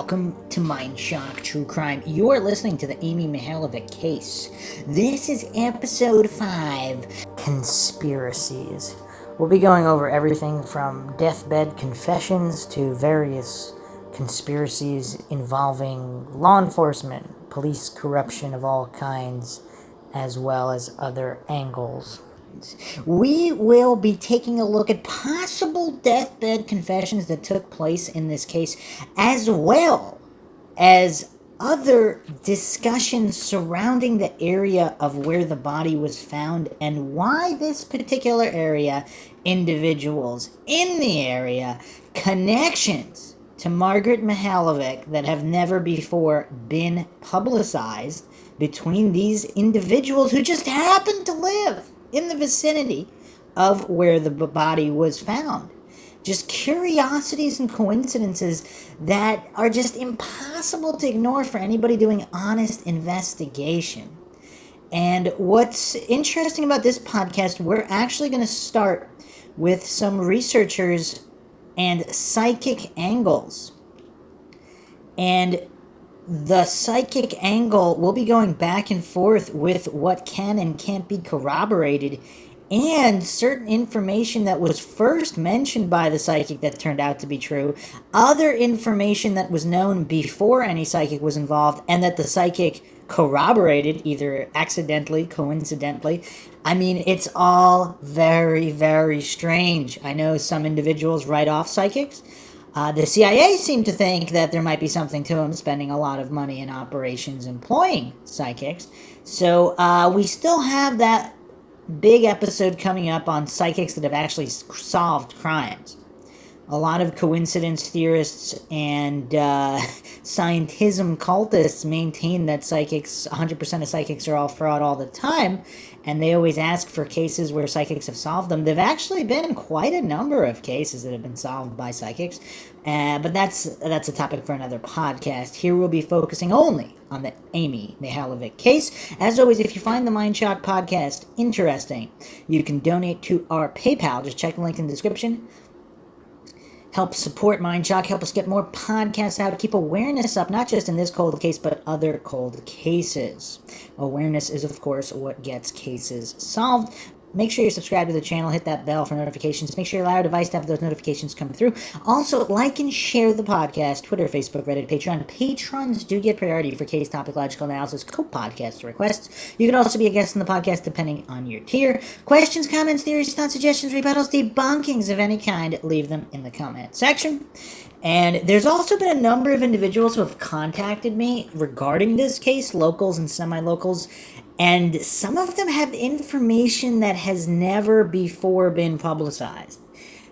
Welcome to Mindshock True Crime. You are listening to the Amy Mihaljevic case. This is episode 5, Conspiracies. We'll be going over everything from deathbed confessions to various conspiracies involving law enforcement, police corruption of all kinds, as well as other angles. We will be taking a look at possible deathbed confessions that took place in this case, as well as other discussions surrounding the area of where the body was found and why this particular area, individuals in the area, connections to Margaret Mihaljevic that have never before been publicized between these individuals who just happen to live in the vicinity of where the body was found. Just curiosities and coincidences that are just impossible to ignore for anybody doing honest investigation. And what's interesting about this podcast, we're actually going to start with some researchers and psychic angles. And the psychic angle will be going back and forth with what can and can't be corroborated, and certain information that was first mentioned by the psychic that turned out to be true, other information that was known before any psychic was involved, and that the psychic corroborated, either accidentally, coincidentally. I mean, it's all very, very strange. I know some individuals write off psychics. The CIA seemed to think that there might be something to them, spending a lot of money in operations employing psychics. So we still have that big episode coming up on psychics that have actually solved crimes. A lot of coincidence theorists and scientism cultists maintain that psychics, 100% of psychics are all fraud all the time, and they always ask for cases where psychics have solved them. There've actually been quite a number of cases that have been solved by psychics, but that's a topic for another podcast. Here we'll be focusing only on the Amy Mihaljevic case. As always, if you find the Mindshock podcast interesting, you can donate to our PayPal. Just check the link in the description. Help support Mindshock, help us get more podcasts out, keep awareness up, not just in this cold case, but other cold cases. Awareness is, of course, what gets cases solved. Make sure you subscribe to the channel, hit that bell for notifications. Make sure you allow your device to have those notifications come through. Also, like and share the podcast, Twitter, Facebook, Reddit, Patreon. Patrons do get priority for case topic logical analysis, co-podcast requests. You can also be a guest on the podcast depending on your tier. Questions, comments, theories, thoughts, suggestions, rebuttals, debunkings of any kind, leave them in the comment section. And there's also been a number of individuals who have contacted me regarding this case, locals and semi-locals, and some of them have information that has never before been publicized.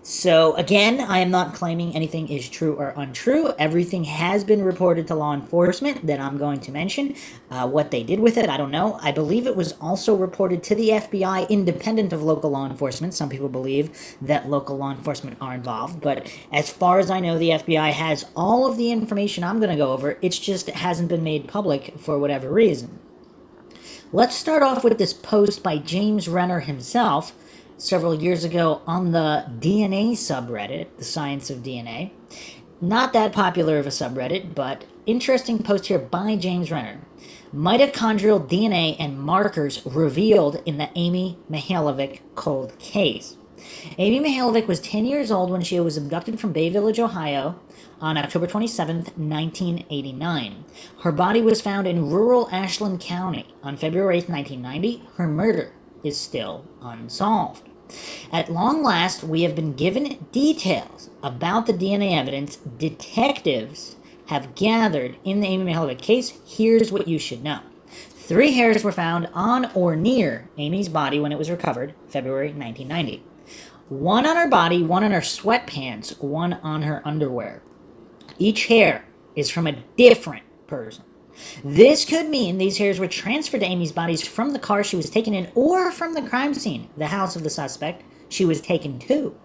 So again, I am not claiming anything is true or untrue. Everything has been reported to law enforcement that I'm going to mention. What they did with it, I don't know. I believe it was also reported to the FBI independent of local law enforcement. Some people believe that local law enforcement are involved. But as far as I know, the FBI has all of the information I'm going to go over. It's just it hasn't been made public for whatever reason. Let's start off with this post by James Renner himself several years ago on the DNA subreddit, the science of DNA. Not that popular of a subreddit, but interesting post here by James Renner. Mitochondrial DNA and markers revealed in the Amy Mihaljevic cold case. Amy Mihaljevic was 10 years old when she was abducted from Bay Village, Ohio, on October 27, 1989. Her body was found in rural Ashland County on February 8, 1990. Her murder is still unsolved. At long last, we have been given details about the DNA evidence detectives have gathered in the Amy Mihaljevic case. Here's what you should know. 3 hairs were found on or near Amy's body when it was recovered, February 1990. 1 on her body, 1 on her sweatpants, 1 on her underwear. Each hair is from a different person. This could mean these hairs were transferred to Amy's body from the car she was taken in or from the crime scene, the house of the suspect she was taken to.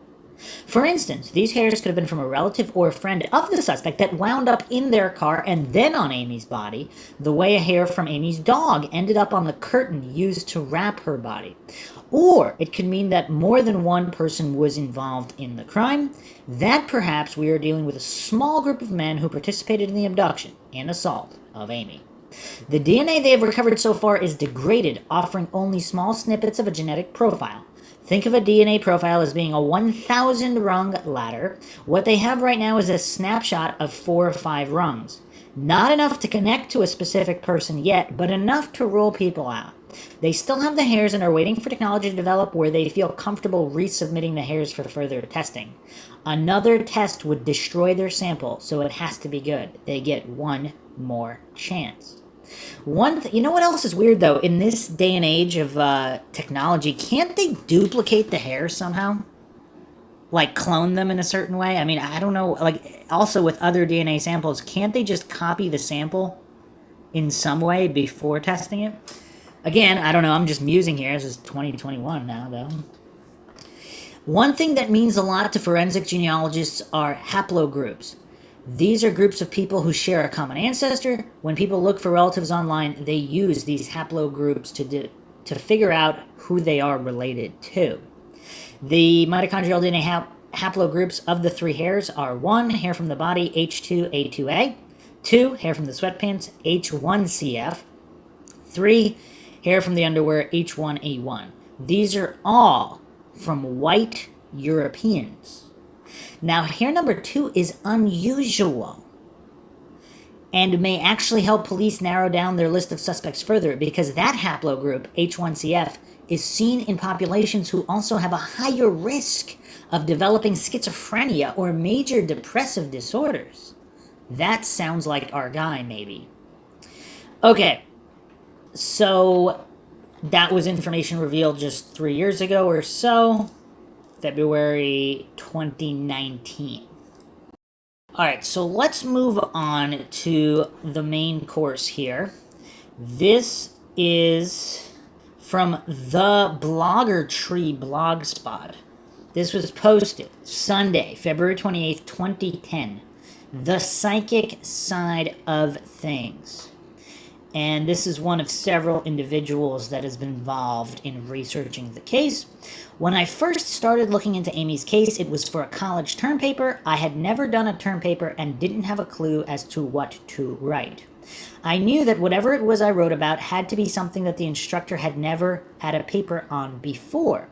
For instance, these hairs could have been from a relative or a friend of the suspect that wound up in their car and then on Amy's body, the way a hair from Amy's dog ended up on the curtain used to wrap her body. Or it could mean that more than one person was involved in the crime, that perhaps we are dealing with a small group of men who participated in the abduction and assault of Amy. The DNA they have recovered so far is degraded, offering only small snippets of a genetic profile. Think of a DNA profile as being a 1,000 rung ladder. What they have right now is a snapshot of 4 or 5 rungs. Not enough to connect to a specific person yet, but enough to rule people out. They still have the hairs and are waiting for technology to develop where they feel comfortable resubmitting the hairs for further testing. Another test would destroy their sample, so it has to be good. They get one more chance. You know what else is weird, though? In this day and age of technology, can't they duplicate the hair somehow? Like, clone them in a certain way? I mean, I don't know. Like, also with other DNA samples, can't they just copy the sample in some way before testing it? Again, I don't know. I'm just musing here. This is 2021 now, though. One thing that means a lot to forensic genealogists are haplogroups. These are groups of people who share a common ancestor. When people look for relatives online, they use these haplogroups to figure out who they are related to. The mitochondrial DNA haplogroups of the 3 hairs are 1, hair from the body, H2A2A, 2, hair from the sweatpants, H1CF, 3, hair from the underwear, H1A1. These are all from white Europeans. Now, hair number 2 is unusual and may actually help police narrow down their list of suspects further because that haplogroup, H1CF, is seen in populations who also have a higher risk of developing schizophrenia or major depressive disorders. That sounds like our guy, maybe. Okay, so that was information revealed just 3 years ago or so. February 2019. Alright, so let's move on to the main course here. This is from the Blogger Tree blogspot. This was posted Sunday, February 28th, 2010. The Psychic Side of Things. And this is one of several individuals that has been involved in researching the case. When I first started looking into Amy's case, it was for a college term paper. I had never done a term paper and didn't have a clue as to what to write. I knew that whatever it was I wrote about had to be something that the instructor had never had a paper on before.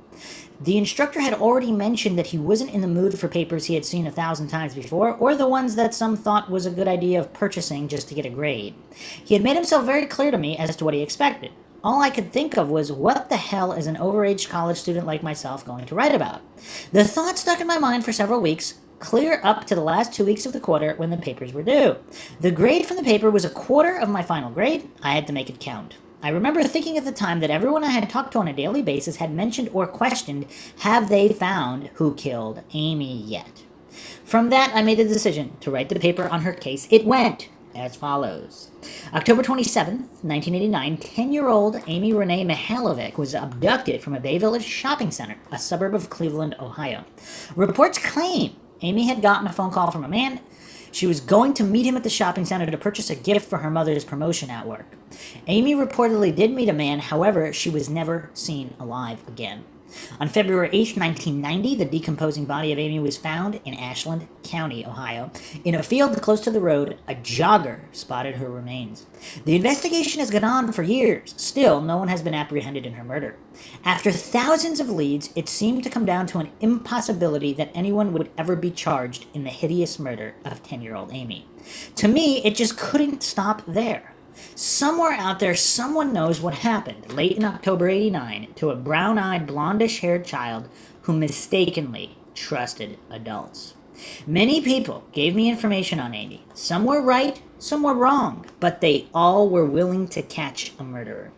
The instructor had already mentioned that he wasn't in the mood for papers he had seen 1,000 times before, or the ones that some thought was a good idea of purchasing just to get a grade. He had made himself very clear to me as to what he expected. All I could think of was, what the hell is an overaged college student like myself going to write about? The thought stuck in my mind for several weeks, clear up to the last 2 weeks of the quarter when the papers were due. The grade from the paper was a quarter of my final grade. I had to make it count. I remember thinking at the time that everyone I had talked to on a daily basis had mentioned or questioned, have they found who killed Amy yet? From that, I made the decision to write the paper on her case. It went as follows. October 27th, 1989, 10-year-old Amy Renee Mihaljevic was abducted from a Bay Village shopping center, a suburb of Cleveland, Ohio. Reports claim Amy had gotten a phone call from a man. She was going to meet him at the shopping center to purchase a gift for her mother's promotion at work. Amy reportedly did meet a man, however, she was never seen alive again. On February 8, 1990, the decomposing body of Amy was found in Ashland County, Ohio. In a field close to the road, a jogger spotted her remains. The investigation has gone on for years. Still, no one has been apprehended in her murder. After thousands of leads, it seemed to come down to an impossibility that anyone would ever be charged in the hideous murder of 10-year-old Amy. To me, it just couldn't stop there. Somewhere out there, someone knows what happened late in October '89 to a brown-eyed, blondish-haired child who mistakenly trusted adults. Many people gave me information on Amy. Some were right, some were wrong, but they all were willing to catch a murderer.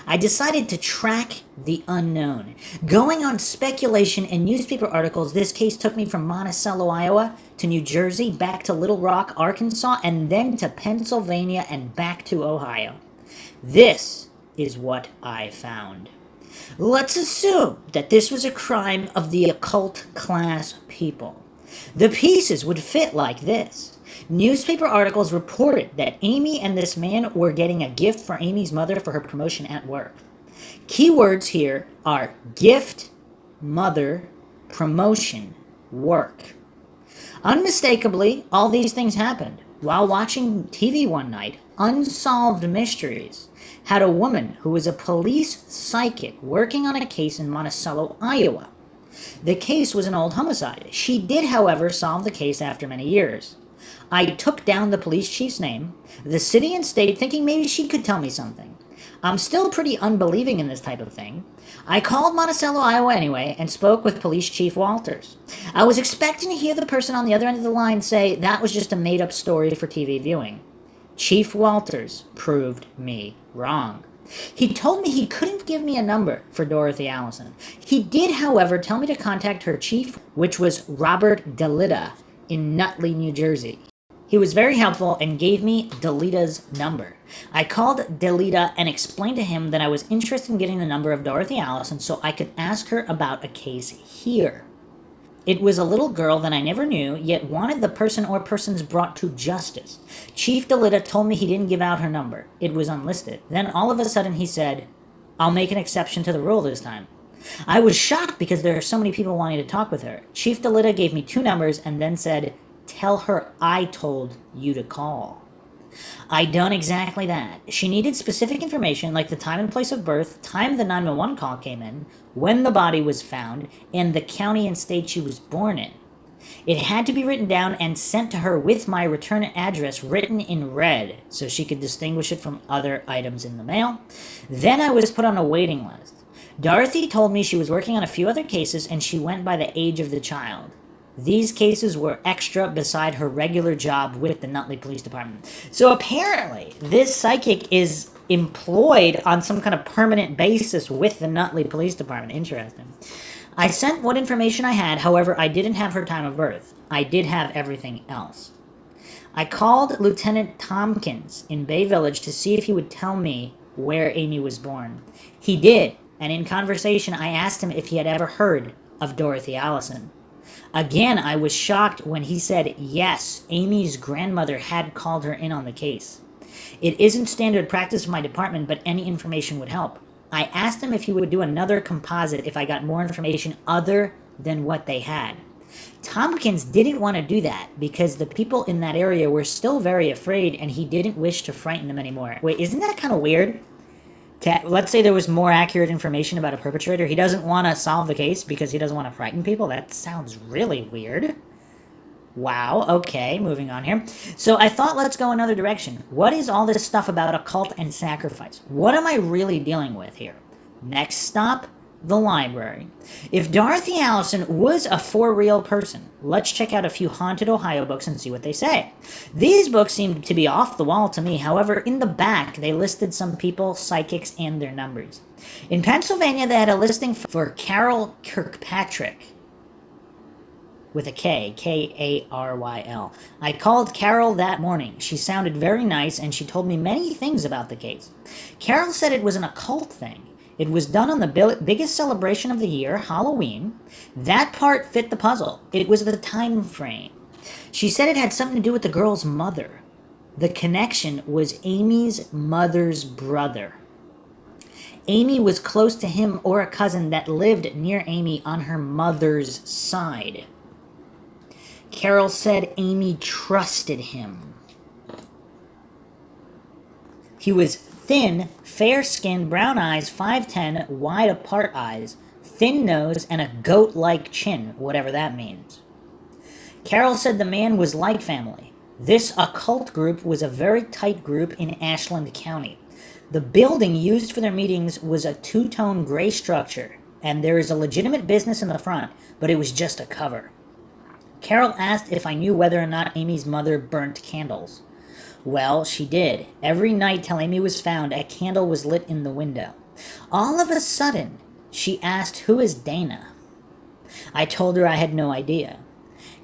I decided to track the unknown. Going on speculation and newspaper articles, this case took me from Monticello, Iowa, to New Jersey, back to Little Rock, Arkansas, and then to Pennsylvania and back to Ohio. This is what I found. Let's assume that this was a crime of the occult class people. The pieces would fit like this. Newspaper articles reported that Amy and this man were getting a gift for Amy's mother for her promotion at work. Keywords here are gift, mother, promotion, work. Unmistakably, all these things happened while watching TV one night. Unsolved Mysteries had a woman who was a police psychic working on a case in Monticello, Iowa. The case was an old homicide. She did, however, solve the case after many years. I took down the police chief's name, the city and state, thinking maybe she could tell me something. I'm still pretty unbelieving in this type of thing. I called Monticello, Iowa anyway, and spoke with Police Chief Walters. I was expecting to hear the person on the other end of the line say that was just a made-up story for TV viewing. Chief Walters proved me wrong. He told me he couldn't give me a number for Dorothy Allison. He did, however, tell me to contact her chief, which was Robert DeLita in Nutley, New Jersey. He was very helpful and gave me DeLita's number. I called DeLita and explained to him that I was interested in getting the number of Dorothy Allison so I could ask her about a case here. It was a little girl that I never knew, yet wanted the person or persons brought to justice. Chief DeLita told me he didn't give out her number. It was unlisted. Then all of a sudden he said, "I'll make an exception to the rule this time." I was shocked because there are so many people wanting to talk with her. Chief DeLita gave me 2 numbers and then said, "Tell her I told you to call." I done exactly that. She needed specific information like the time and place of birth, time the 911 call came in, when the body was found, and the county and state she was born in. It had to be written down and sent to her with my return address written in red so she could distinguish it from other items in the mail. Then I was put on a waiting list. Dorothy told me she was working on a few other cases and she went by the age of the child. These cases were extra beside her regular job with the Nutley Police Department. So apparently, this psychic is employed on some kind of permanent basis with the Nutley Police Department. Interesting. I sent what information I had, however, I didn't have her time of birth. I did have everything else. I called Lieutenant Tompkins in Bay Village to see if he would tell me where Amy was born. He did, and in conversation I asked him if he had ever heard of Dorothy Allison. Again, I was shocked when he said, yes, Amy's grandmother had called her in on the case. It isn't standard practice for my department, but any information would help. I asked him if he would do another composite if I got more information other than what they had. Tompkins didn't want to do that because the people in that area were still very afraid and he didn't wish to frighten them anymore. Wait, isn't that kind of weird? Let's say there was more accurate information about a perpetrator. He doesn't want to solve the case because he doesn't want to frighten people. That sounds really weird. Wow, okay, moving on here. So I thought let's go another direction. What is all this stuff about occult and sacrifice? What am I really dealing with here? Next stop, the library. If Dorothy Allison was a for real person, let's check out a few haunted Ohio books and see what they say. These books seem to be off the wall to me. However, in the back, they listed some people, psychics, and their numbers. In Pennsylvania, they had a listing for Carol Kirkpatrick, with a K, K-A-R-Y-L. I called Carol that morning. She sounded very nice, and she told me many things about the case. Carol said it was an occult thing. It was done on the biggest celebration of the year, Halloween. That part fit the puzzle. It was the time frame. She said it had something to do with the girl's mother. The connection was Amy's mother's brother. Amy was close to him or a cousin that lived near Amy on her mother's side. Carol said Amy trusted him. He was thin, fair-skinned, brown eyes, 5'10", wide-apart eyes, thin nose, and a goat-like chin, whatever that means. Carol said the man was like family. This occult group was a very tight group in Ashland County. The building used for their meetings was a 2-tone gray structure, and there is a legitimate business in the front, but it was just a cover. Carol asked if I knew whether or not Amy's mother burnt candles. Well, she did. Every night till Amy was found, a candle was lit in the window. All of a sudden, she asked, "Who is Dana?" I told her I had no idea.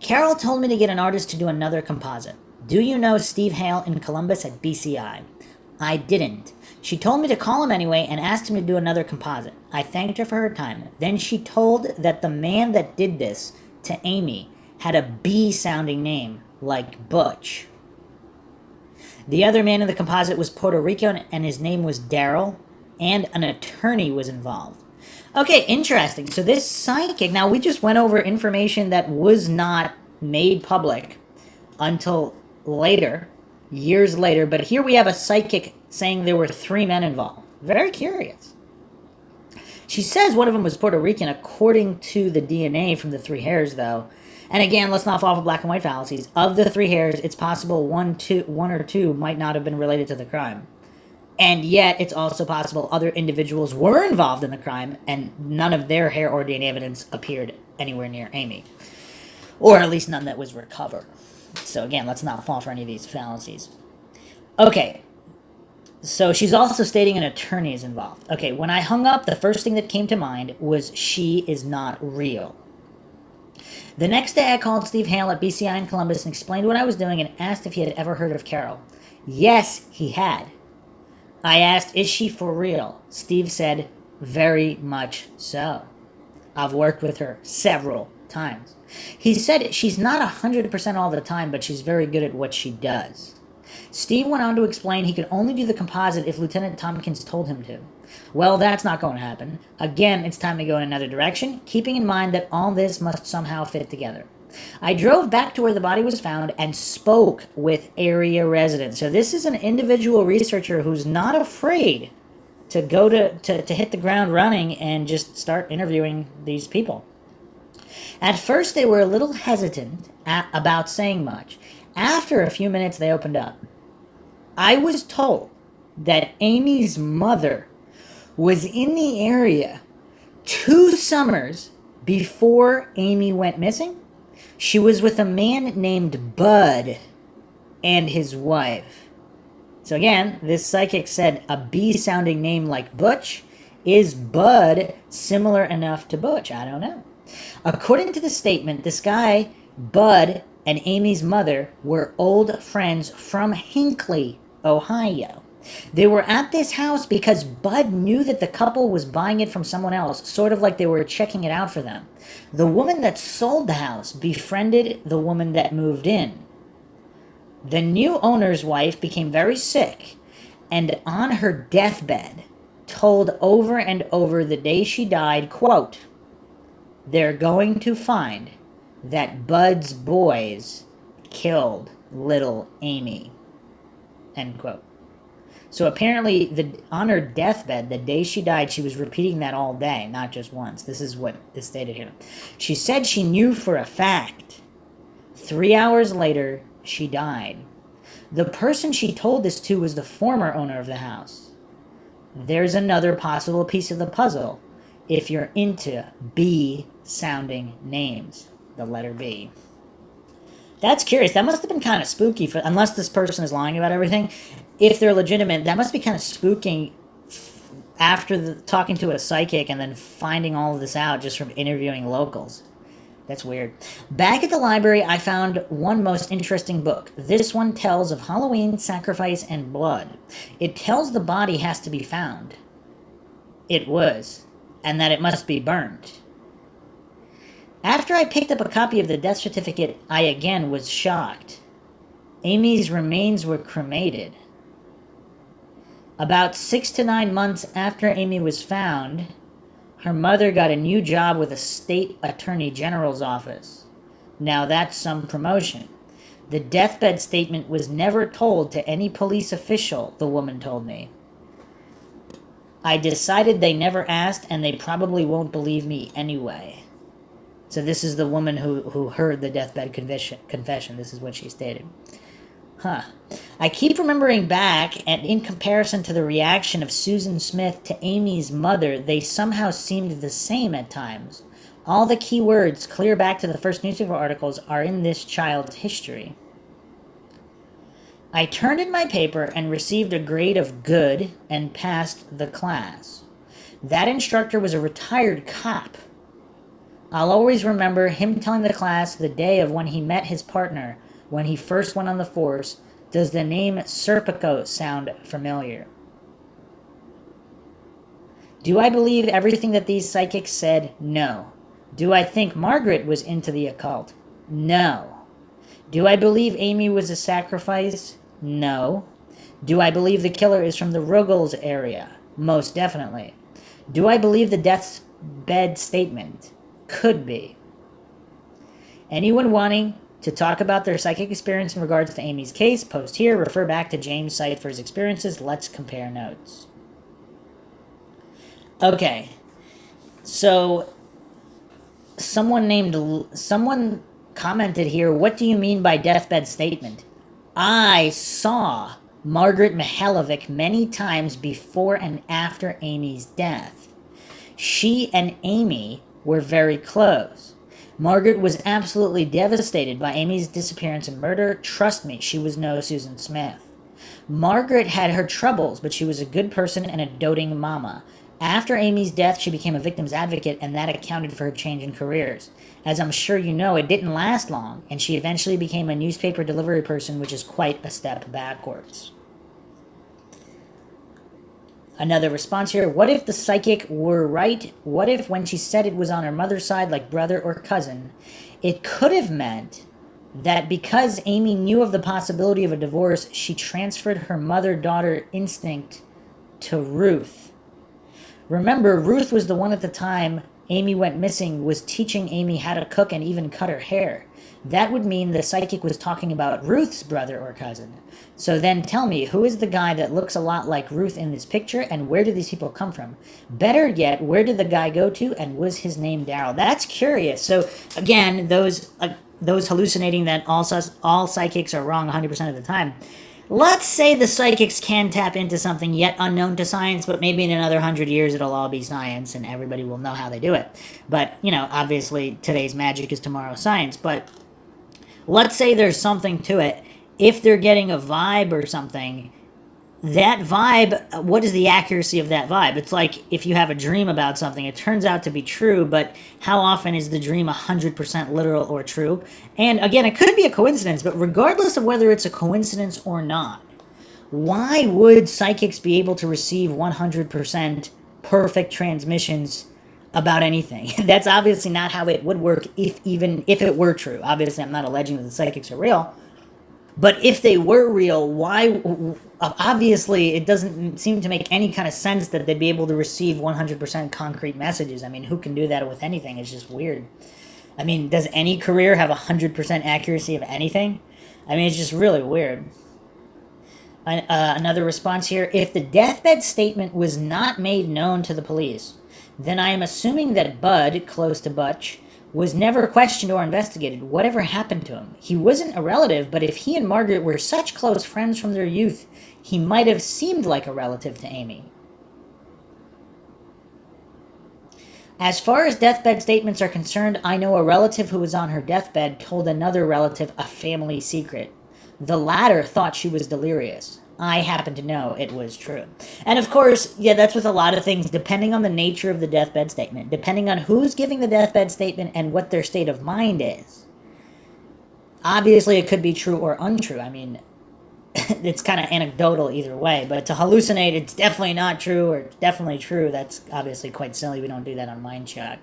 Carol told me to get an artist to do another composite. Do you know Steve Hale in Columbus at BCI? I didn't. She told me to call him anyway and asked him to do another composite. I thanked her for her time. Then she told that the man that did this to Amy had a B-sounding name, like Butch. The other man in the composite was Puerto Rican, and his name was Daryl, and an attorney was involved. Okay, interesting. So this psychic, now we just went over information that was not made public until later, years later, but here we have a psychic saying there were 3 men involved. Very curious. She says one of them was Puerto Rican, according to the DNA from the 3 hairs, though. And again, let's not fall for black and white fallacies. Of the 3 hairs, it's possible one or two might not have been related to the crime. And yet, it's also possible other individuals were involved in the crime, and none of their hair or DNA evidence appeared anywhere near Amy. Or at least none that was recovered. So again, let's not fall for any of these fallacies. Okay, so she's also stating an attorney is involved. Okay, when I hung up, the first thing that came to mind was she is not real. The next day, I called Steve Hale at BCI in Columbus and explained what I was doing and asked if he had ever heard of Carol. Yes, he had. I asked, is she for real? Steve said, very much so. I've worked with her several times. He said she's not 100% all the time, but she's very good at what she does. Steve went on to explain he could only do the composite if Lieutenant Tompkins told him to. Well, that's not going to happen. Again, it's time to go in another direction, keeping in mind that all this must somehow fit together. I drove back to where the body was found and spoke with area residents. So this is an individual researcher who's not afraid to go to hit the ground running and just start interviewing these people. At first, they were a little hesitant about saying much. After a few minutes, they opened up. I was told that Amy's mother was in the area 2 summers before Amy went missing. She was with a man named Bud and his wife. So again, this psychic said a B-sounding name like Butch. Is Bud similar enough to Butch? I don't know. According to the statement, this guy, Bud, and Amy's mother were old friends from Hinckley, Ohio. They were at this house because Bud knew that the couple was buying it from someone else, sort of like they were checking it out for them. The woman that sold the house befriended the woman that moved in. The new owner's wife became very sick, and on her deathbed, told over and over the day she died, quote, "They're going to find that Bud's boys killed little Amy," end quote. So apparently, on her deathbed, the day she died, she was repeating that all day, not just once. This is what is stated here. She said she knew for a fact. 3 hours later, she died. The person she told this to was the former owner of the house. There's another possible piece of the puzzle if you're into B-sounding names, the letter B. That's curious. That must have been kind of spooky, unless this person is lying about everything. If they're legitimate, that must be kind of spooking after talking to a psychic and then finding all of this out just from interviewing locals. That's weird. Back at the library, I found one most interesting book. This one tells of Halloween, sacrifice, and blood. It tells the body has to be found. It was. And that it must be burned. After I picked up a copy of the death certificate, I again was shocked. Amy's remains were cremated. About 6 to 9 months after Amy was found, her mother got a new job with a state attorney general's office. Now that's some promotion. The deathbed statement was never told to any police official, the woman told me. I decided they never asked, and they probably won't believe me anyway. So this is the woman who heard the deathbed confession. This is what she stated. I keep remembering back, and in comparison to the reaction of Susan Smith to Amy's mother, they somehow seemed the same at times. All the key words, clear back to the first newspaper articles, are in this child's history. I turned in my paper and received a grade of good and passed the class. That instructor was a retired cop. I'll always remember him telling the class the day of when he met his partner, when he first went on the force, Does the name Serpico sound familiar? Do I believe everything that these psychics said? No. Do I think Margaret was into the occult? No. Do I believe Amy was a sacrifice? No. Do I believe the killer is from the Ruggles area? Most definitely. Do I believe the deathbed statement? Could be. Anyone wanting to talk about their psychic experience in regards to Amy's case, post here. Refer back to James' site for his experiences. Let's compare notes. Okay. So, someone commented here, what do you mean by deathbed statement? I saw Margaret Mihaljevic many times before and after Amy's death. She and Amy were very close. Margaret was absolutely devastated by Amy's disappearance and murder. Trust me, she was no Susan Smith. Margaret had her troubles, but she was a good person and a doting mama. After Amy's death, she became a victim's advocate, and that accounted for her change in careers. As I'm sure you know, it didn't last long, and she eventually became a newspaper delivery person, which is quite a step backwards. Another response here. What if the psychic were right? What if when she said it was on her mother's side, like brother or cousin, it could have meant that because Amy knew of the possibility of a divorce, she transferred her mother-daughter instinct to Ruth. Remember, Ruth was the one at the time Amy went missing, was teaching Amy how to cook and even cut her hair. That would mean the psychic was talking about Ruth's brother or cousin. So then tell me, who is the guy that looks a lot like Ruth in this picture, and where do these people come from? Better yet, where did the guy go to, and was his name Daryl? That's curious. So again, those hallucinating that all psychics are wrong 100% of the time. Let's say the psychics can tap into something yet unknown to science, but maybe in another 100 years it'll all be science and everybody will know how they do it. But, obviously today's magic is tomorrow's science. But let's say there's something to it. If they're getting a vibe or something, that vibe, what is the accuracy of that vibe? It's like if you have a dream about something, it turns out to be true, but how often is the dream 100% literal or true? And again, it could be a coincidence, but regardless of whether it's a coincidence or not, why would psychics be able to receive 100% perfect transmissions about anything? That's obviously not how it would work, even if it were true. Obviously, I'm not alleging that the psychics are real. But if they were real, why? Obviously, it doesn't seem to make any kind of sense that they'd be able to receive 100% concrete messages. I mean, who can do that with anything? It's just weird. I mean, does any career have 100% accuracy of anything? I mean, it's just really weird. Another response here. If the deathbed statement was not made known to the police, then I am assuming that Bud, close to Butch, was never questioned or investigated. Whatever happened to him? He wasn't a relative, but if he and Margaret were such close friends from their youth, he might have seemed like a relative to Amy. As far as deathbed statements are concerned, I know a relative who was on her deathbed told another relative a family secret. The latter thought she was delirious. I happen to know it was true. And of course, yeah, that's with a lot of things, depending on the nature of the deathbed statement, depending on who's giving the deathbed statement and what their state of mind is. Obviously, it could be true or untrue. I mean, it's kind of anecdotal either way, but to hallucinate it's definitely not true or definitely true, that's obviously quite silly. We don't do that on Mindshock.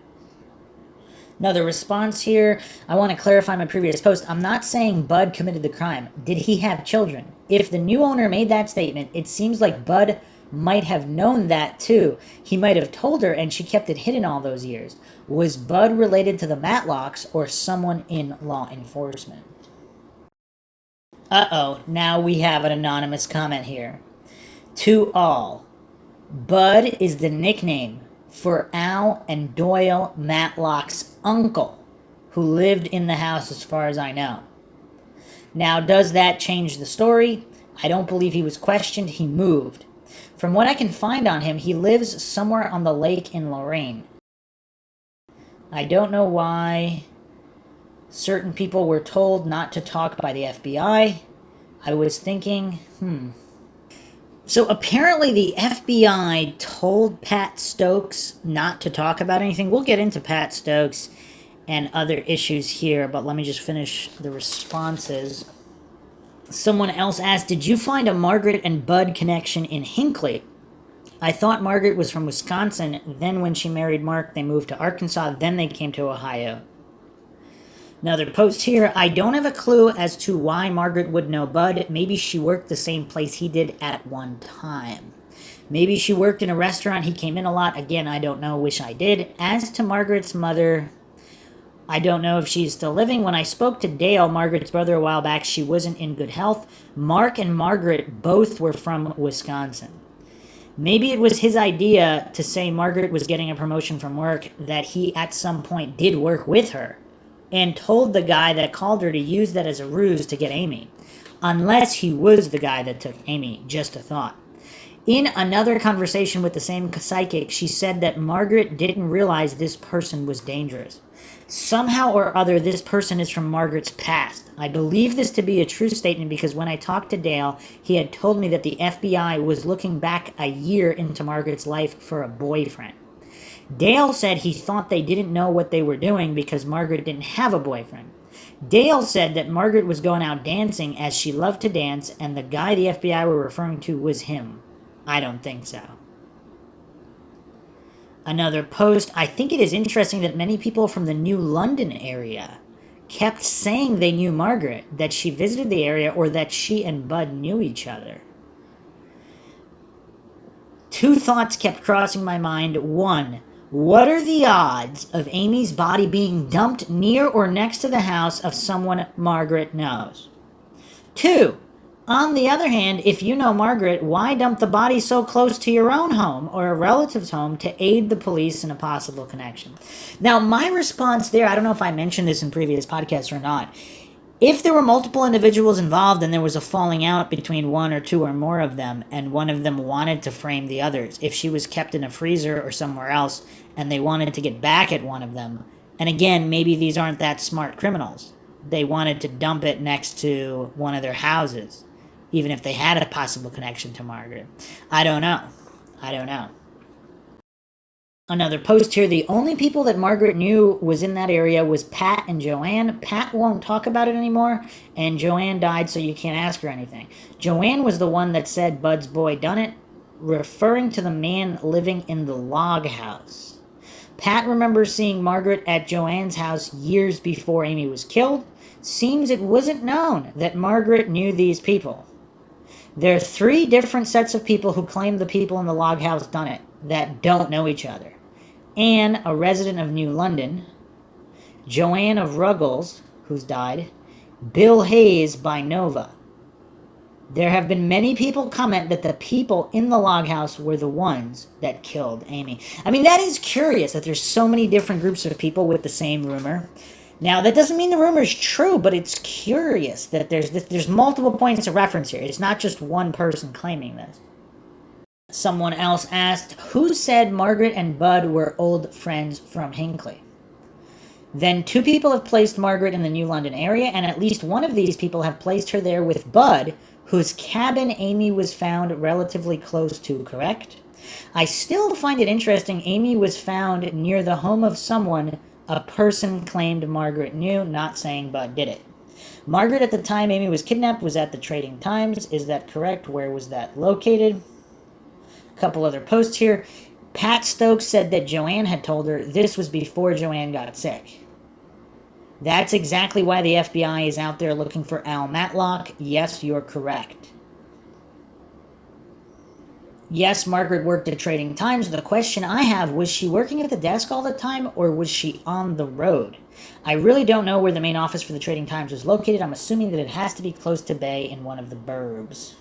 Another response here. I want to clarify my previous post. I'm not saying Bud committed the crime. Did he have children? If the new owner made that statement, it seems like Bud might have known that too. He might have told her and she kept it hidden all those years. Was Bud related to the Matlocks or someone in law enforcement? Uh-oh, now we have an anonymous comment here. To all, Bud is the nickname for Al and Doyle Matlock's uncle, who lived in the house as far as I know. Now, does that change the story? I don't believe he was questioned. He moved. From what I can find on him, he lives somewhere on the lake in Lorraine. I don't know why certain people were told not to talk by the FBI. I was thinking, So apparently the FBI told Pat Stokes not to talk about anything. We'll get into Pat Stokes and other issues here, but let me just finish the responses. Someone else asked, did you find a Margaret and Bud connection in Hinckley? I thought Margaret was from Wisconsin. Then when she married Mark, they moved to Arkansas. Then they came to Ohio. Another post here. I don't have a clue as to why Margaret would know Bud. Maybe she worked the same place he did at one time. Maybe she worked in a restaurant. He came in a lot. Again, I don't know. Wish I did. As to Margaret's mother, I don't know if she's still living. When I spoke to Dale, Margaret's brother, a while back, she wasn't in good health. Mark and Margaret both were from Wisconsin. Maybe it was his idea to say Margaret was getting a promotion from work, that he at some point did work with her, and told the guy that called her to use that as a ruse to get Amy. Unless he was the guy that took Amy, just a thought. In another conversation with the same psychic, she said that Margaret didn't realize this person was dangerous. Somehow or other, this person is from Margaret's past. I believe this to be a true statement because when I talked to Dale, he had told me that the FBI was looking back a year into Margaret's life for a boyfriend. Dale said he thought they didn't know what they were doing because Margaret didn't have a boyfriend. Dale said that Margaret was going out dancing as she loved to dance, and the guy the FBI were referring to was him. I don't think so. Another post. I think it is interesting that many people from the New London area kept saying they knew Margaret, that she visited the area, or that she and Bud knew each other. Two thoughts kept crossing my mind. One, what are the odds of Amy's body being dumped near or next to the house of someone Margaret knows? Two, on the other hand, if you know Margaret, why dump the body so close to your own home or a relative's home to aid the police in a possible connection? Now, my response there, I don't know if I mentioned this in previous podcasts or not. If there were multiple individuals involved and there was a falling out between one or two or more of them, and one of them wanted to frame the others, if she was kept in a freezer or somewhere else and they wanted to get back at one of them, and again, maybe these aren't that smart criminals, they wanted to dump it next to one of their houses, even if they had a possible connection to Margaret. I don't know. Another post here. The only people that Margaret knew was in that area was Pat and Joanne. Pat won't talk about it anymore, and Joanne died, so you can't ask her anything. Joanne was the one that said Bud's boy done it, referring to the man living in the log house. Pat remembers seeing Margaret at Joanne's house years before Amy was killed. Seems it wasn't known that Margaret knew these people. There are three different sets of people who claim the people in the log house done it that don't know each other. Anne, a resident of New London, Joanne of Ruggles, who's died, Bill Hayes by Nova. There have been many people comment that the people in the log house were the ones that killed Amy. I mean, that is curious that there's so many different groups of people with the same rumor. Now, that doesn't mean the rumor is true, but it's curious that there's multiple points of reference here. It's not just one person claiming this. Someone else asked, who said Margaret and Bud were old friends from Hinckley? Then two people have placed Margaret in the New London area, and at least one of these people have placed her there with Bud, whose cabin Amy was found relatively close to, correct? I still find it interesting Amy was found near the home of someone a person claimed Margaret knew, not saying Bud did it. Margaret, at the time Amy was kidnapped, was at the Trading Times. Is that correct? Where was that located? A couple other posts here. Pat Stokes said that Joanne had told her this was before Joanne got sick. That's exactly why the FBI is out there looking for Al Matlock. Yes, you're correct. Yes, Margaret worked at Trading Times. The question I have, was she working at the desk all the time, or was she on the road? I really don't know where the main office for the Trading Times was located. I'm assuming that it has to be close to Bay in one of the burbs.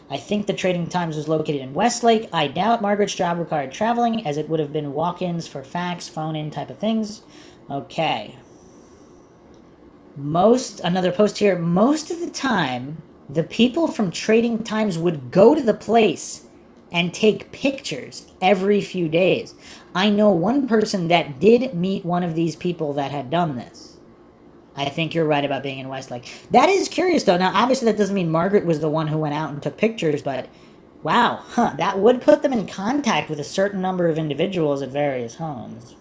I think the Trading Times was located in Westlake. I doubt Margaret's job required traveling, as it would have been walk-ins for fax, phone-in type of things. Okay. Another post here. Most of the time, the people from Trading Times would go to the place and take pictures every few days. I know one person that did meet one of these people that had done this. I think you're right about being in Westlake. That is curious, though. Now, obviously, that doesn't mean Margaret was the one who went out and took pictures, but wow, that would put them in contact with a certain number of individuals at various homes.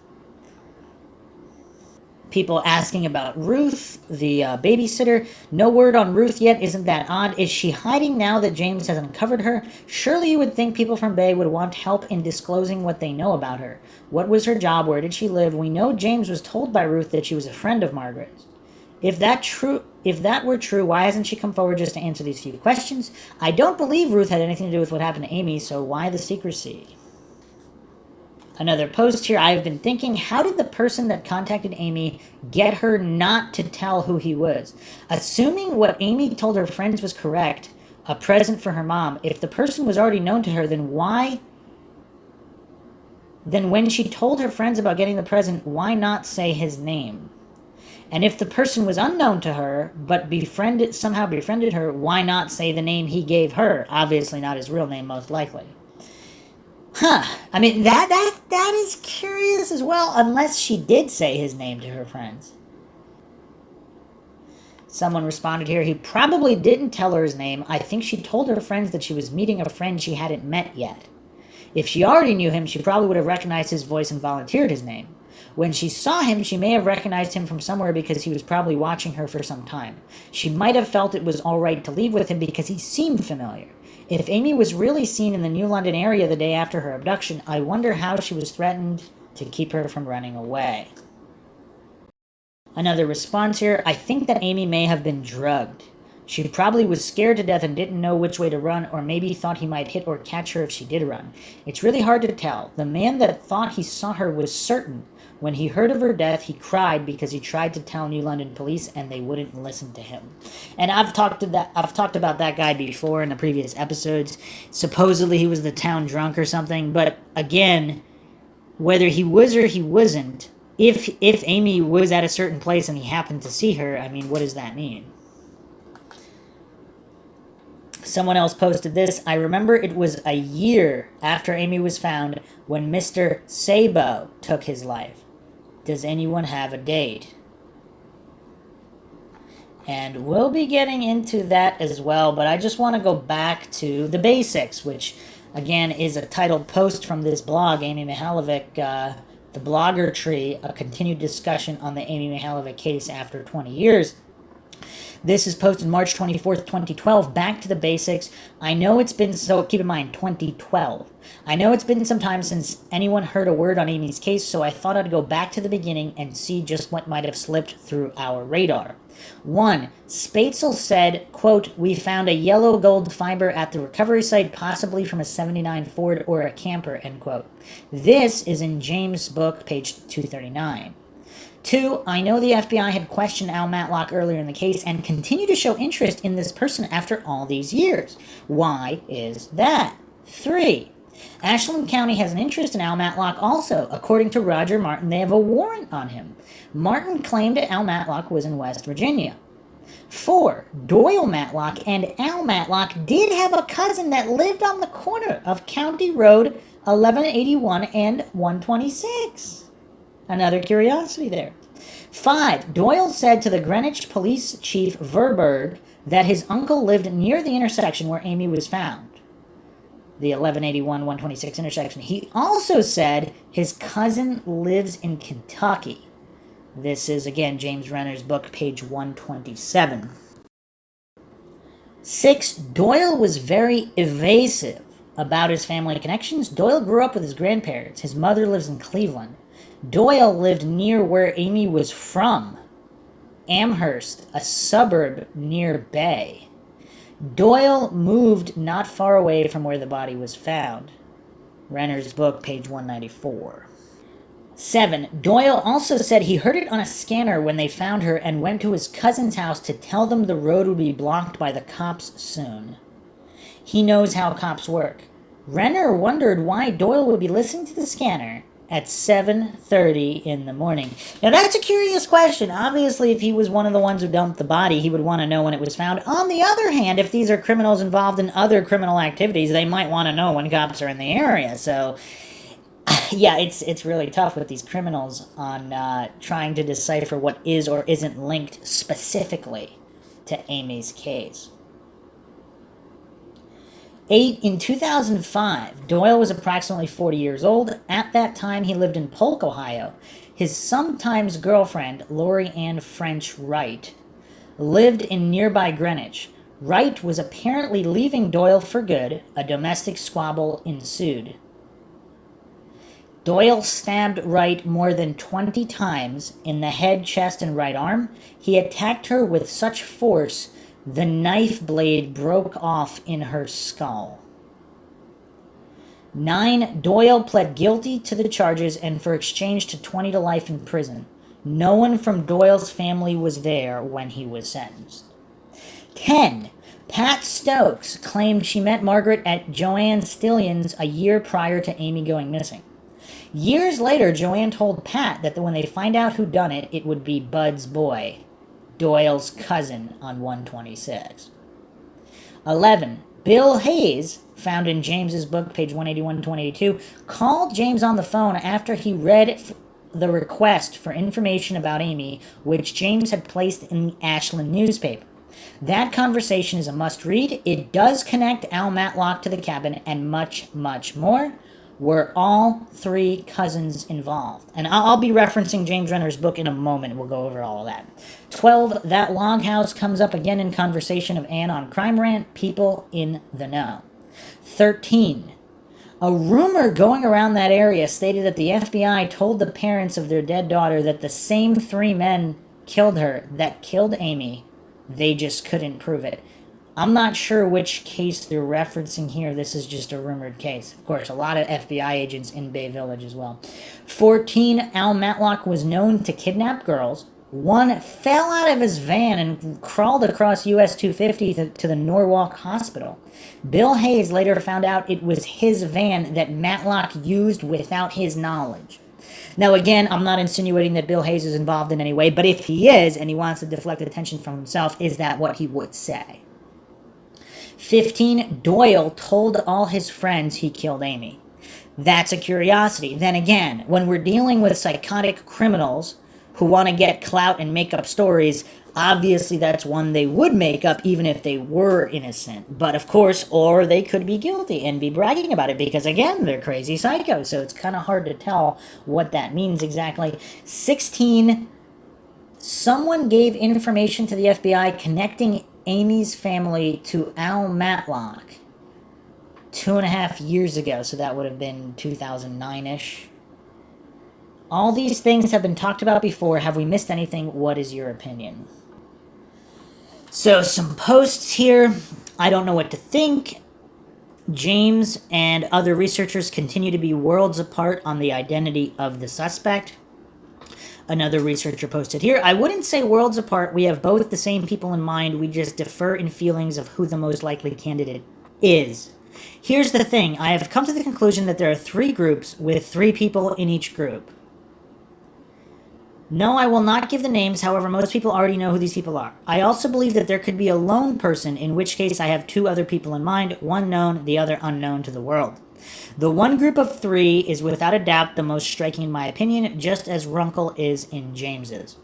People asking about Ruth, the babysitter. No word on Ruth yet. Isn't that odd? Is she hiding now that James has uncovered her? Surely you would think people from Bay would want help in disclosing what they know about her. What was her job? Where did she live? We know James was told by Ruth that she was a friend of Margaret's. If that were true, why hasn't she come forward just to answer these few questions? I don't believe Ruth had anything to do with what happened to Amy, so why the secrecy? Another post here. I've been thinking, how did the person that contacted Amy get her not to tell who he was? Assuming what Amy told her friends was correct, a present for her mom, if the person was already known to her, then when she told her friends about getting the present, why not say his name? And if the person was unknown to her, but somehow befriended her, why not say the name he gave her? Obviously not his real name, most likely. I mean, that is curious as well, unless she did say his name to her friends. Someone responded here, he probably didn't tell her his name. I think she told her friends that she was meeting a friend she hadn't met yet. If she already knew him, she probably would have recognized his voice and volunteered his name. When she saw him, she may have recognized him from somewhere because he was probably watching her for some time. She might have felt it was all right to leave with him because he seemed familiar. If Amy was really seen in the New London area the day after her abduction, I wonder how she was threatened to keep her from running away. Another response here, I think that Amy may have been drugged. She probably was scared to death and didn't know which way to run, or maybe thought he might hit or catch her if she did run. It's really hard to tell. The man that thought he saw her was certain. When he heard of her death, he cried because he tried to tell New London police and they wouldn't listen to him. And I've talked about that guy before in the previous episodes. Supposedly he was the town drunk or something, but again, whether he was or he wasn't, if Amy was at a certain place and he happened to see her, I mean, what does that mean? Someone else posted this. I remember it was a year after Amy was found when Mr. Sabo took his life. Does anyone have a date? And we'll be getting into that as well, but I just want to go back to the basics, which, again, is a titled post from this blog, Amy Mihaljevic, the blogger tree, a continued discussion on the Amy Mihaljevic case after 20 years. This is posted March 24th, 2012. Back to the basics. I know it's been, so keep in mind, 2012. I know it's been some time since anyone heard a word on Amy's case, so I thought I'd go back to the beginning and see just what might have slipped through our radar. 1. Spatzel said, quote, we found a yellow gold fiber at the recovery site, possibly from a 79 Ford or a camper, end quote. This is in James' book, page 239. 2. I know the FBI had questioned Al Matlock earlier in the case and continue to show interest in this person after all these years. Why is that? 3. Ashland County has an interest in Al Matlock also. According to Roger Martin, they have a warrant on him. Martin claimed that Al Matlock was in West Virginia. 4. Doyle Matlock and Al Matlock did have a cousin that lived on the corner of County Road 1181 and 126. Another curiosity there. 5. Doyle said to the Greenwich Police Chief Verberg that his uncle lived near the intersection where Amy was found. The 1181-126 intersection. He also said his cousin lives in Kentucky. This is, again, James Renner's book, page 127. 6. Doyle was very evasive about his family connections. Doyle grew up with his grandparents. His mother lives in Cleveland. Doyle lived near where Amy was from, Amherst, a suburb near Bay. Doyle moved not far away from where the body was found. Renner's book, page 194. 7. Doyle also said he heard it on a scanner when they found her and went to his cousin's house to tell them the road would be blocked by the cops soon. He knows how cops work. Renner wondered why Doyle would be listening to the scanner at 7:30 in the morning. Now that's a curious question. Obviously, if he was one of the ones who dumped the body, he would want to know when it was found. On the other hand, if these are criminals involved in other criminal activities, they might want to know when cops are in the area. So, yeah, it's really tough with these criminals on trying to decipher what is or isn't linked specifically to Amy's case. 8. In 2005, Doyle was approximately 40 years old. At that time, he lived in Polk, Ohio. His sometimes girlfriend, Lori Ann French Wright, lived in nearby Greenwich. Wright was apparently leaving Doyle for good. A domestic squabble ensued. Doyle stabbed Wright more than 20 times in the head, chest, and right arm. He attacked her with such force the knife blade broke off in her skull. 9. Doyle pled guilty to the charges and for exchange to 20 to life in prison. No one from Doyle's family was there when he was sentenced. 10. Pat Stokes claimed she met Margaret at Joanne Stillion's a year prior to Amy going missing. Years later, Joanne told Pat that when they find out who done it, it would be Bud's boy, Doyle's cousin, on 126. 11. Bill Hayes, found in James's book, page 181 and 182, called James on the phone after he read the request for information about Amy, which James had placed in the Ashland newspaper. That conversation is a must-read. It does connect Al Matlock to the cabin and much, much more. Were all 3 cousins involved? And I'll be referencing James Renner's book in a moment. We'll go over all of that. 12. That log house comes up again in conversation of Ann on Crime Rant. People in the know. 13. A rumor going around that area stated that the FBI told the parents of their dead daughter that the same 3 men killed her that killed Amy. They just couldn't prove it. I'm not sure which case they're referencing here. This is just a rumored case. Of course, a lot of FBI agents in Bay Village as well. 14. Al Matlock was known to kidnap girls. 1 fell out of his van and crawled across US 250 to the Norwalk Hospital. Bill Hayes later found out it was his van that Matlock used without his knowledge. Now, again, I'm not insinuating that Bill Hayes is involved in any way, but if he is and he wants to deflect attention from himself, is that what he would say? 15. Doyle told all his friends he killed Amy. That's a curiosity. Then again, when we're dealing with psychotic criminals who want to get clout and make up stories, obviously that's one they would make up even if they were innocent. But of course, or they could be guilty and be bragging about it because, again, they're crazy psychos. So it's kind of hard to tell what that means exactly. 16. Someone gave information to the FBI connecting Amy's family to Al Matlock 2.5 years ago, so that would have been 2009-ish. All these things have been talked about before. Have we missed anything? What is your opinion? So, some posts here. I don't know what to think. James and other researchers continue to be worlds apart on the identity of the suspect. Another researcher posted here, I wouldn't say worlds apart. We have both the same people in mind. We just differ in feelings of who the most likely candidate is. Here's the thing. I have come to the conclusion that there are 3 groups with 3 people in each group. No, I will not give the names. However, most people already know who these people are. I also believe that there could be a lone person, in which case I have 2 other people in mind, one known, the other unknown to the world. The one group of 3 is without a doubt the most striking in my opinion, just as Runkle is in James's.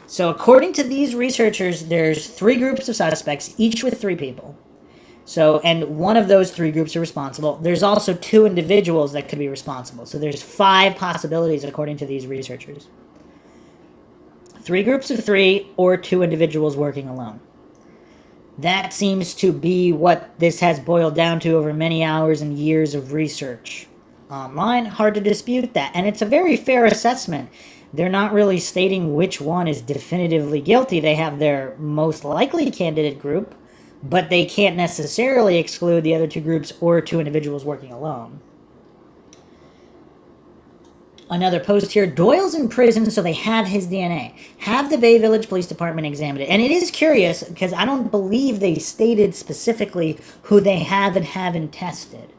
So according to these researchers, there's 3 groups of suspects, each with 3 people. So, and one of those 3 groups are responsible. There's also 2 individuals that could be responsible. So there's 5 possibilities according to these researchers. 3 groups of 3 or 2 individuals working alone. That seems to be what this has boiled down to over many hours and years of research online. Hard to dispute that. And it's a very fair assessment. They're not really stating which one is definitively guilty. They have their most likely candidate group, but they can't necessarily exclude the other 2 groups or 2 individuals working alone. Another post here, Doyle's in prison, so they have his DNA. Have the Bay Village Police Department examined it. And it is curious, because I don't believe they stated specifically who they have and haven't tested.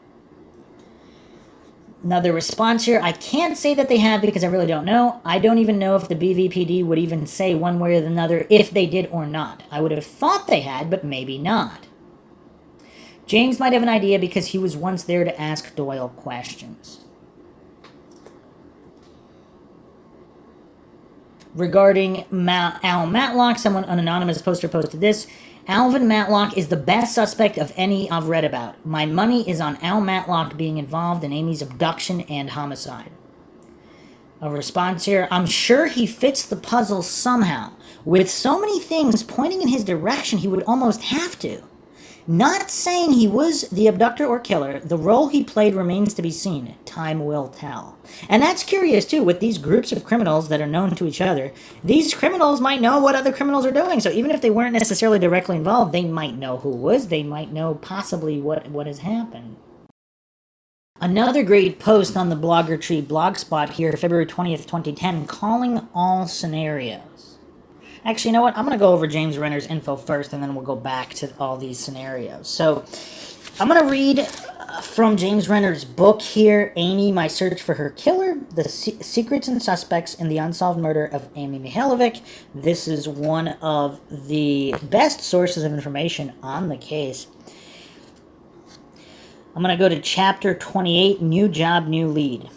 Another response here, I can't say that they have because I really don't know. I don't even know if the BVPD would even say one way or another if they did or not. I would have thought they had, but maybe not. James might have an idea because he was once there to ask Doyle questions. Regarding Al Matlock, someone, an anonymous poster posted this. Alvin Matlock is the best suspect of any I've read about. My money is on Al Matlock being involved in Amy's abduction and homicide. A response here. I'm sure he fits the puzzle somehow. With so many things pointing in his direction, he would almost have to. Not saying he was the abductor or killer. The role he played remains to be seen. Time will tell. And that's curious, too, with these groups of criminals that are known to each other. These criminals might know what other criminals are doing. So even if they weren't necessarily directly involved, they might know who was. They might know possibly what has happened. Another great post on the Blogger Tree blogspot here, February 20th, 2010, calling all scenarios. Actually, you know what? I'm going to go over James Renner's info first, and then we'll go back to all these scenarios. So, I'm going to read from James Renner's book here, Amy, My Search for Her Killer, The Secrets and Suspects in the Unsolved Murder of Amy Mihaljevic. This is one of the best sources of information on the case. I'm going to go to chapter 28, New Job, New Lead.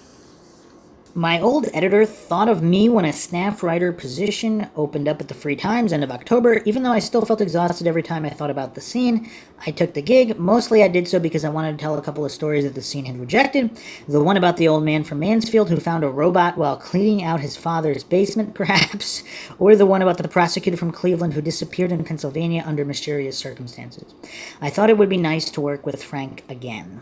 My old editor thought of me when a staff writer position opened up at the Free Times end of October. Even though I still felt exhausted every time I thought about the scene, I took the gig. Mostly I did so because I wanted to tell a couple of stories that the scene had rejected. The one about the old man from Mansfield who found a robot while cleaning out his father's basement, perhaps. Or the one about the prosecutor from Cleveland who disappeared in Pennsylvania under mysterious circumstances. I thought it would be nice to work with Frank again.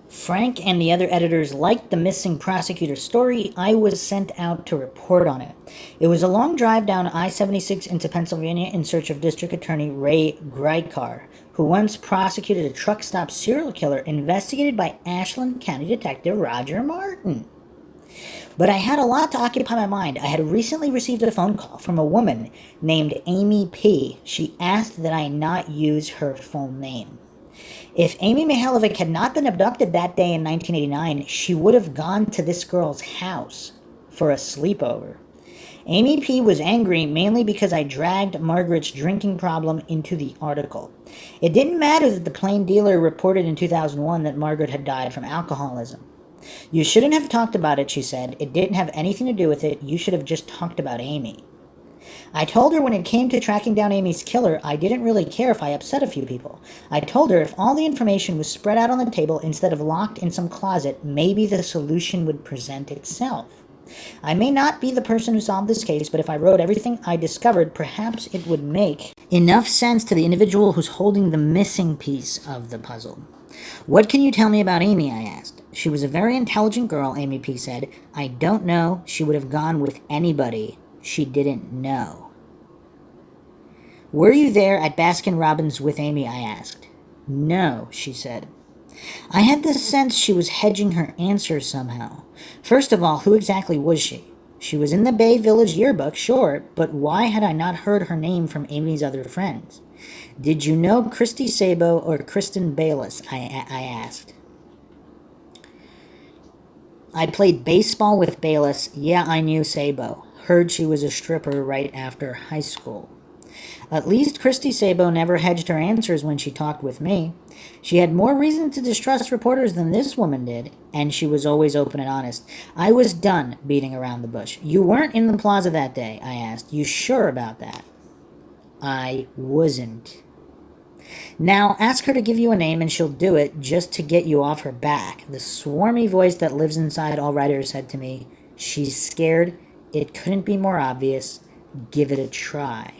Frank and the other editors liked the missing prosecutor story. I was sent out to report on it. It was a long drive down I-76 into Pennsylvania in search of District Attorney Ray Grykar, who once prosecuted a truck stop serial killer investigated by Ashland County Detective Roger Martin. But I had a lot to occupy my mind. I had recently received a phone call from a woman named Amy P. She asked that I not use her full name. If Amy Mihaljevic had not been abducted that day in 1989, she would have gone to this girl's house for a sleepover. Amy P. was angry mainly because I dragged Margaret's drinking problem into the article. It didn't matter that the plain dealer reported in 2001 that Margaret had died from alcoholism. You shouldn't have talked about it, she said. It didn't have anything to do with it. You should have just talked about Amy. I told her when it came to tracking down Amy's killer, I didn't really care if I upset a few people. I told her if all the information was spread out on the table instead of locked in some closet, maybe the solution would present itself. I may not be the person who solved this case, but if I wrote everything I discovered, perhaps it would make enough sense to the individual who's holding the missing piece of the puzzle. What can you tell me about Amy? I asked. She was a very intelligent girl, Amy P. said. I don't know. She would have gone with anybody she didn't know. Were you there at Baskin-Robbins with Amy? I asked. No, she said. I had the sense she was hedging her answer somehow. First of all, who exactly was she? She was in the Bay Village yearbook, sure, but why had I not heard her name from Amy's other friends? Did you know Christy Sabo or Kristen Bis? I asked. I played baseball with Bayless. Yeah, I knew Sabo. Heard she was a stripper right after high school. At least Christy Sabo never hedged her answers when she talked with me. She had more reason to distrust reporters than this woman did, and she was always open and honest. I was done beating around the bush. You weren't in the plaza that day, I asked. You sure about that? I wasn't. Now, ask her to give you a name and she'll do it just to get you off her back. The swarmy voice that lives inside all writers said to me, she's scared. It couldn't be more obvious. Give it a try.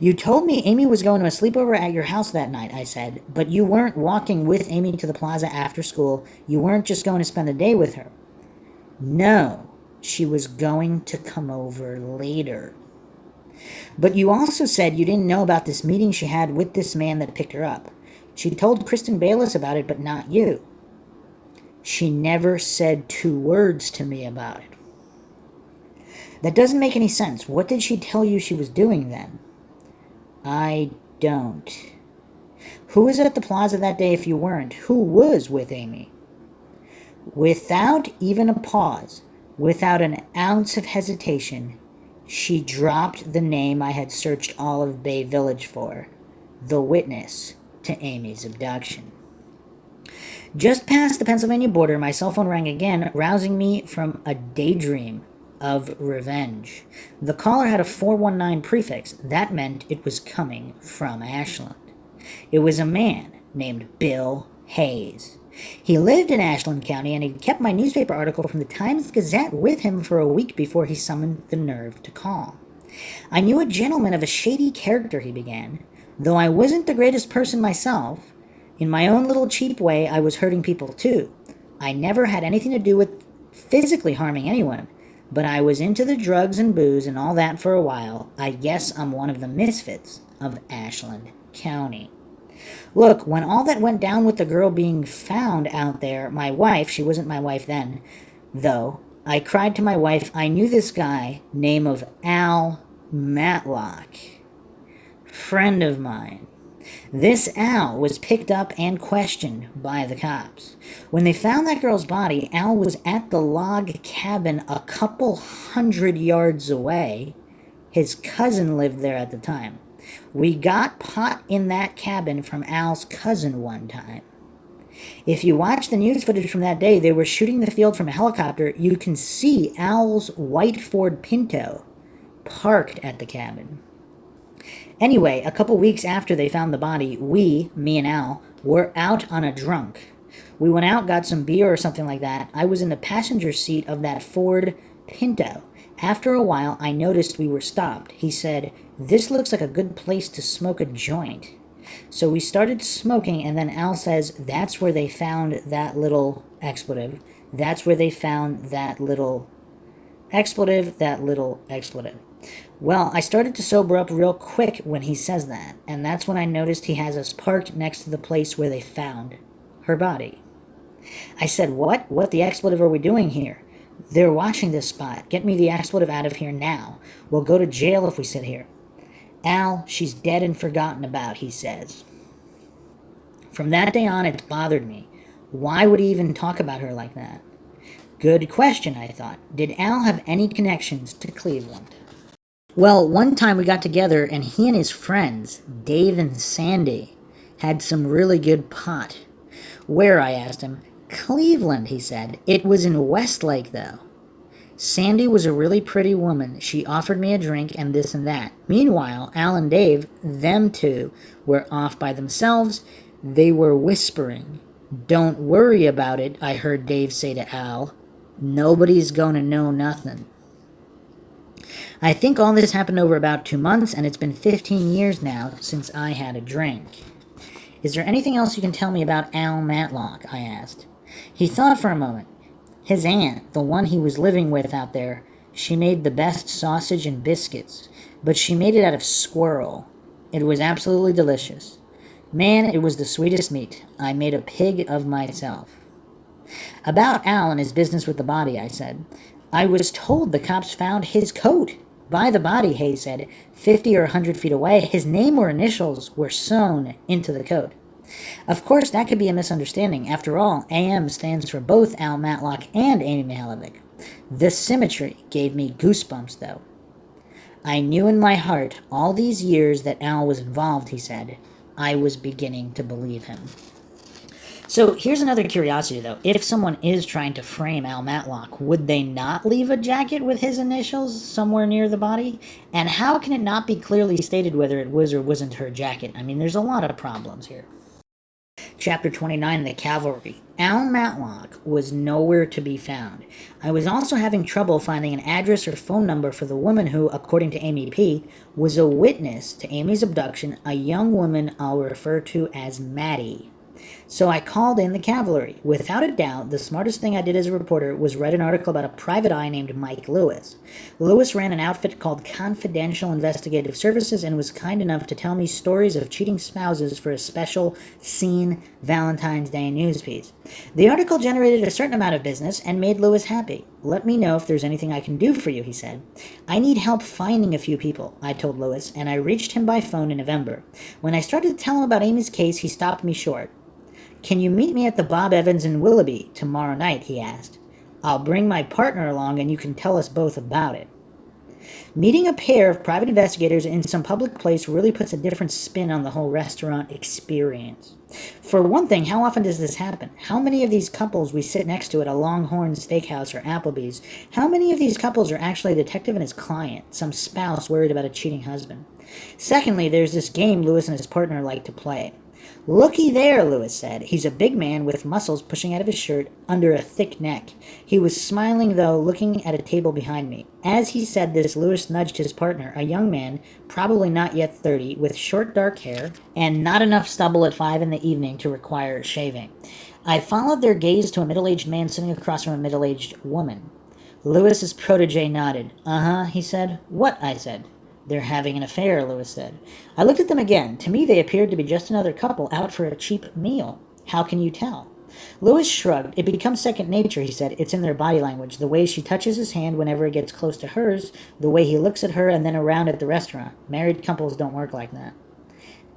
You told me Amy was going to a sleepover at your house that night, I said, but you weren't walking with Amy to the plaza after school. You weren't just going to spend the day with her. No, she was going to come over later. But you also said you didn't know about this meeting she had with this man that picked her up. She told Kristen Bis about it, but not you. She never said 2 words to me about it. That doesn't make any sense. What did she tell you she was doing then? I don't. Who was at the plaza that day if you weren't? Who was with Amy? Without even a pause, without an ounce of hesitation, she dropped the name I had searched all of Bay Village for, the witness to Amy's abduction. Just past the Pennsylvania border, my cell phone rang again, rousing me from a daydream of revenge. The caller had a 419 prefix. That meant it was coming from Ashland. It was a man named Bill Hayes. He lived in Ashland County, and he kept my newspaper article from the Times-Gazette with him for a week before he summoned the nerve to call. I knew a gentleman of a shady character, he began. Though I wasn't the greatest person myself, in my own little cheap way, I was hurting people too. I never had anything to do with physically harming anyone, but I was into the drugs and booze and all that for a while. I guess I'm one of the misfits of Ashland County. Look, when all that went down with the girl being found out there, my wife, she wasn't my wife then, though, I cried to my wife, I knew this guy, name of Matlock, friend of mine. This Al was picked up and questioned by the cops. When they found that girl's body, Al was at the log cabin a couple 100 yards away. His cousin lived there at the time. We got pot in that cabin from Al's cousin one time. If you watch the news footage from that day, they were shooting the field from a helicopter. You can see Al's white Ford Pinto parked at the cabin. Anyway, a couple weeks after they found the body, me and Al, were out on a drunk. We went out, got some beer or something like that. I was in the passenger seat of that Ford Pinto. After a while, I noticed we were stopped. He said, "This looks like a good place to smoke a joint." So we started smoking, and then Al says, "That's where they found that little expletive. That's where they found that little expletive, that little expletive." Well, I started to sober up real quick when he says that, and that's when I noticed he has us parked next to the place where they found her body. I said, What the expletive are we doing here? They're watching this spot. Get me the expletive out of here now. We'll go to jail if we sit here. Al, she's dead and forgotten about, he says. From that day on, it's bothered me. Why would he even talk about her like that? Good question, I thought. Did Al have any connections to Cleveland? Well, one time we got together and he and his friends, Dave and Sandy, had some really good pot. Where, I asked him. Cleveland, he said. It was in Westlake, though. Sandy was a really pretty woman. She offered me a drink and this and that. Meanwhile, Al and Dave, them two, were off by themselves. They were whispering. "Don't worry about it," I heard Dave say to Al. "Nobody's gonna know nothing." I think all this happened over about 2 months, and it's been 15 years now since I had a drink. Is there anything else you can tell me about Al Matlock? I asked. He thought for a moment. His aunt, the one he was living with out there, she made the best sausage and biscuits, but she made it out of squirrel. It was absolutely delicious. Man, it was the sweetest meat. I made a pig of myself. About Al and his business with the body, I said. I was told the cops found his coat by the body, Hayes said, 50 or 100 feet away. His name or initials were sewn into the coat. Of course, that could be a misunderstanding. After all, AM stands for both Al Matlock and Amy Mihaljevic. The symmetry gave me goosebumps, though. I knew in my heart all these years that Al was involved, he said. I was beginning to believe him. So here's another curiosity, though. If someone is trying to frame Al Matlock, would they not leave a jacket with his initials somewhere near the body? And how can it not be clearly stated whether it was or wasn't her jacket? I mean, there's a lot of problems here. Chapter 29, The Cavalry. Al Matlock was nowhere to be found. I was also having trouble finding an address or phone number for the woman who, according to Amy P., was a witness to Amy's abduction, a young woman I'll refer to as Maddie. So I called in the cavalry. Without a doubt, the smartest thing I did as a reporter was write an article about a private eye named Mike Lewis. Lewis ran an outfit called Confidential Investigative Services and was kind enough to tell me stories of cheating spouses for a special Scene Valentine's Day news piece. The article generated a certain amount of business and made Lewis happy. Let me know if there's anything I can do for you, he said. I need help finding a few people, I told Lewis, and I reached him by phone in November. When I started to tell him about Amy's case, he stopped me short. Can you meet me at the Bob Evans in Willoughby tomorrow night, he asked. I'll bring my partner along and you can tell us both about it. Meeting a pair of private investigators in some public place really puts a different spin on the whole restaurant experience. For one thing, how often does this happen? How many of these couples we sit next to at a Longhorn Steakhouse or Applebee's, how many of these couples are actually a detective and his client, some spouse worried about a cheating husband? Secondly, there's this game Lewis and his partner like to play. "Looky there," Lewis said. "He's a big man with muscles pushing out of his shirt under a thick neck." He was smiling, though, looking at a table behind me. As he said this, Lewis nudged his partner, a young man, probably not yet 30, with short dark hair and not enough stubble at 5 in the evening to require shaving. I followed their gaze to a middle-aged man sitting across from a middle-aged woman. Lewis's protege nodded. "Uh-huh," he said. "What?" I said. "They're having an affair," Lewis said. I looked at them again. To me, they appeared to be just another couple out for a cheap meal. "How can you tell?" Lewis shrugged. "It becomes second nature," he said. "It's in their body language. The way she touches his hand whenever it gets close to hers, the way he looks at her and then around at the restaurant. Married couples don't work like that."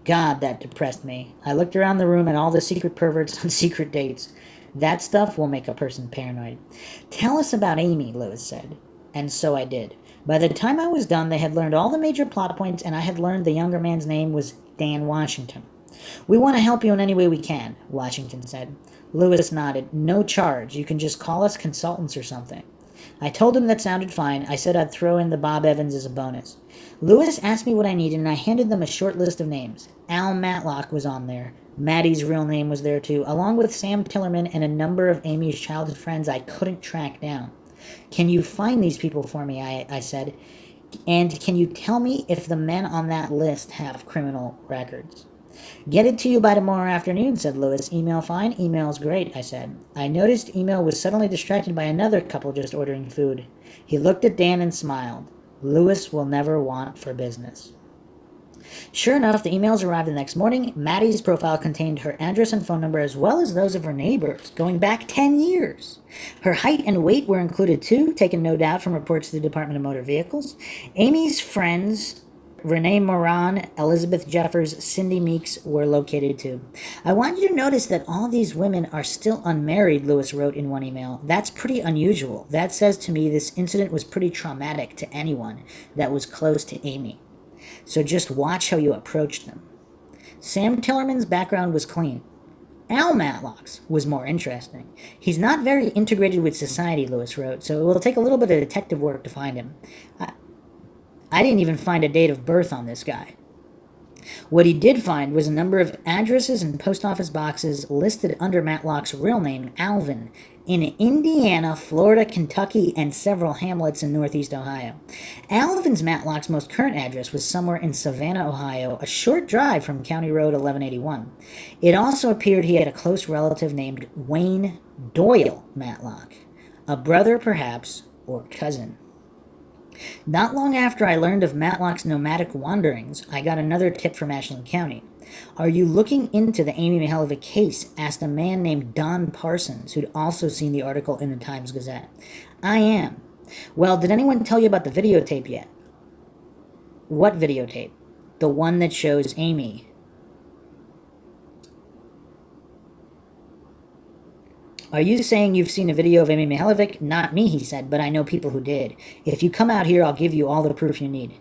God, that depressed me. I looked around the room at all the secret perverts on secret dates. That stuff will make a person paranoid. "Tell us about Amy," Lewis said. And so I did. By the time I was done, they had learned all the major plot points, and I had learned the younger man's name was Dan Washington. "We want to help you in any way we can," Washington said. Lewis nodded. "No charge. You can just call us consultants or something." I told him that sounded fine. I said I'd throw in the Bob Evans as a bonus. Lewis asked me what I needed, and I handed them a short list of names. Al Matlock was on there. Maddie's real name was there too, along with Sam Tillerman and a number of Amy's childhood friends I couldn't track down. "Can you find these people for me?" I said. "And can you tell me if the men on that list have criminal records?" "Get it to you by tomorrow afternoon," said Lewis. "Email fine?" "Email's great," I said. I noticed Email was suddenly distracted by another couple just ordering food. He looked at Dan and smiled. Lewis will never want for business. Sure enough, the emails arrived the next morning. Maddie's profile contained her address and phone number as well as those of her neighbors, going back 10 years. Her height and weight were included too, taken no doubt from reports to the Department of Motor Vehicles. Amy's friends, Renee Moran, Elizabeth Jeffers, Cindy Meeks, were located too. "I want you to notice that all these women are still unmarried," Lewis wrote in one email. "That's pretty unusual. That says to me this incident was pretty traumatic to anyone that was close to Amy. So just watch how you approach them." Sam Tillerman's background was clean. Al Matlock's was more interesting. "He's not very integrated with society," Lewis wrote, "so it will take a little bit of detective work to find him. I didn't even find a date of birth on this guy." What he did find was a number of addresses and post office boxes listed under Matlock's real name, Alvin, in Indiana, Florida, Kentucky, and several hamlets in northeast Ohio. Alvin's Matlock's most current address was somewhere in Savannah, Ohio, a short drive from County Road 1181. It also appeared he had a close relative named Wayne Doyle Matlock, a brother perhaps, or cousin. Not long after I learned of Matlock's nomadic wanderings, I got another tip from Ashland County. "Are you looking into the Amy Mihaljevic case?" asked a man named Don Parsons, who'd also seen the article in the Times-Gazette. "I am." "Well, did anyone tell you about the videotape yet?" "What videotape?" "The one that shows Amy." "Are you saying you've seen a video of Amy Mihaljevic?" "Not me," he said, "but I know people who did. If you come out here, I'll give you all the proof you need."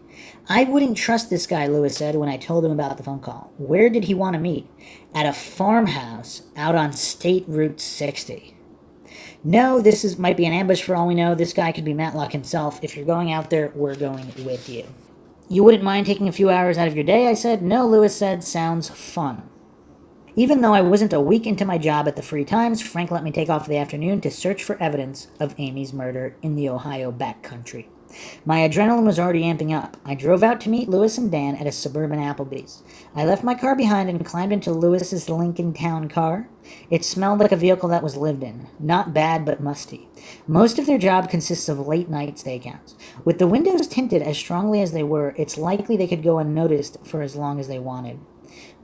"I wouldn't trust this guy," Lewis said when I told him about the phone call. "Where did he want to meet?" "At a farmhouse out on State Route 60. "No, might be an ambush for all we know. This guy could be Matlock himself. If you're going out there, we're going with you." "You wouldn't mind taking a few hours out of your day?" I said. "No," Lewis said. "Sounds fun." Even though I wasn't a week into my job at the Free Times, Frank let me take off for the afternoon to search for evidence of Amy's murder in the Ohio backcountry. My adrenaline was already amping up. I drove out to meet Lewis and Dan at a suburban Applebee's. I left my car behind and climbed into Lewis's Lincoln Town car. It smelled like a vehicle that was lived in. Not bad, but musty. Most of their job consists of late-night stakeouts. With the windows tinted as strongly as they were, it's likely they could go unnoticed for as long as they wanted.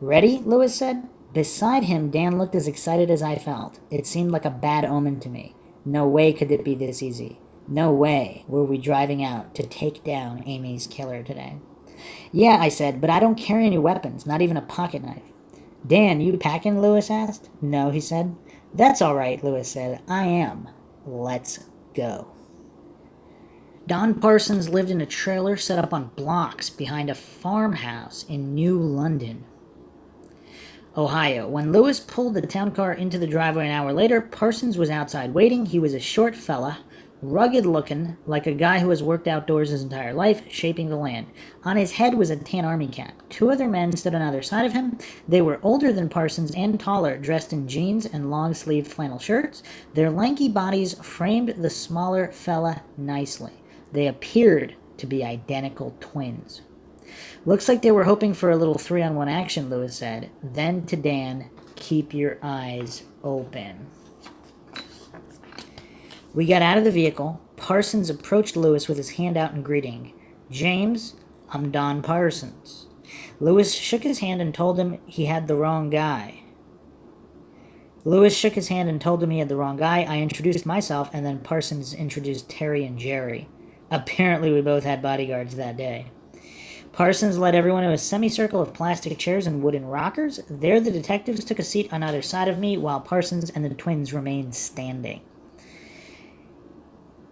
"Ready?" Lewis said. Beside him, Dan looked as excited as I felt. It seemed like a bad omen to me. No way could it be this easy. No way were we driving out to take down Amy's killer today. "Yeah," I said, "but I don't carry any weapons, not even a pocket knife." "Dan, you packing?" Lewis asked. "No," he said. "That's all right," Lewis said. "I am. Let's go." Don Parsons lived in a trailer set up on blocks behind a farmhouse in New London, Ohio. When Lewis pulled the town car into the driveway an hour later, Parsons was outside waiting. He was a short fella, rugged-looking, like a guy who has worked outdoors his entire life, shaping the land. On his head was a tan army cap. Two other men stood on either side of him. They were older than Parsons and taller, dressed in jeans and long-sleeved flannel shirts. Their lanky bodies framed the smaller fella nicely. They appeared to be identical twins. Looks like they were hoping for a little 3-on-1 action, Lewis said. Then to Dan, keep your eyes open. We got out of the vehicle. Parsons approached Lewis with his hand out in greeting. James, I'm Don Parsons. Lewis shook his hand and told him he had the wrong guy. I introduced myself, and then Parsons introduced Terry and Jerry. Apparently we both had bodyguards that day. Parsons led everyone to a semicircle of plastic chairs and wooden rockers. There the detectives took a seat on either side of me, while Parsons and the twins remained standing.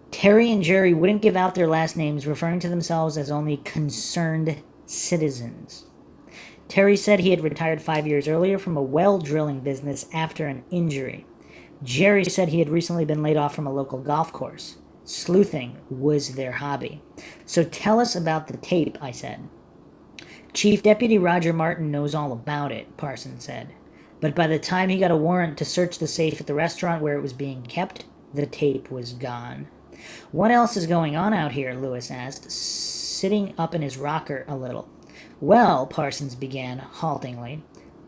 Terry and Jerry wouldn't give out their last names, referring to themselves as only concerned citizens. Terry said he had retired 5 years earlier from a well drilling business after an injury. Jerry said he had recently been laid off from a local golf course. Sleuthing was their hobby. So tell us about the tape, I said. Chief Deputy Roger Martin knows all about it, Parsons said. But by the time he got a warrant to search the safe at the restaurant where it was being kept, the tape was gone. What else is going on out here? Lewis asked, sitting up in his rocker a little. Well, Parsons began haltingly.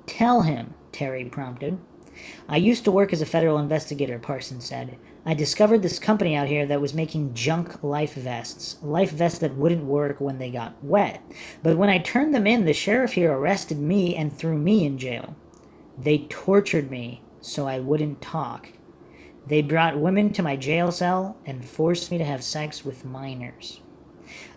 Tell him, Terry prompted. I used to work as a federal investigator, Parsons said. I discovered this company out here that was making junk life vests that wouldn't work when they got wet. But when I turned them in, the sheriff here arrested me and threw me in jail. They tortured me so I wouldn't talk. They brought women to my jail cell and forced me to have sex with minors.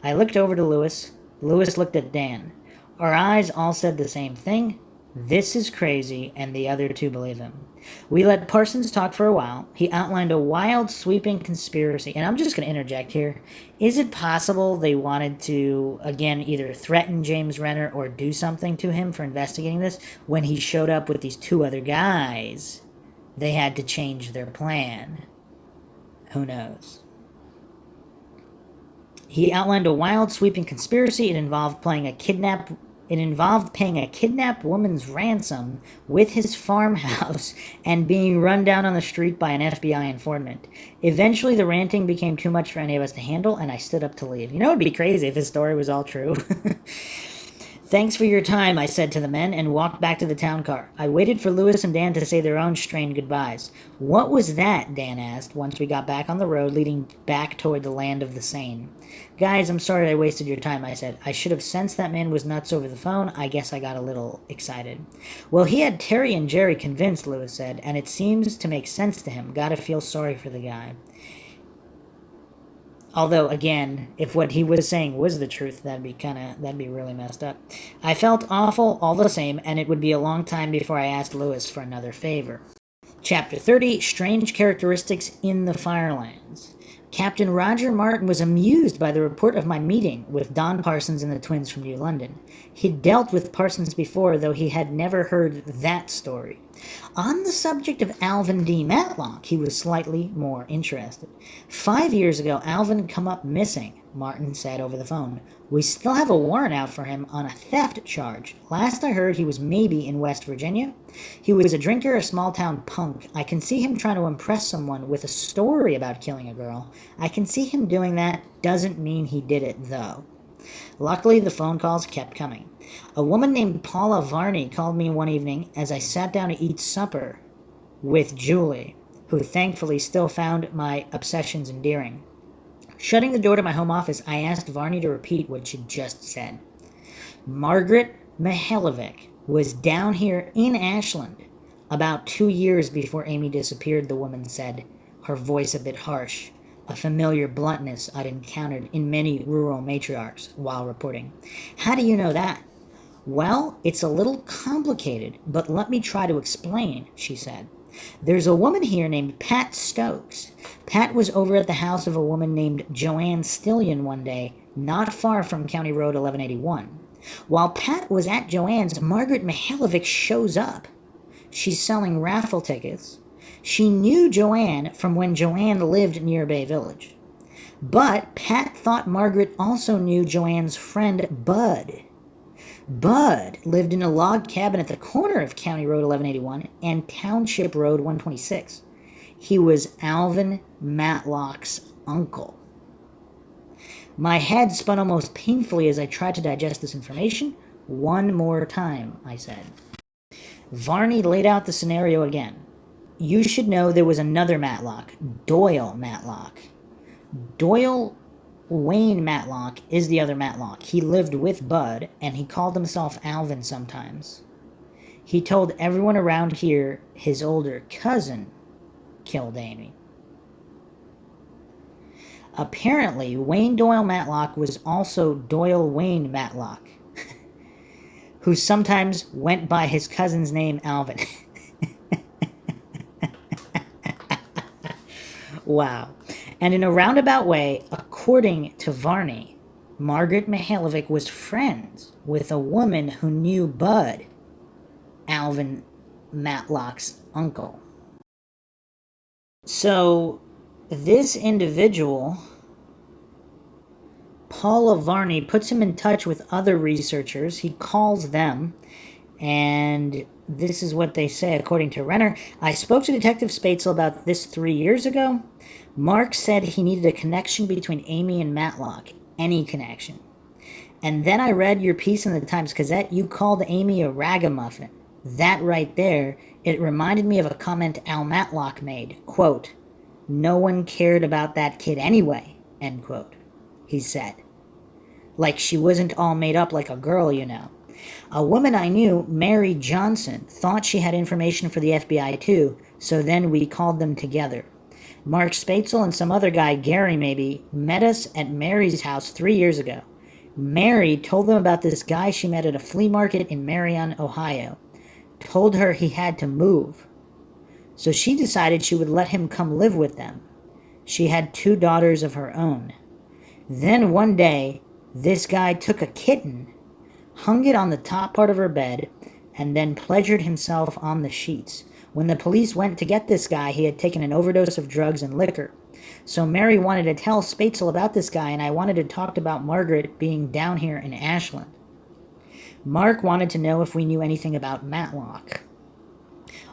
I looked over to Lewis. Lewis looked at Dan. Our eyes all said the same thing. This is crazy, and the other two believe him. We let Parsons talk for a while. He outlined a wild, sweeping conspiracy. And I'm just going to interject here. Is it possible they wanted to, again, either threaten James Renner or do something to him for investigating this when he showed up with these two other guys? They had to change their plan. Who knows? He outlined a wild, sweeping conspiracy. It involved paying a kidnapped woman's ransom with his farmhouse and being run down on the street by an FBI informant. Eventually, the ranting became too much for any of us to handle, and I stood up to leave. You know, it'd be crazy if his story was all true. Thanks for your time, I said to the men, and walked back to the town car. I waited for Lewis and Dan to say their own strained goodbyes. What was that? Dan asked, once we got back on the road leading back toward the land of the sane. Guys, I'm sorry I wasted your time, I said. I should have sensed that man was nuts over the phone. I guess I got a little excited. Well, he had Terry and Jerry convinced, Lewis said, and it seems to make sense to him. Gotta feel sorry for the guy. Although, again, if what he was saying was the truth, that'd be really messed up. I felt awful all the same, and it would be a long time before I asked Lewis for another favor. Chapter 30, Strange Characteristics in the Firelands. Captain Roger Martin was amused by the report of my meeting with Don Parsons and the twins from New London. He'd dealt with Parsons before, though he had never heard that story. On the subject of Alvin D. Matlock, he was slightly more interested. 5 years ago, Alvin come up missing, Martin said over the phone. We still have a warrant out for him on a theft charge. Last I heard, he was maybe in West Virginia. He was a drinker, a small-town punk. I can see him trying to impress someone with a story about killing a girl. I can see him doing that. Doesn't mean he did it, though. Luckily, the phone calls kept coming. A woman named Paula Varney called me one evening as I sat down to eat supper with Julie, who thankfully still found my obsessions endearing. Shutting the door to my home office, I asked Varney to repeat what she'd just said. Margaret Mihaljevic was down here in Ashland about 2 years before Amy disappeared, the woman said, her voice a bit harsh, a familiar bluntness I'd encountered in many rural matriarchs while reporting. How do you know that? Well, it's a little complicated, but let me try to explain, she said. There's a woman here named Pat Stokes. Pat was over at the house of a woman named Joanne Stillion one day, not far from County Road 1181. While Pat was at Joanne's, Margaret Mihaljevic shows up. She's selling raffle tickets. She knew Joanne from when Joanne lived near Bay Village. But Pat thought Margaret also knew Joanne's friend Bud. Bud lived in a log cabin at the corner of County Road 1181 and Township Road 126. He was Alvin Matlock's uncle. My head spun almost painfully as I tried to digest this information. One more time, I said. Varney laid out the scenario again. You should know there was another Matlock, Doyle Matlock. Doyle Wayne Matlock is the other Matlock. He lived with Bud, and he called himself Alvin sometimes. He told everyone around here his older cousin killed Amy. Apparently, Wayne Doyle Matlock was also Doyle Wayne Matlock, who sometimes went by his cousin's name, Alvin. Wow. And in a roundabout way, according to Varney, Margaret Mihaljevic was friends with a woman who knew Bud, Alvin Matlock's uncle. So, this individual, Paula Varney, puts him in touch with other researchers. He calls them, and this is what they say, according to Renner. I spoke to Detective Spatzel about this 3 years ago. Mark said he needed a connection between Amy and Matlock, any connection. And then I read your piece in the Times Gazette. You called Amy a ragamuffin. That right there, it reminded me of a comment Al Matlock made. Quote, "No one cared about that kid anyway," end quote, he said. Like she wasn't all made up like a girl, you know. A woman I knew, Mary Johnson, thought she had information for the FBI too, so then we called them together. Mark Spatzel and some other guy, Gary maybe, met us at Mary's house 3 years ago. Mary told them about this guy she met at a flea market in Marion, Ohio. Told her he had to move. So she decided she would let him come live with them. She had 2 daughters of her own. Then one day, this guy took a kitten, hung it on the top part of her bed, and then pleasured himself on the sheets. When the police went to get this guy, he had taken an overdose of drugs and liquor. So Mary wanted to tell Spatzel about this guy, and I wanted to talk about Margaret being down here in Ashland. Mark wanted to know if we knew anything about Matlock.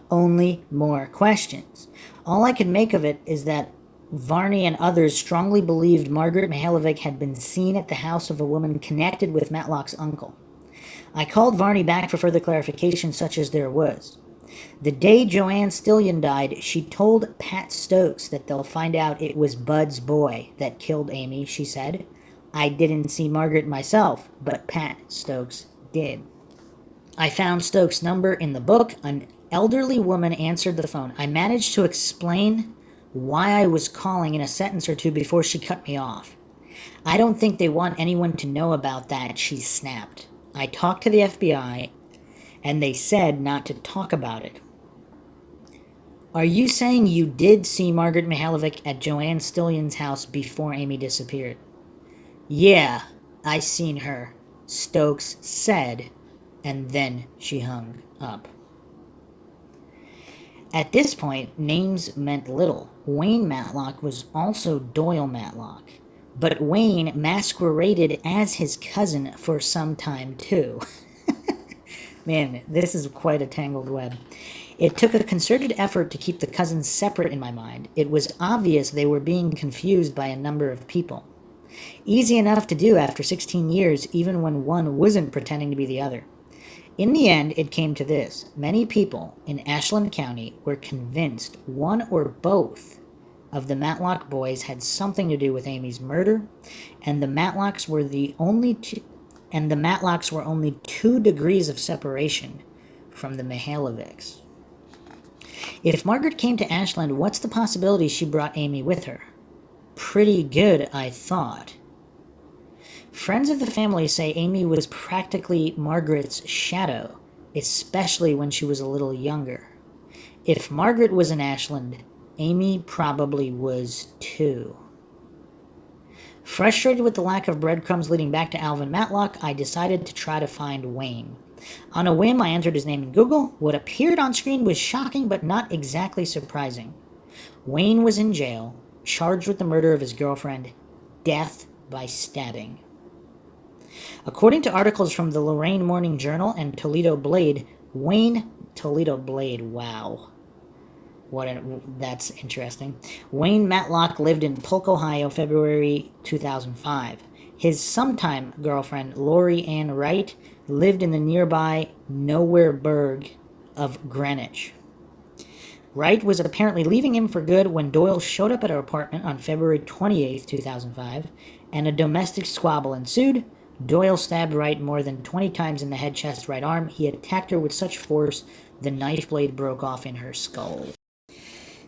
Only more questions. All I could make of it is that Varney and others strongly believed Margaret Mihaljevic had been seen at the house of a woman connected with Matlock's uncle. I called Varney back for further clarification, such as there was. The day Joanne Stillion died, she told Pat Stokes that they'll find out it was Bud's boy that killed Amy, she said. I didn't see Margaret myself, but Pat Stokes did. I found Stokes' number in the book. An elderly woman answered the phone. I managed to explain why I was calling in a sentence or two before she cut me off. I don't think they want anyone to know about that, she snapped. I talked to the FBI, and they said not to talk about it. Are you saying you did see Margaret Mihaljevic at Joanne Stillion's house before Amy disappeared? Yeah, I seen her, Stokes said, and then she hung up. At this point, names meant little. Wayne Matlock was also Doyle Matlock, but Wayne masqueraded as his cousin for some time too. Man, this is quite a tangled web. It took a concerted effort to keep the cousins separate in my mind. It was obvious they were being confused by a number of people. Easy enough to do after 16 years, even when one wasn't pretending to be the other. In the end, it came to this. Many people in Ashland County were convinced one or both of the Matlock boys had something to do with Amy's murder, and the Matlocks were only 2 degrees of separation from the Mihaljevics. If Margaret came to Ashland, what's the possibility she brought Amy with her? Pretty good, I thought. Friends of the family say Amy was practically Margaret's shadow, especially when she was a little younger. If Margaret was in Ashland, Amy probably was too. Frustrated with the lack of breadcrumbs leading back to Alvin Matlock, I decided to try to find Wayne. On a whim, I entered his name in Google. What appeared on screen was shocking, but not exactly surprising. Wayne was in jail, charged with the murder of his girlfriend, death by stabbing. According to articles from the Lorain Morning Journal and Toledo Blade, wow. That's interesting. Wayne Matlock lived in Polk, Ohio, February 2005. His sometime girlfriend, Lori Ann Wright, lived in the nearby Nowhereburg of Greenwich. Wright was apparently leaving him for good when Doyle showed up at her apartment on February 28, 2005, and a domestic squabble ensued. Doyle stabbed Wright more than 20 times in the head, chest, right arm. He attacked her with such force the knife blade broke off in her skull.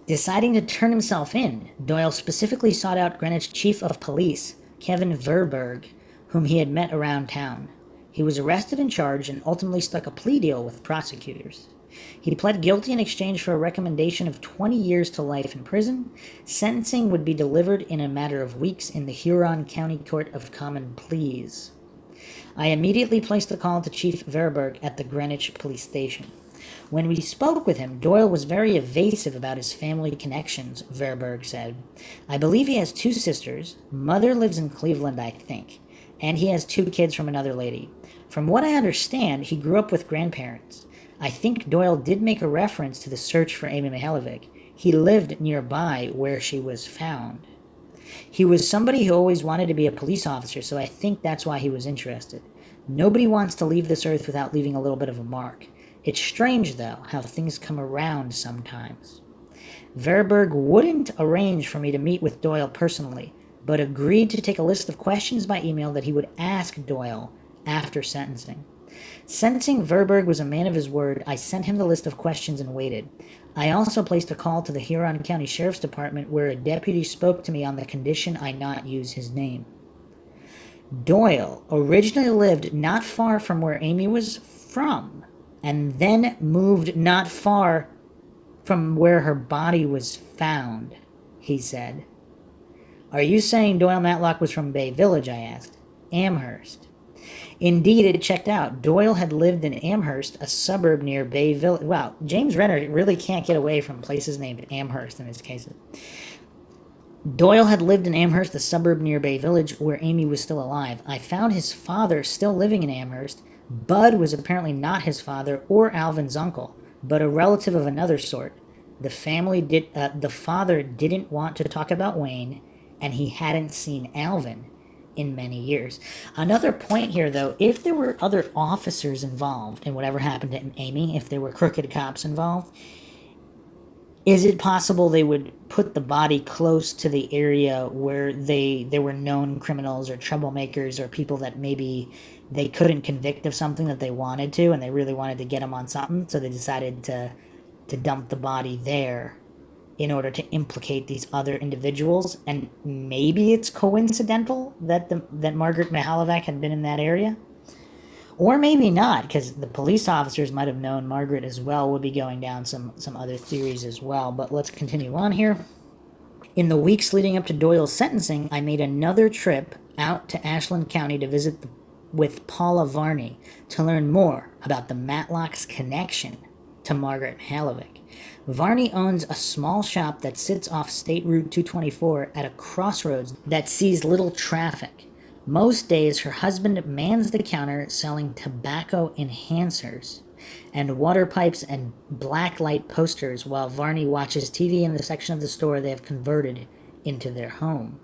Deciding to turn himself in, Doyle specifically sought out Greenwich Chief of Police, Kevin Verberg, whom he had met around town. He was arrested and charged and ultimately struck a plea deal with prosecutors. He pled guilty in exchange for a recommendation of 20 years to life in prison. Sentencing would be delivered in a matter of weeks in the Huron County Court of Common Pleas. I immediately placed a call to Chief Verberg at the Greenwich Police Station. When we spoke with him, Doyle was very evasive about his family connections, Verberg said. I believe he has 2 sisters. Mother lives in Cleveland, I think. And he has 2 kids from another lady. From what I understand, he grew up with grandparents. I think Doyle did make a reference to the search for Amy Mihaljevic. He lived nearby where she was found. He was somebody who always wanted to be a police officer, so I think that's why he was interested. Nobody wants to leave this earth without leaving a little bit of a mark. It's strange, though, how things come around sometimes. Verberg wouldn't arrange for me to meet with Doyle personally, but agreed to take a list of questions by email that he would ask Doyle after sentencing. Sensing Verberg was a man of his word, I sent him the list of questions and waited. I also placed a call to the Huron County Sheriff's Department where a deputy spoke to me on the condition I not use his name. Doyle originally lived not far from where Amy was from, and then moved not far from where her body was found, he said. Are you saying Doyle Matlock was from Bay Village, I asked. Amherst. Indeed, it checked out. Doyle had lived in Amherst, a suburb near Bay Village. Wow, James Renner really can't get away from places named Amherst in his cases. Doyle had lived in Amherst, a suburb near Bay Village, where Amy was still alive. I found his father still living in Amherst. Bud was apparently not his father or Alvin's uncle, but a relative of another sort. The father didn't want to talk about Wayne, and he hadn't seen Alvin in many years. Another point here, though, if there were other officers involved in whatever happened to Amy, if there were crooked cops involved, is it possible they would put the body close to the area where there were known criminals or troublemakers or people that maybe they couldn't convict of something that they wanted to, and they really wanted to get them on something, so they decided to dump the body there in order to implicate these other individuals? And maybe it's coincidental that Margaret Mihaljevic had been in that area? Or maybe not, because the police officers might have known Margaret as well. We'll be going down some other theories as well, but let's continue on here. In the weeks leading up to Doyle's sentencing, I made another trip out to Ashland County to visit with Paula Varney to learn more about the Matlock's connection to Margaret Mihaljevic. Varney owns a small shop that sits off State Route 224 at a crossroads that sees little traffic. Most days, her husband mans the counter selling tobacco enhancers and water pipes and blacklight posters while Varney watches TV in the section of the store they have converted into their home.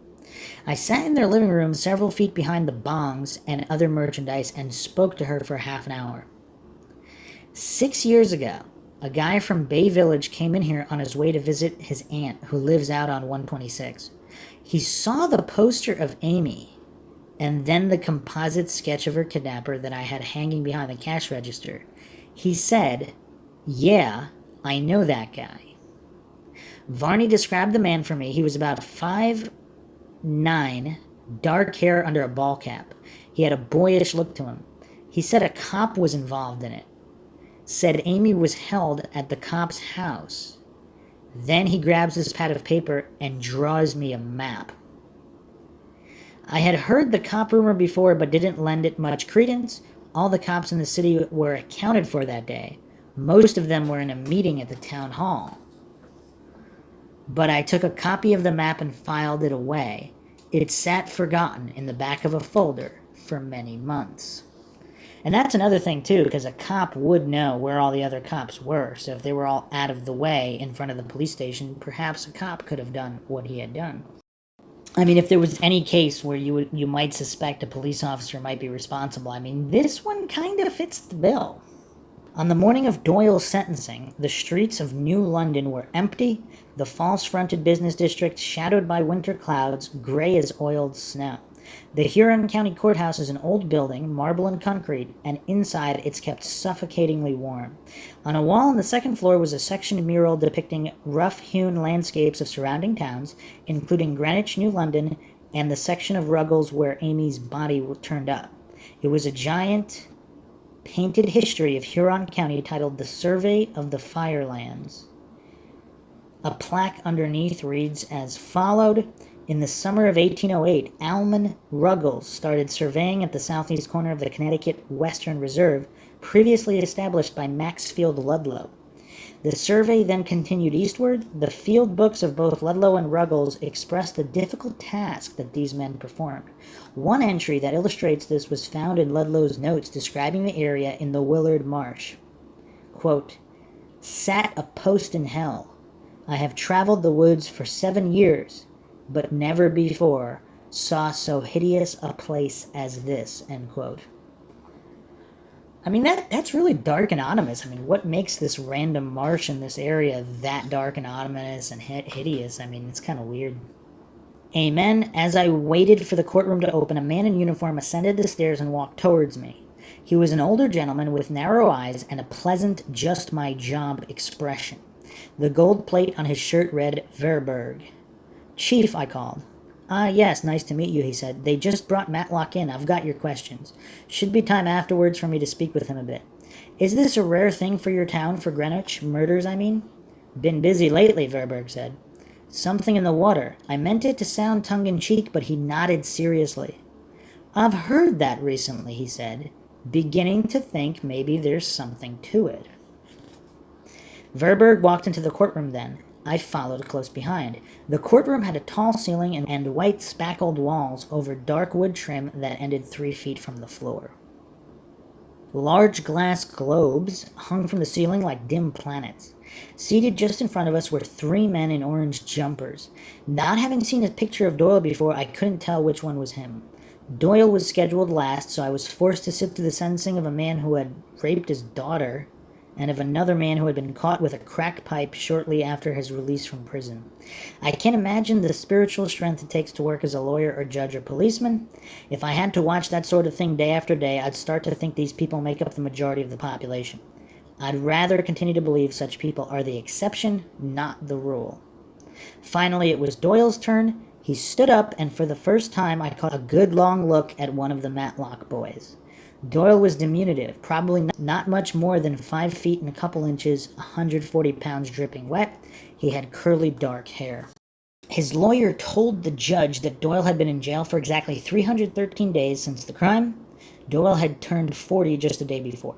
I sat in their living room several feet behind the bongs and other merchandise and spoke to her for half an hour. 6 years ago, a guy from Bay Village came in here on his way to visit his aunt, who lives out on 126. He saw the poster of Amy and then the composite sketch of her kidnapper that I had hanging behind the cash register. He said, "Yeah, I know that guy." Varney described the man for me. He was about 5'9", dark hair under a ball cap. He had a boyish look to him. He said a cop was involved in it. Said Amy was held at the cop's house. Then he grabs this pad of paper and draws me a map. I had heard the cop rumor before, but didn't lend it much credence. All the cops in the city were accounted for that day. Most of them were in a meeting at the town hall. But I took a copy of the map and filed it away. It sat forgotten in the back of a folder for many months. And that's another thing, too, because a cop would know where all the other cops were. So if they were all out of the way in front of the police station, perhaps a cop could have done what he had done. I mean, if there was any case where you might suspect a police officer might be responsible, I mean, this one kind of fits the bill. On the morning of Doyle's sentencing, the streets of New London were empty, the false-fronted business district shadowed by winter clouds, gray as oiled snow. The Huron County Courthouse is an old building, marble and concrete, and inside it's kept suffocatingly warm. On a wall on the second floor was a sectioned mural depicting rough-hewn landscapes of surrounding towns, including Greenwich, New London, and the section of Ruggles where Amy's body turned up. It was a giant painted history of Huron County titled The Survey of the Firelands. A plaque underneath reads as followed: in the summer of 1808, Almon Ruggles started surveying at the southeast corner of the Connecticut Western Reserve, previously established by Maxfield Ludlow. The survey then continued eastward. The field books of both Ludlow and Ruggles express the difficult task that these men performed. One entry that illustrates this was found in Ludlow's notes describing the area in the Willard Marsh. Quote, "Sat a post in hell. I have traveled the woods for 7 years, but never before saw so hideous a place as this," end quote. I mean, that's really dark and ominous. I mean, what makes this random marsh in this area that dark and ominous and hideous? I mean, it's kind of weird. Amen. As I waited for the courtroom to open, a man in uniform ascended the stairs and walked towards me. He was an older gentleman with narrow eyes and a pleasant, just-my-job expression. The gold plate on his shirt read, "Verberg." "Chief," I called. "Ah, yes, nice to meet you," he said. "They just brought Matlock in. I've got your questions. Should be time afterwards for me to speak with him a bit. Is this a rare thing for your town, for Greenwich? Murders, I mean?" "Been busy lately," Verberg said. "Something in the water." I meant it to sound tongue-in-cheek, but he nodded seriously. "I've heard that recently," he said, beginning to think maybe there's something to it. Verberg walked into the courtroom then. I followed close behind. The courtroom had a tall ceiling and white spackled walls over dark wood trim that ended 3 feet from the floor. Large glass globes hung from the ceiling like dim planets. Seated just in front of us were 3 men in orange jumpers. Not having seen a picture of Doyle before, I couldn't tell which one was him. Doyle was scheduled last, so I was forced to sit through the sentencing of a man who had raped his daughter, and of another man who had been caught with a crack pipe shortly after his release from prison. I can't imagine the spiritual strength it takes to work as a lawyer or judge or policeman. If I had to watch that sort of thing day after day, I'd start to think these people make up the majority of the population. I'd rather continue to believe such people are the exception, not the rule. Finally, it was Doyle's turn. He stood up, and for the first time I caught a good long look at one of the Matlock boys. Doyle was diminutive, probably not much more than 5 feet and a couple inches, 140 pounds dripping wet. He had curly dark hair. His lawyer told the judge that Doyle had been in jail for exactly 313 days since the crime. Doyle had turned 40 just a day before.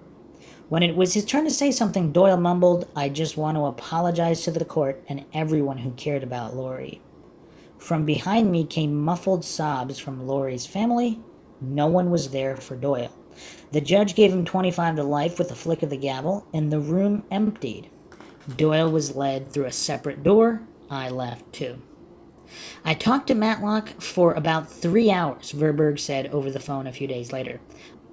When it was his turn to say something, Doyle mumbled, "I just want to apologize to the court and everyone who cared about Laurie." From behind me came muffled sobs from Laurie's family. No one was there for Doyle. The judge gave him 25 to life with a flick of the gavel, and the room emptied. Doyle was led through a separate door. I left too. I talked to Matlock for about 3 hours, Verberg said over the phone a few days later.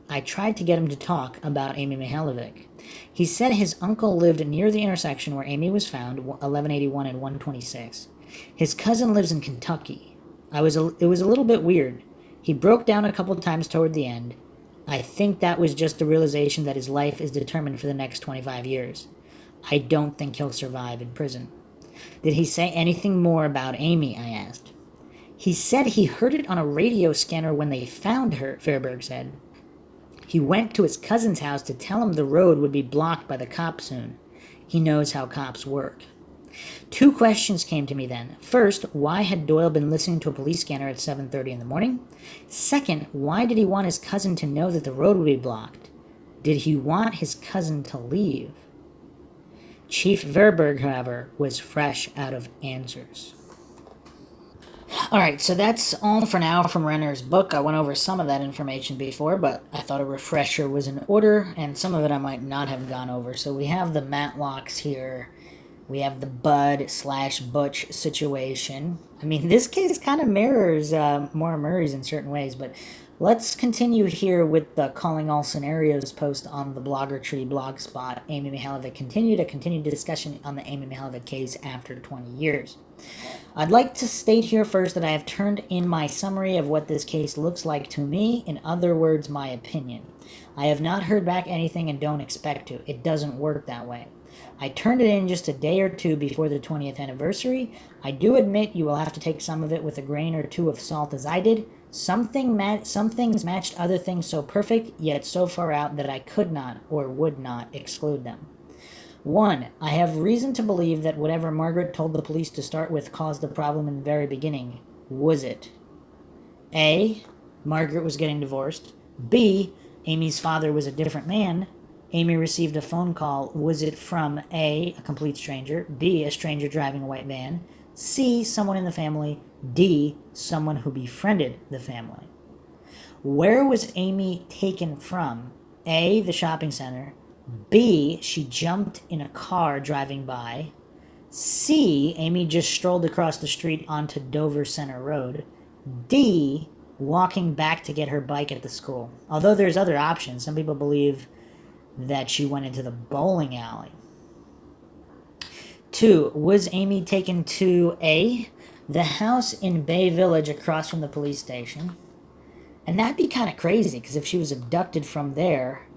I tried to get him to talk about Amy Mihaljevic. He said his uncle lived near the intersection where Amy was found, 1181 and 126. His cousin lives in Kentucky. It was a little bit weird. He broke down a couple times toward the end. I think that was just the realization that his life is determined for the next 25 years. I don't think he'll survive in prison. Did he say anything more about Amy? I asked. He said he heard it on a radio scanner when they found her, Verberg said. He went to his cousin's house to tell him the road would be blocked by the cops soon. He knows how cops work. 2 questions came to me then. First, why had Doyle been listening to a police scanner at 7:30 in the morning? Second, why did he want his cousin to know that the road would be blocked? Did he want his cousin to leave? Chief Verberg, however, was fresh out of answers. Alright, so that's all for now from Renner's book. I went over some of that information before, but I thought a refresher was in order, and some of it I might not have gone over. So we have the Matlocks here. We have the Bud/Butch situation. I mean, this case kind of mirrors Maura Murray's in certain ways, but let's continue here with the Calling All Scenarios post on the Blogger Tree blogspot. Amy Mihaljevic continued a continued discussion on the Amy Mihaljevic case after 20 years. I'd like to state here first that I have turned in my summary of what this case looks like to me, in other words, my opinion. I have not heard back anything and don't expect to. It doesn't work that way. I turned it in just a day or two before the 20th anniversary. I do admit you will have to take some of it with a grain or two of salt as I did. Some things matched other things so perfect, yet so far out that I could not or would not exclude them. 1. I have reason to believe that whatever Margaret told the police to start with caused the problem in the very beginning. Was it? A. Margaret was getting divorced. B. Amy's father was a different man. Amy received a phone call. Was it from A. a complete stranger, B. a stranger driving a white van, C. someone in the family, D. someone who befriended the family? Where was Amy taken from? A. the shopping center. B. she jumped in a car driving by. C. Amy just strolled across the street onto Dover Center Road. D. walking back to get her bike at the school. Although there's other options. Some people believe that she went into the bowling alley. 2. Was Amy taken to A. the house in Bay Village across from the police station? And that'd be kind of crazy, because if she was abducted from there...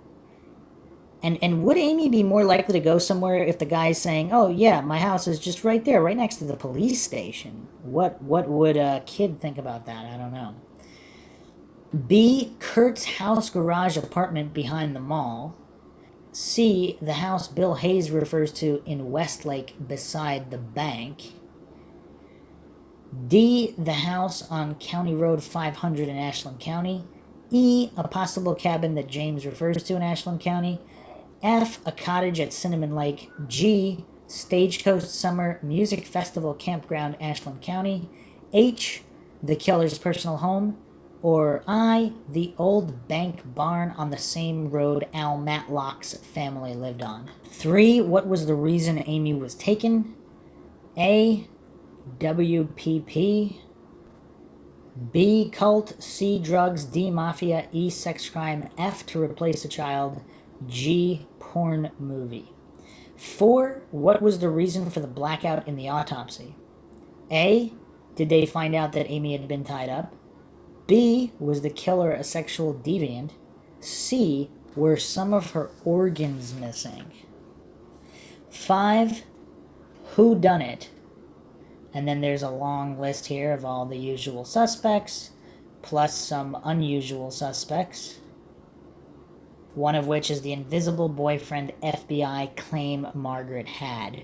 And would Amy be more likely to go somewhere if the guy's saying, oh yeah, my house is just right there, right next to the police station? What would a kid think about that? I don't know. B. Kurt's house garage apartment behind the mall. C. the house Bill Hayes refers to in Westlake beside the bank. D. the house on County Road 500 in Ashland County. E. a possible cabin that James refers to in Ashland County. F. a cottage at Cinnamon Lake. G. Stagecoach Summer Music Festival Campground, Ashland County. H. the killer's personal home. Or I. the old bank barn on the same road Al Matlock's family lived on. 3. What was the reason Amy was taken? A. WPP. B. Cult. C. Drugs. D. Mafia. E. Sex crime. F. To replace a child. G. Porn movie. 4. What was the reason for the blackout in the autopsy? A. Did they find out that Amy had been tied up? B. Was the killer a sexual deviant? C. Were some of her organs missing? 5. Who done it? And then there's a long list here of all the usual suspects, plus some unusual suspects. One of which is the invisible boyfriend FBI claim Margaret had.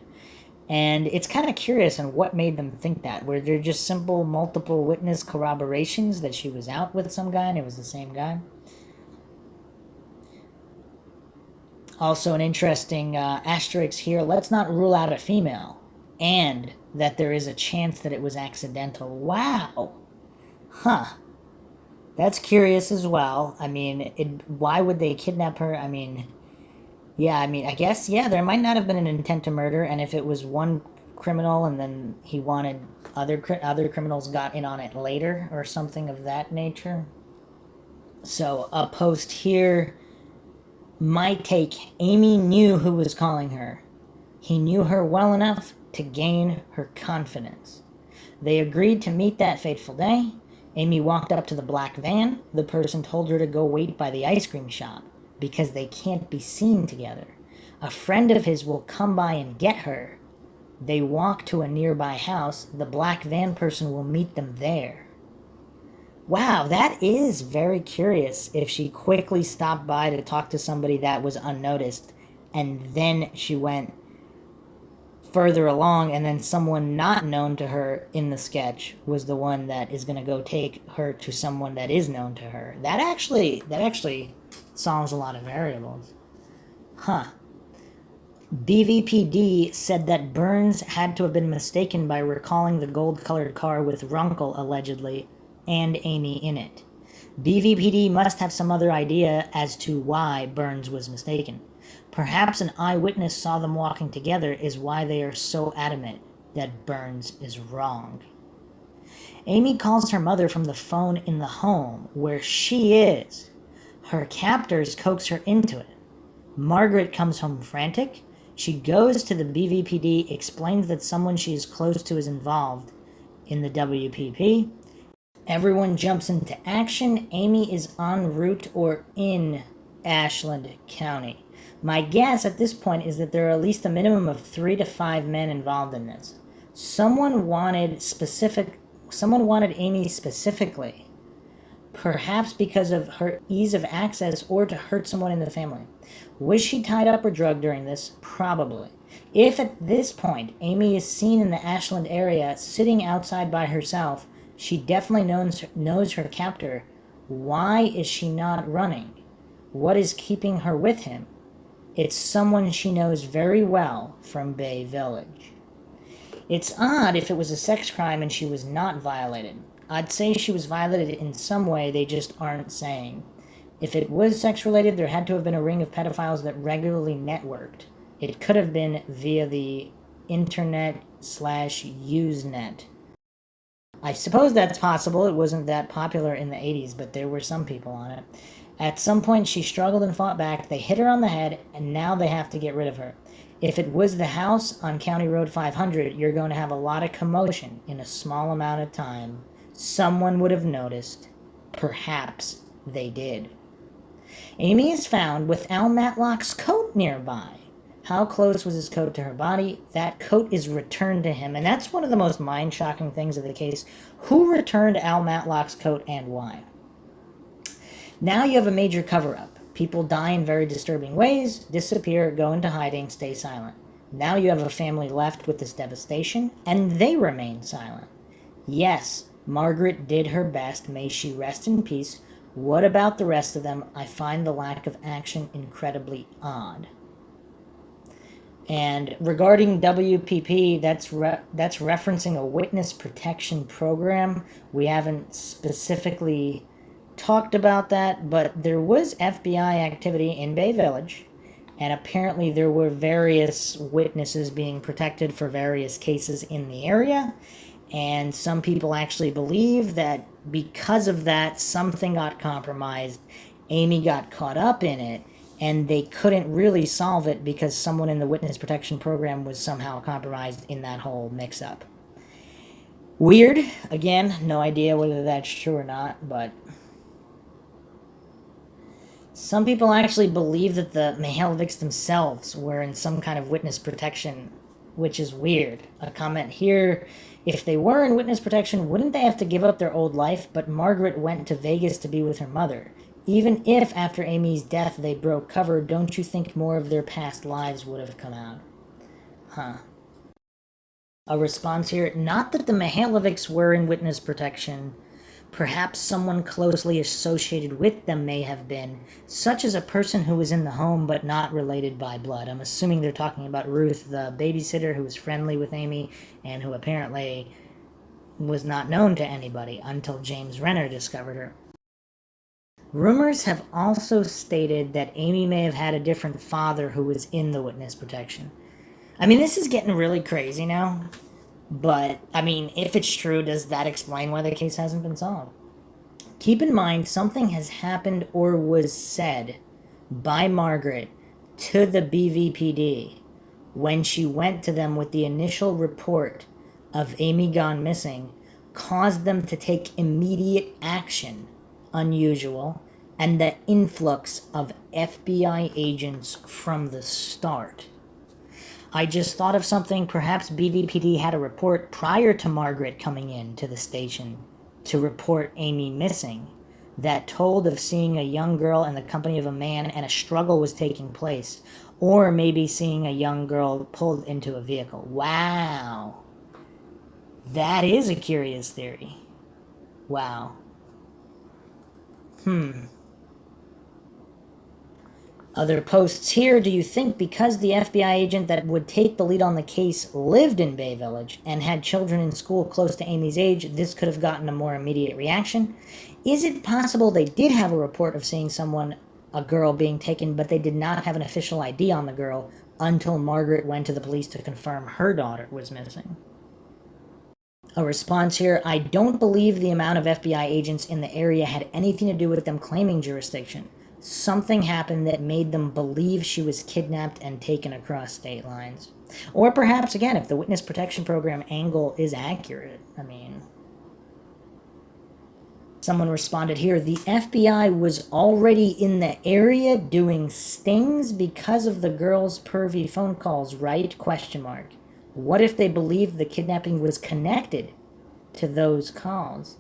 And it's kind of curious on what made them think that. Were there just simple multiple witness corroborations that she was out with some guy and it was the same guy? Also an interesting asterisk here. Let's not rule out a female. And that there is a chance that it was accidental. Wow. Huh. That's curious as well. I mean, why would they kidnap her? I mean... Yeah, I mean, I guess, yeah, there might not have been an intent to murder, and if it was one criminal and then he wanted other criminals got in on it later or something of that nature. So, a post here, my take, Amy knew who was calling her. He knew her well enough to gain her confidence. They agreed to meet that fateful day. Amy walked up to the black van. The person told her to go wait by the ice cream shop, because they can't be seen together. A friend of his will come by and get her. They walk to a nearby house. The black van person will meet them there. Wow, that is very curious if she quickly stopped by to talk to somebody that was unnoticed, and then she went further along, and then someone not known to her in the sketch was the one that is going to go take her to someone that is known to her. That actually solves a lot of variables. Huh. BVPD said that Burns had to have been mistaken by recalling the gold-colored car with Runkle, allegedly, and Amy in it. BVPD must have some other idea as to why Burns was mistaken. Perhaps an eyewitness saw them walking together is why they are so adamant that Burns is wrong. Amy calls her mother from the phone in the home where she is. Her captors coax her into it. Margaret comes home frantic. She goes to the BVPD, explains that someone she is close to is involved in the WPP. Everyone jumps into action. Amy is en route or in Ashland County. My guess at this point is that there are at least a minimum of 3 to 5 men involved in this. Someone wanted Amy specifically, perhaps because of her ease of access or to hurt someone in the family. Was she tied up or drugged during this? Probably. If at this point Amy is seen in the Ashland area sitting outside by herself, she definitely knows her captor. Why is she not running? What is keeping her with him? It's someone she knows very well from Bay Village. It's odd if it was a sex crime and she was not violated. I'd say she was violated in some way, they just aren't saying. If it was sex-related, there had to have been a ring of pedophiles that regularly networked. It could have been via the internet/Usenet. I suppose that's possible. It wasn't that popular in the 80s, but there were some people on it. At some point, she struggled and fought back. They hit her on the head, and now they have to get rid of her. If it was the house on County Road 500, you're going to have a lot of commotion in a small amount of time. Someone would have noticed. Perhaps they did. Amy is found with Al Matlock's coat nearby. How close was his coat to her body? That coat is returned to him, and that's one of the most mind-shocking things of the case. Who returned Al Matlock's coat and why? Now you have a major cover-up. People die in very disturbing ways, disappear, go into hiding, stay silent. Now you have a family left with this devastation, and they remain silent. Yes, Margaret did her best. May she rest in peace. What about the rest of them? I find the lack of action incredibly odd. And regarding WPP, that's referencing a witness protection program. We haven't specifically talked about that, but there was FBI activity in Bay Village, and apparently there were various witnesses being protected for various cases in the area. And some people actually believe that because of that, something got compromised. Amy got caught up in it, and they couldn't really solve it because someone in the witness protection program was somehow compromised in that whole mix-up. Weird. Again, no idea whether that's true or not, but some people actually believe that the Mihaljevics themselves were in some kind of witness protection, which is weird. A comment here: if they were in witness protection, wouldn't they have to give up their old life? But Margaret went to Vegas to be with her mother. Even if after Amy's death they broke cover, don't you think more of their past lives would have come out? A response here: not that the Mihaljevics were in witness protection. Perhaps someone closely associated with them may have been, such as a person who was in the home but not related by blood. I'm assuming they're talking about Ruth, the babysitter who was friendly with Amy and who apparently was not known to anybody until James Renner discovered her. Rumors have also stated that Amy may have had a different father who was in the witness protection. I mean, this is getting really crazy now. But, I mean, if it's true, does that explain why the case hasn't been solved? Keep in mind, something has happened or was said by Margaret to the BVPD when she went to them with the initial report of Amy gone missing, caused them to take immediate action, unusual, and the influx of FBI agents from the start. I just thought of something. Perhaps BVPD had a report prior to Margaret coming in to the station to report Amy missing that told of seeing a young girl in the company of a man and a struggle was taking place. Or maybe seeing a young girl pulled into a vehicle. Wow. That is a curious theory. Wow. Other posts here. Do you think because the FBI agent that would take the lead on the case lived in Bay Village and had children in school close to Amy's age, this could have gotten a more immediate reaction? Is it possible they did have a report of seeing a girl being taken, but they did not have an official ID on the girl until Margaret went to the police to confirm her daughter was missing? A response here. I don't believe the amount of FBI agents in the area had anything to do with them claiming jurisdiction. Something happened that made them believe she was kidnapped and taken across state lines. Or perhaps, again, if the Witness Protection Program angle is accurate. Someone responded here, the FBI was already in the area doing stings because of the girl's pervy phone calls, right? ? What if they believed the kidnapping was connected to those calls?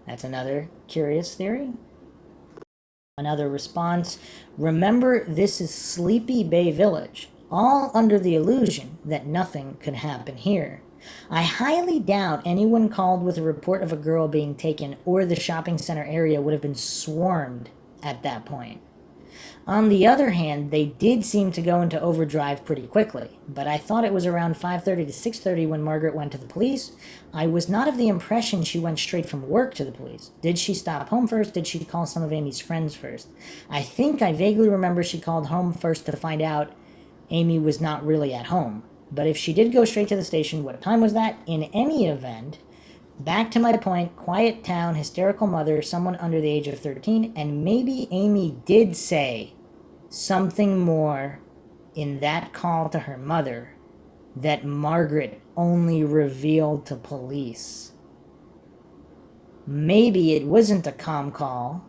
That's another curious theory. Another response, remember this is Sleepy Bay Village, all under the illusion that nothing could happen here. I highly doubt anyone called with a report of a girl being taken or the shopping center area would have been swarmed at that point. On the other hand, they did seem to go into overdrive pretty quickly, but I thought it was around 5:30 to 6:30 when Margaret went to the police. I was not of the impression she went straight from work to the police. Did she stop home first? Did she call some of Amy's friends first? I think I vaguely remember she called home first to find out Amy was not really at home. But if she did go straight to the station, what time was that? In any event, back to my point, quiet town, hysterical mother, someone under the age of 13, and maybe Amy did say something more in that call to her mother that Margaret only revealed to police. Maybe it wasn't a comm call.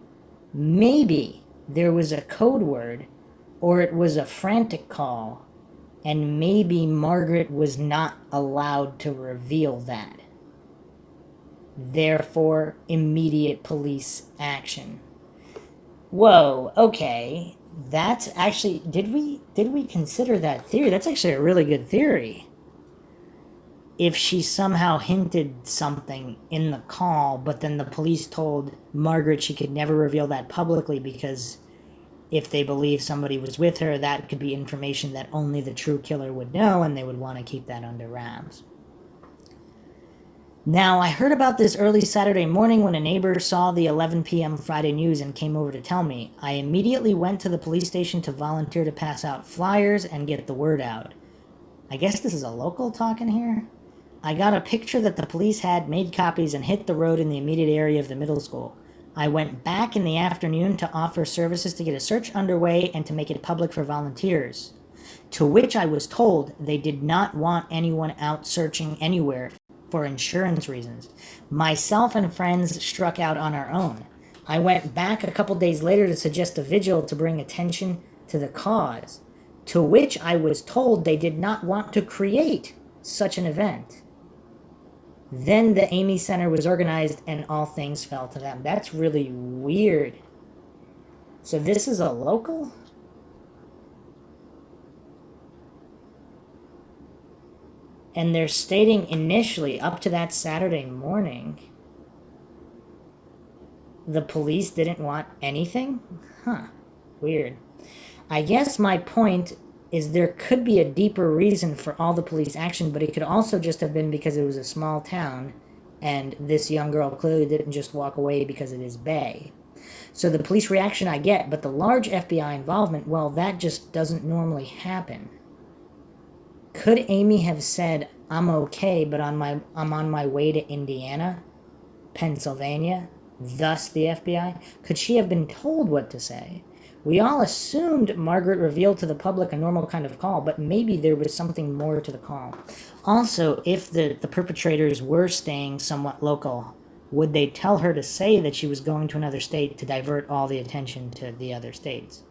Maybe there was a code word, or it was a frantic call, and maybe Margaret was not allowed to reveal that. Therefore, immediate police action. Whoa, okay. That's actually, did we consider that theory? That's actually a really good theory. If she somehow hinted something in the call, but then the police told Margaret she could never reveal that publicly because if they believe somebody was with her, that could be information that only the true killer would know, and they would want to keep that under wraps. Now, I heard about this early Saturday morning when a neighbor saw the 11 p.m. Friday news and came over to tell me. I immediately went to the police station to volunteer to pass out flyers and get the word out. I guess this is a local talking here? I got a picture that the police had, made copies, and hit the road in the immediate area of the middle school. I went back in the afternoon to offer services to get a search underway and to make it public for volunteers. To which I was told they did not want anyone out searching anywhere for insurance reasons. Myself and friends struck out on our own. I went back a couple days later to suggest a vigil to bring attention to the cause, to which I was told they did not want to create such an event. Then the Amy Center was organized and all things fell to them. That's really weird. So this is a local? And they're stating initially, up to that Saturday morning, the police didn't want anything? Weird. I guess my point is there could be a deeper reason for all the police action, but it could also just have been because it was a small town, and this young girl clearly didn't just walk away because it is Bay. So the police reaction I get, but the large FBI involvement, well, that just doesn't normally happen. Could Amy have said, I'm okay, but I'm on my way to Indiana, Pennsylvania, thus the FBI? Could she have been told what to say? We all assumed Margaret revealed to the public a normal kind of call, but maybe there was something more to the call. Also, if the perpetrators were staying somewhat local, would they tell her to say that she was going to another state to divert all the attention to the other states?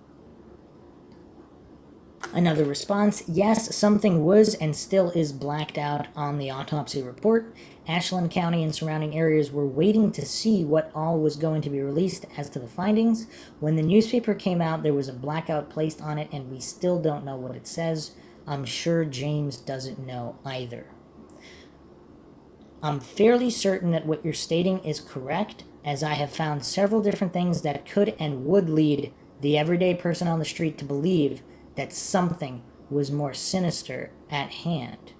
Another response, yes, something was and still is blacked out on the autopsy report. Ashland County and surrounding areas were waiting to see what all was going to be released as to the findings. When the newspaper came out, there was a blackout placed on it, and we still don't know what it says. I'm sure James doesn't know either. I'm fairly certain that what you're stating is correct, as I have found several different things that could and would lead the everyday person on the street to believe that something was more sinister at hand.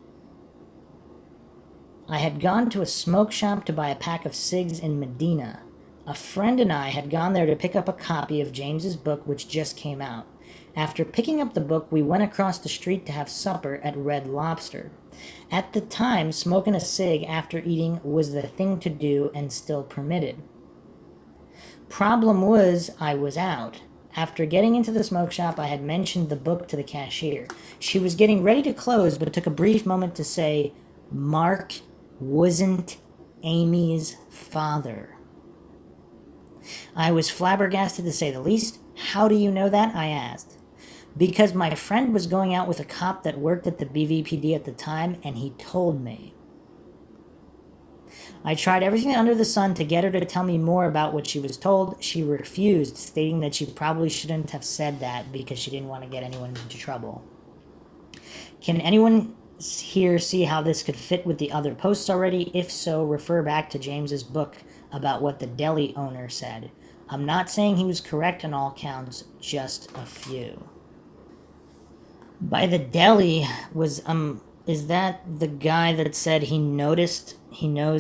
I had gone to a smoke shop to buy a pack of cigs in Medina. A friend and I had gone there to pick up a copy of James's book, which just came out. After picking up the book, we went across the street to have supper at Red Lobster. At the time, smoking a cig after eating was the thing to do and still permitted. Problem was, I was out. After getting into the smoke shop, I had mentioned the book to the cashier. She was getting ready to close, but took a brief moment to say, "Mark wasn't Amy's father." I was flabbergasted, to say the least. "How do you know that?" I asked. "Because my friend was going out with a cop that worked at the BVPD at the time, and he told me." I tried everything under the sun to get her to tell me more about what she was told. She refused, stating that she probably shouldn't have said that because she didn't want to get anyone into trouble. Can anyone here see how this could fit with the other posts already? If so, refer back to James's book about what the deli owner said. I'm not saying he was correct on all counts, just a few. By the deli was, is that the guy that said he knows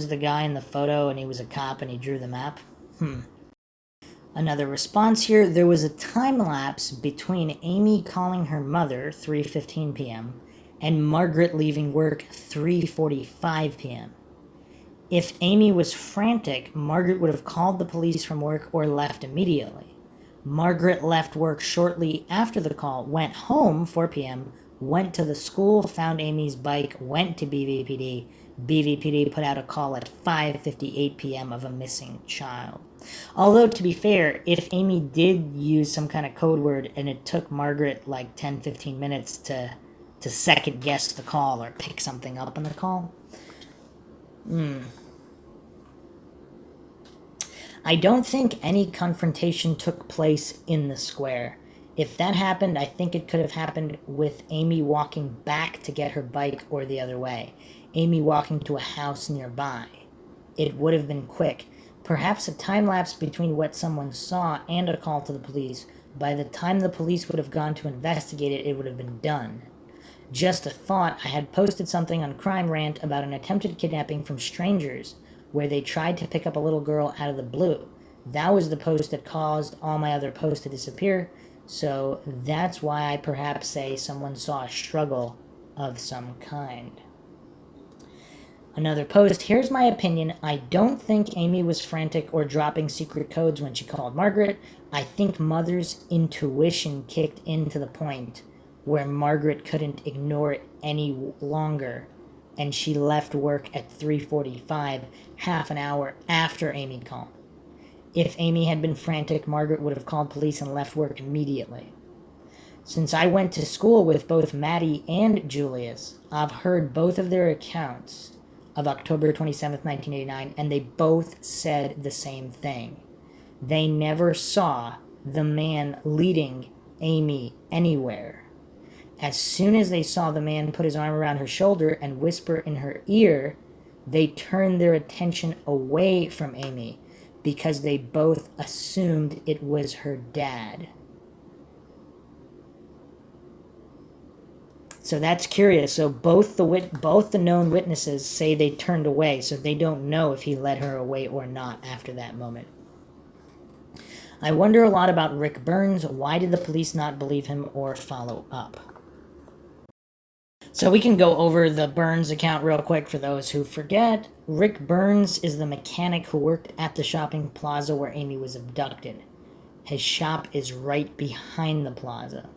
the guy in the photo and he was a cop and he drew the map? Another response here, there was a time lapse between Amy calling her mother, 3:15 p.m., and Margaret leaving work, 3:45 p.m. If Amy was frantic, Margaret would have called the police from work or left immediately. Margaret left work shortly after the call, went home, 4 p.m., went to the school, found Amy's bike, went to BVPD. BVPD put out a call at 5:58 p.m. of a missing child. Although, to be fair, if Amy did use some kind of code word and it took Margaret like 10-15 minutes to second guess the call or pick something up on the call, I don't think any confrontation took place in the square. If that happened, I think it could have happened with Amy walking back to get her bike or the other way. Amy walking to a house nearby. It would have been quick. Perhaps a time lapse between what someone saw and a call to the police. By the time the police would have gone to investigate it, it would have been done. Just a thought, I had posted something on Crime Rant about an attempted kidnapping from strangers, where they tried to pick up a little girl out of the blue. That was the post that caused all my other posts to disappear, so that's why I perhaps say someone saw a struggle of some kind. Another post, here's my opinion. I don't think Amy was frantic or dropping secret codes when she called Margaret. I think Mother's intuition kicked in to the point where Margaret couldn't ignore it any longer, and she left work at 3:45, half an hour after Amy called. If Amy had been frantic, Margaret would have called police and left work immediately. Since I went to school with both Maddie and Julius, I've heard both of their accounts of October 27th, 1989, and they both said the same thing. They never saw the man leading Amy anywhere. As soon as they saw the man put his arm around her shoulder and whisper in her ear, they turned their attention away from Amy because they both assumed it was her dad. So that's curious. So both the known witnesses say they turned away, so they don't know if he led her away or not after that moment. I wonder a lot about Rick Burns. Why did the police not believe him or follow up? So we can go over the Burns account real quick for those who forget. Rick Burns is the mechanic who worked at the shopping plaza where Amy was abducted. His shop is right behind the plaza.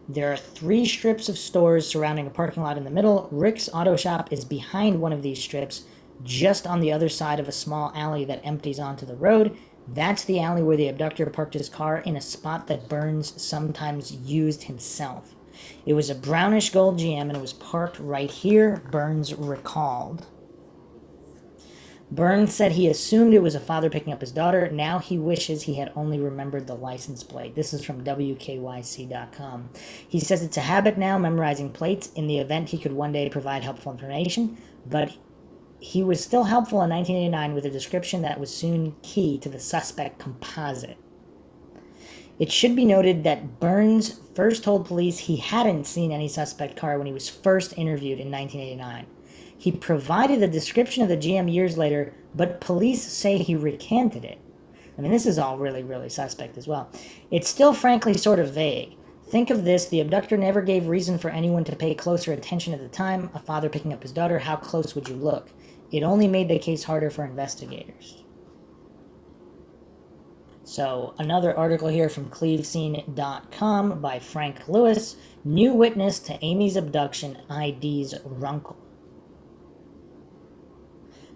There are 3 strips of stores surrounding a parking lot in the middle. Rick's auto shop is behind one of these strips, just on the other side of a small alley that empties onto the road. That's the alley where the abductor parked his car, in a spot that Burns sometimes used himself. It was a brownish gold GM and it was parked right here, Burns recalled. Burns said he assumed it was a father picking up his daughter. Now he wishes he had only remembered the license plate. This is from WKYC.com. He says it's a habit now, memorizing plates, in the event he could one day provide helpful information, but he was still helpful in 1989 with a description that was soon key to the suspect Composite. It should be noted that Burns first told police he hadn't seen any suspect car when he was first interviewed in 1989. He provided a description of the GM years later, but police say he recanted it. I mean, this is all really, really suspect as well. It's still, frankly, sort of vague. Think of this: the abductor never gave reason for anyone to pay closer attention at the time. A father picking up his daughter, how close would you look? It only made the case harder for investigators. So, another article here from clevescene.com by Frank Lewis. New witness to Amy's abduction IDs Runkle.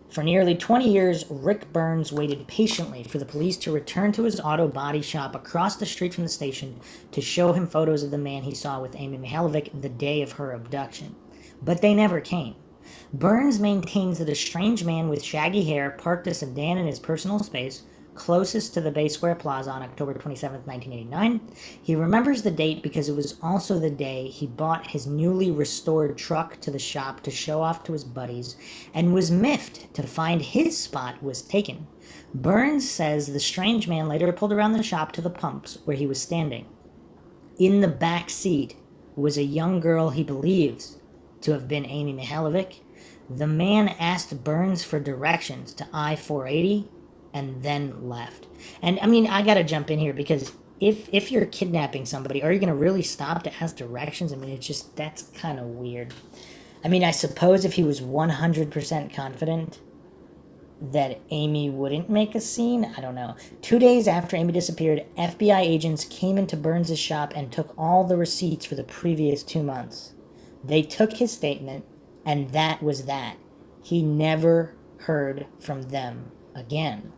For nearly 20 years, Rick Burns waited patiently for the police to return to his auto body shop across the street from the station to show him photos of the man he saw with Amy Mihaljevic the day of her abduction. But they never came. Burns maintains that a strange man with shaggy hair parked a sedan in his personal space closest to the Bay Square Plaza on October 27, 1989. He remembers the date because it was also the day he bought his newly restored truck to the shop to show off to his buddies, and was miffed to find his spot was taken. Burns says the strange man later pulled around the shop to the pumps where he was standing. In the back seat was a young girl he believes to have been Amy Mihaljevic. The man asked Burns for directions to I-480 and then left. And I mean, I gotta jump in here because if you're kidnapping somebody, are you gonna really stop to ask directions? I mean, it's just, that's kind of weird. I mean, I suppose if he was 100% confident that Amy wouldn't make a scene, I don't know. 2 days after Amy disappeared, FBI agents came into Burns' shop and took all the receipts for the previous 2 months. They took his statement, and that was that. He never heard from them again.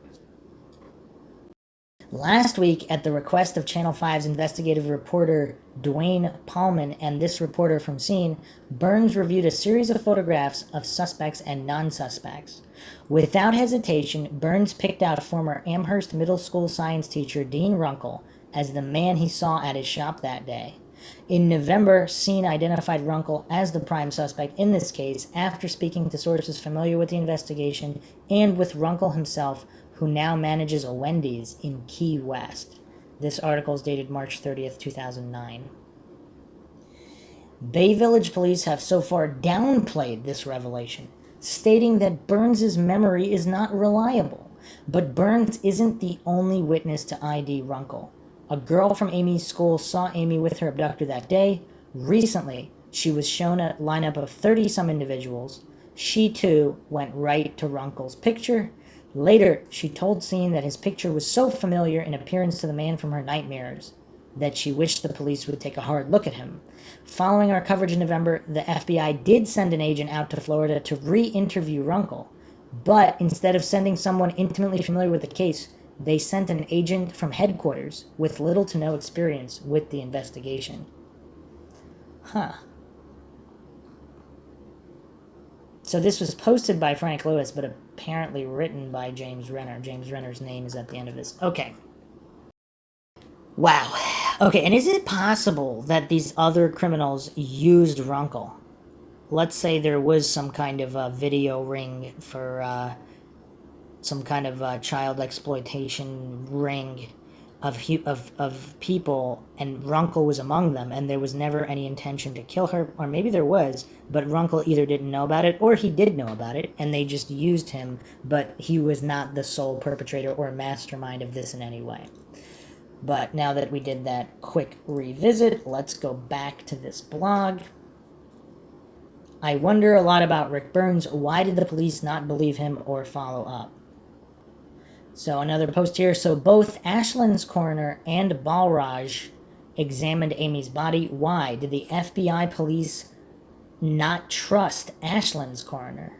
Last week, at the request of Channel 5's investigative reporter Dwayne Paulman and this reporter from Scene, Burns reviewed a series of photographs of suspects and non-suspects. Without hesitation, Burns picked out former Amherst Middle School science teacher Dean Runkle as the man he saw at his shop that day. In November, Scene identified Runkle as the prime suspect in this case after speaking to sources familiar with the investigation and with Runkle himself, who now manages a Wendy's in Key West. This article is dated March 30th, 2009. Bay Village police have so far downplayed this revelation, stating that Burns' memory is not reliable. But Burns isn't the only witness to ID Runkle. A girl from Amy's school saw Amy with her abductor that day. Recently, she was shown a lineup of 30-some individuals. She, too, went right to Runkle's picture. Later, she told Scene that his picture was so familiar in appearance to the man from her nightmares that she wished the police would take a hard look at him. Following our coverage in November, the FBI did send an agent out to Florida to re-interview Runkle. But instead of sending someone intimately familiar with the case, they sent an agent from headquarters with little to no experience with the investigation. So this was posted by Frank Lewis, but apparently written by James Renner. James Renner's name is at the end of this. Okay. Wow. Okay, and is it possible that these other criminals used Runkle? Let's say there was some kind of a video ring for some kind of child exploitation ring of people, and Runkle was among them, and there was never any intention to kill her, or maybe there was, but Runkle either didn't know about it, or he did know about it, and they just used him, but he was not the sole perpetrator or mastermind of this in any way. But now that we did that quick revisit, let's go back to this blog. I wonder a lot about Rick Burns. Why did the police not believe him or follow up? So another post here. So both Ashland's coroner and Balraj examined Amy's body. Why did the FBI police not trust Ashland's coroner?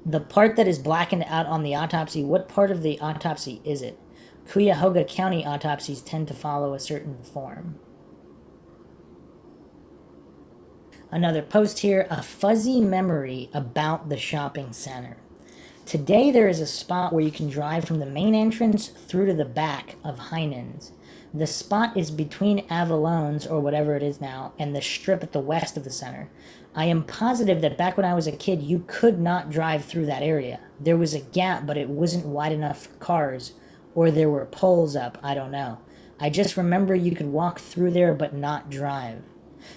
The part that is blackened out on the autopsy, what part of the autopsy is it? Cuyahoga County autopsies tend to follow a certain form. Another post here. A fuzzy memory about the shopping center. Today there is a spot where you can drive from the main entrance through to the back of Heinen's. The spot is between Avalones, or whatever it is now, and the strip at the west of the center. I am positive that back when I was a kid, you could not drive through that area. There was a gap, but it wasn't wide enough for cars, or there were poles up, I don't know. I just remember you could walk through there but not drive.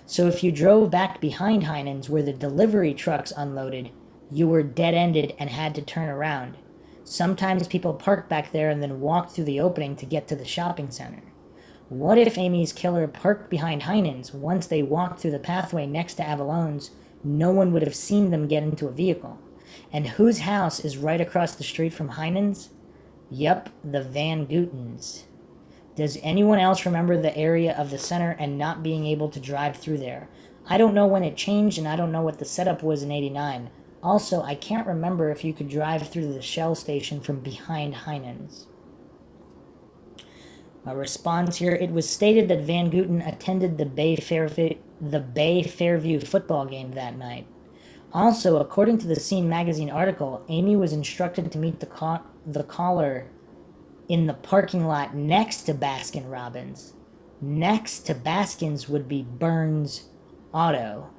So if you drove back behind Heinen's where the delivery trucks unloaded, you were dead-ended and had to turn around. Sometimes people parked back there and then walked through the opening to get to the shopping center. What if Amy's killer parked behind Heinen's? Once they walked through the pathway next to Avalone's, no one would have seen them get into a vehicle. And whose house is right across the street from Heinen's? Yup, the Van Gootens. Does anyone else remember the area of the center and not being able to drive through there? I don't know when it changed, and I don't know what the setup was in '89. Also, I can't remember if you could drive through the Shell station from behind Heinen's. A response here: it was stated that Van Gooten attended the Bay Fairview football game that night. Also, according to the Scene magazine article, Amy was instructed to meet the caller in the parking lot next to Baskin-Robbins. Next to Baskin's would be Burns Auto.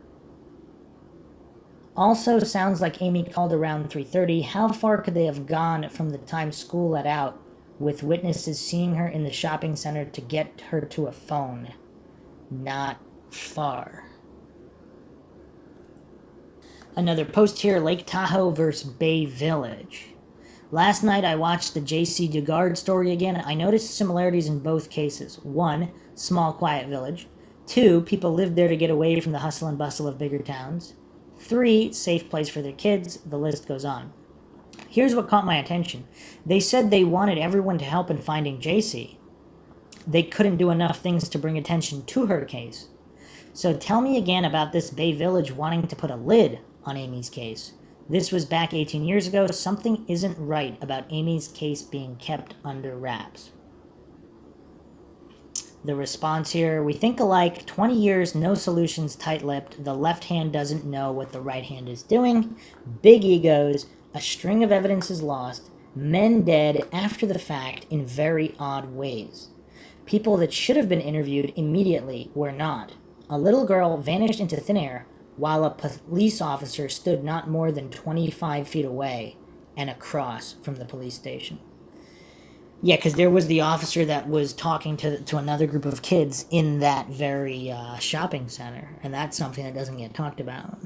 Also sounds like Amy called around 3:30. How far could they have gone from the time school let out, with witnesses seeing her in the shopping center, to get her to a phone? Not far. Another post here: Lake Tahoe versus Bay Village. Last night I watched the J.C. Dugard story again. I noticed similarities in both cases. 1, small quiet village. 2, people lived there to get away from the hustle and bustle of bigger towns. 3, safe place for their kids. The list goes on. Here's what caught my attention. They said they wanted everyone to help in finding J.C. They couldn't do enough things to bring attention to her case. So tell me again about this Bay Village wanting to put a lid on Amy's case. This was back 18 years ago. Something isn't right about Amy's case being kept under wraps. The response here: we think alike, 20 years, no solutions, tight-lipped, the left hand doesn't know what the right hand is doing, big egos, a string of evidence is lost, men dead after the fact in very odd ways. People that should have been interviewed immediately were not. A little girl vanished into thin air, while a police officer stood not more than 25 feet away and across from the police station. Yeah, because there was the officer that was talking to another group of kids in that very shopping center, and that's something that doesn't get talked about.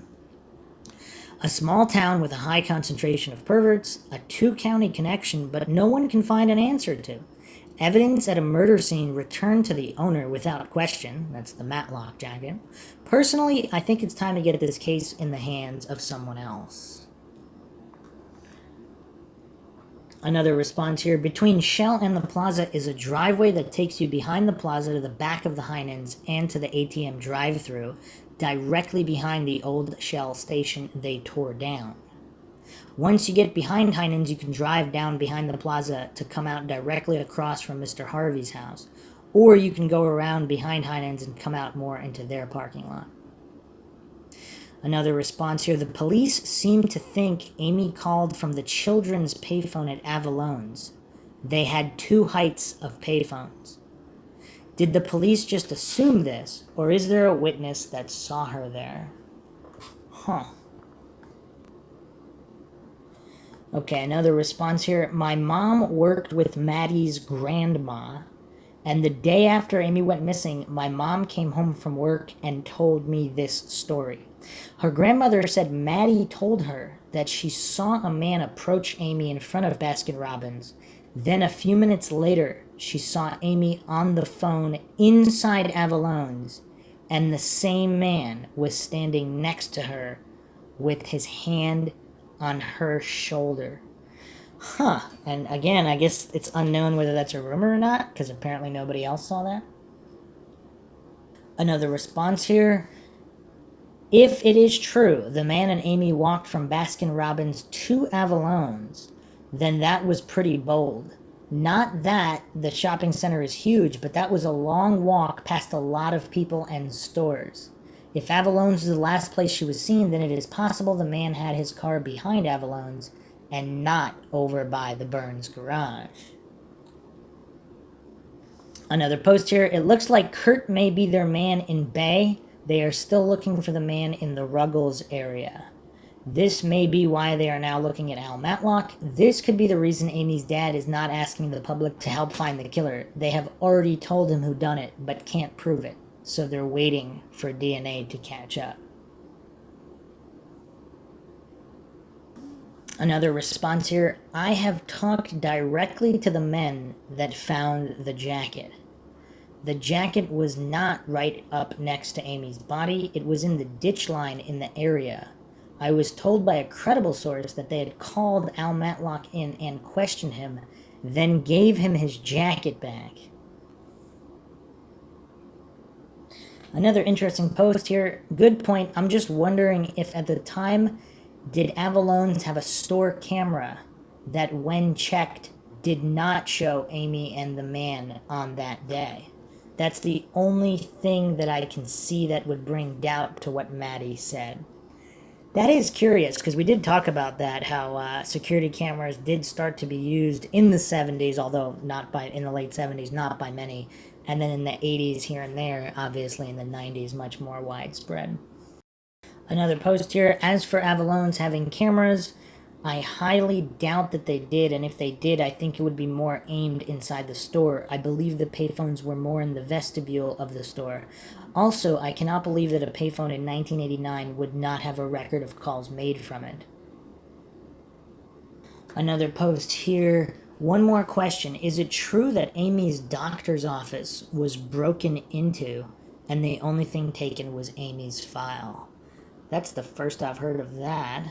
A small town with a high concentration of perverts, a 2-county connection, but no one can find an answer to. Evidence at a murder scene returned to the owner without question. That's the Matlock jacket. Personally, I think it's time to get this case in the hands of someone else. Another response here: between Shell and the plaza is a driveway that takes you behind the plaza to the back of the Heinen's and to the ATM drive-thru, directly behind the old Shell station they tore down. Once you get behind Heinen's, you can drive down behind the plaza to come out directly across from Mr. Harvey's house, or you can go around behind Heinen's and come out more into their parking lot. Another response here: the police seem to think Amy called from the children's payphone at Avalone's. They had 2 heights of payphones. Did the police just assume this, or is there a witness that saw her there? Okay, another response here: my mom worked with Maddie's grandma, and the day after Amy went missing, my mom came home from work and told me this story. Her grandmother said Maddie told her that she saw a man approach Amy in front of Baskin-Robbins. Then a few minutes later, she saw Amy on the phone inside Avalone's, and the same man was standing next to her with his hand on her shoulder. And again, I guess it's unknown whether that's a rumor or not, because apparently nobody else saw that. Another response here: if it is true the man and Amy walked from Baskin-Robbins to Avalone's, then that was pretty bold. Not that the shopping center is huge, but that was a long walk past a lot of people and stores. If Avalone's was the last place she was seen, then it is possible the man had his car behind Avalone's and not over by the Burns garage. Another post here. It looks like Kurt may be their man in Bay. They are still looking for the man in the Ruggles area. This may be why they are now looking at Al Matlock. This could be the reason Amy's dad is not asking the public to help find the killer. They have already told him who done it, but can't prove it. So they're waiting for DNA to catch up. Another response here. I have talked directly to the men that found the jacket. The jacket was not right up next to Amy's body. It was in the ditch line in the area. I was told by a credible source that they had called Al Matlock in and questioned him, then gave him his jacket back. Another interesting post here. Good point. I'm just wondering if at the time, did Avalone's have a store camera that when checked did not show Amy and the man on that day? That's the only thing that I can see that would bring doubt to what Maddie said. That is curious, because we did talk about that, how security cameras did start to be used in the 70s, although not by in the late 70s, not by many, and then in the 80s here and there, obviously in the 90s, much more widespread. Another post here. As for Avalone's having cameras, I highly doubt that they did, and if they did, I think it would be more aimed inside the store. I believe the payphones were more in the vestibule of the store. Also, I cannot believe that a payphone in 1989 would not have a record of calls made from it. Another post here. One more question. Is it true that Amy's doctor's office was broken into and the only thing taken was Amy's file? That's the first I've heard of that.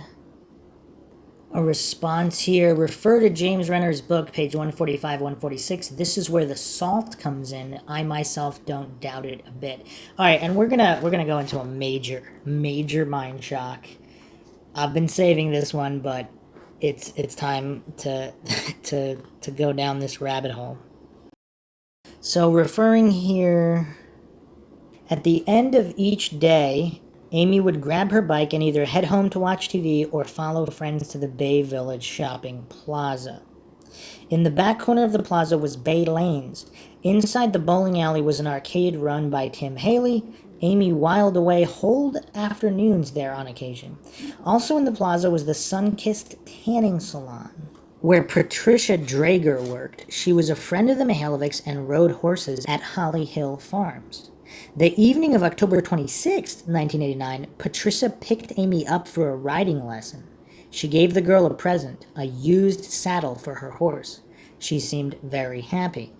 A response here. Refer to James Renner's book, page 145, 146. This is where the salt comes in. I myself don't doubt it a bit. All right, and we're gonna go into a major mind shock. I've been saving this one, but it's time to to go down this rabbit hole. So referring here, at the end of each day, Amy would grab her bike and either head home to watch TV or follow friends to the Bay Village shopping plaza. In the back corner of the plaza was Bay Lanes. Inside the bowling alley was an arcade run by Tim Haley. Amy whiled away whole afternoons there on occasion. Also in the plaza was the sun-kissed tanning salon, where Patricia Drager worked. She was a friend of the Mihaljevics and rode horses at Holly Hill Farms. The evening of October 26, 1989, Patricia picked Amy up for a riding lesson. She gave the girl a present, a used saddle for her horse. She seemed very happy.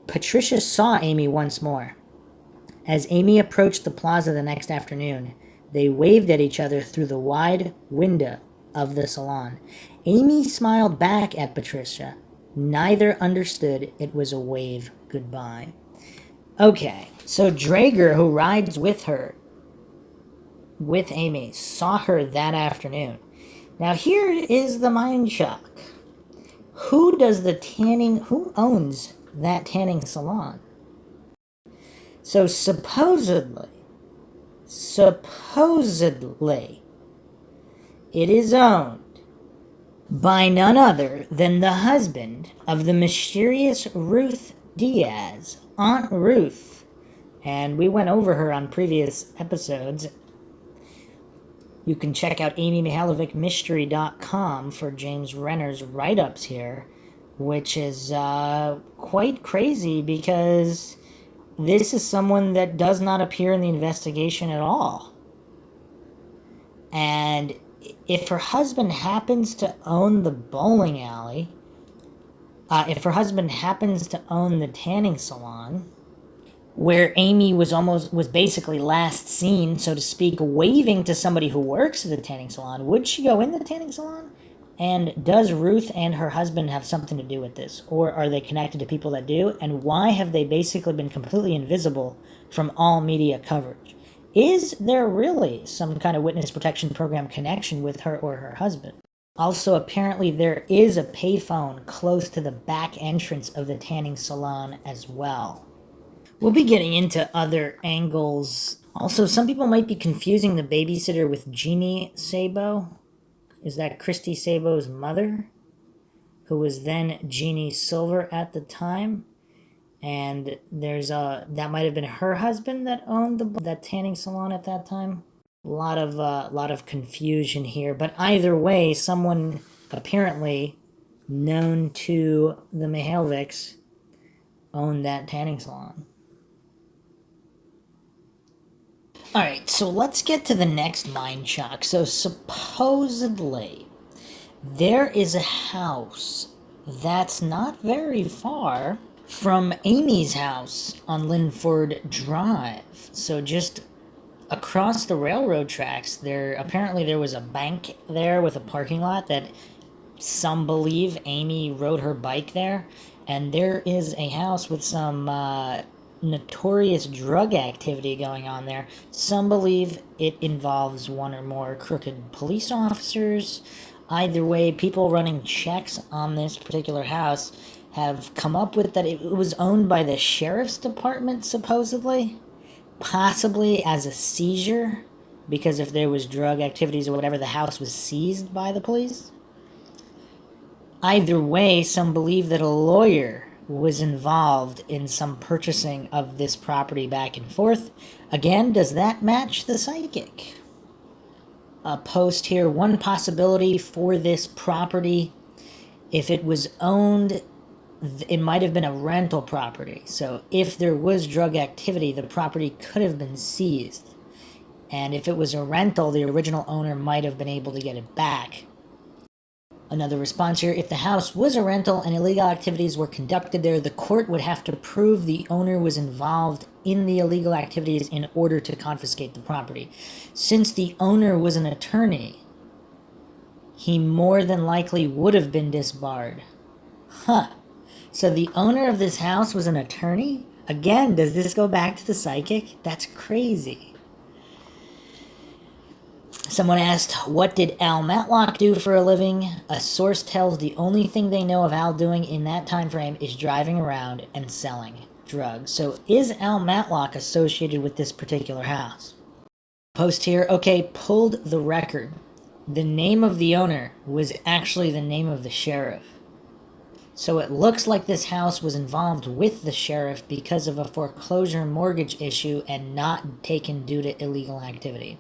Patricia saw Amy once more. As Amy approached the plaza the next afternoon, they waved at each other through the wide window of the salon. Amy smiled back at Patricia. Neither understood it was a wave goodbye. Okay, so Drager, who rides with her, with Amy, saw her that afternoon. Now here is the mind shock. Who owns that tanning salon? So supposedly, it is owned by none other than the husband of the mysterious Ruth Diaz, Aunt Ruth. And we went over her on previous episodes. You can check out amymihaljevicmystery.com for James Renner's write-ups here, which is quite crazy because this is someone that does not appear in the investigation at all. And if her husband happens to own the bowling alley, if her husband happens to own the tanning salon, where Amy was basically last seen, so to speak, waving to somebody who works at the tanning salon, would she go in the tanning salon? And does Ruth and her husband have something to do with this? Or are they connected to people that do? And why have they basically been completely invisible from all media coverage? Is there really some kind of witness protection program connection with her or her husband? Also, apparently there is a payphone close to the back entrance of the tanning salon as well. We'll be getting into other angles. Also, some people might be confusing the babysitter with Jeannie Sabo. Is that Christy Sabo's mother, who was then Jeannie Silver at the time? and that might have been her husband that owned that tanning salon at that time. Lot of confusion here, but either way, someone apparently known to the Mihaljevics owned that tanning salon. All right, so let's get to the next mind shock. So supposedly there is a house that's not very far from Amy's house on Linford Drive. So just across the railroad tracks, there was a bank there with a parking lot that some believe Amy rode her bike there, and there is a house with some notorious drug activity going on there. Some believe it involves one or more crooked police officers. Either way, people running checks on this particular house have come up with that it was owned by the sheriff's department, supposedly, possibly as a seizure, because if there was drug activities or whatever, the house was seized by the police. Either way, some believe that a lawyer was involved in some purchasing of this property back and forth. Again, does that match the psychic? A post here, one possibility for this property, if it was owned, it might have been a rental property. So if there was drug activity, the property could have been seized. And if it was a rental, the original owner might have been able to get it back. Another response here, if the house was a rental and illegal activities were conducted there, the court would have to prove the owner was involved in the illegal activities in order to confiscate the property. Since the owner was an attorney, he more than likely would have been disbarred. Huh. So the owner of this house was an attorney? Again, does this go back to the psychic? That's crazy. Someone asked, what did Al Matlock do for a living? A source tells the only thing they know of Al doing in that time frame is driving around and selling drugs. So is Al Matlock associated with this particular house? Post here, okay, pulled the record. The name of the owner was actually the name of the sheriff. So it looks like this house was involved with the sheriff because of a foreclosure mortgage issue and not taken due to illegal activity.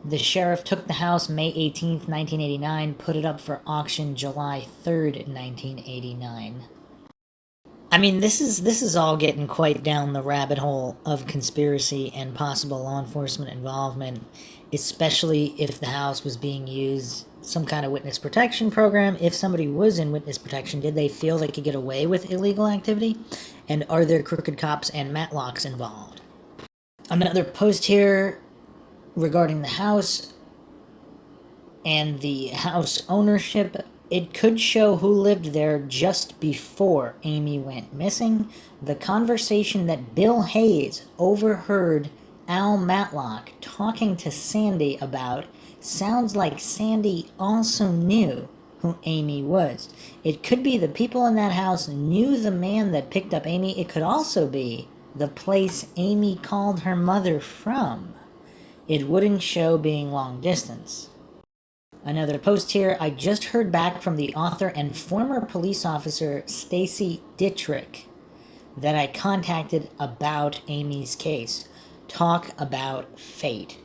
The sheriff took the house May 18th, 1989, put it up for auction July 3rd, 1989. I mean, this is all getting quite down the rabbit hole of conspiracy and possible law enforcement involvement, especially if the house was being used some kind of witness protection program. If somebody was in witness protection, did they feel they could get away with illegal activity? And are there crooked cops and Matlocks involved? Another post here regarding the house and the house ownership. It could show who lived there just before Amy went missing. The conversation that Bill Hayes overheard Al Matlock talking to Sandy about sounds like Sandy also knew who Amy was. It could be the people in that house knew the man that picked up Amy. It could also be the place Amy called her mother from. It wouldn't show being long distance. Another post here, I just heard back from the author and former police officer Stacy Dittrich that I contacted about Amy's case. Talk about fate.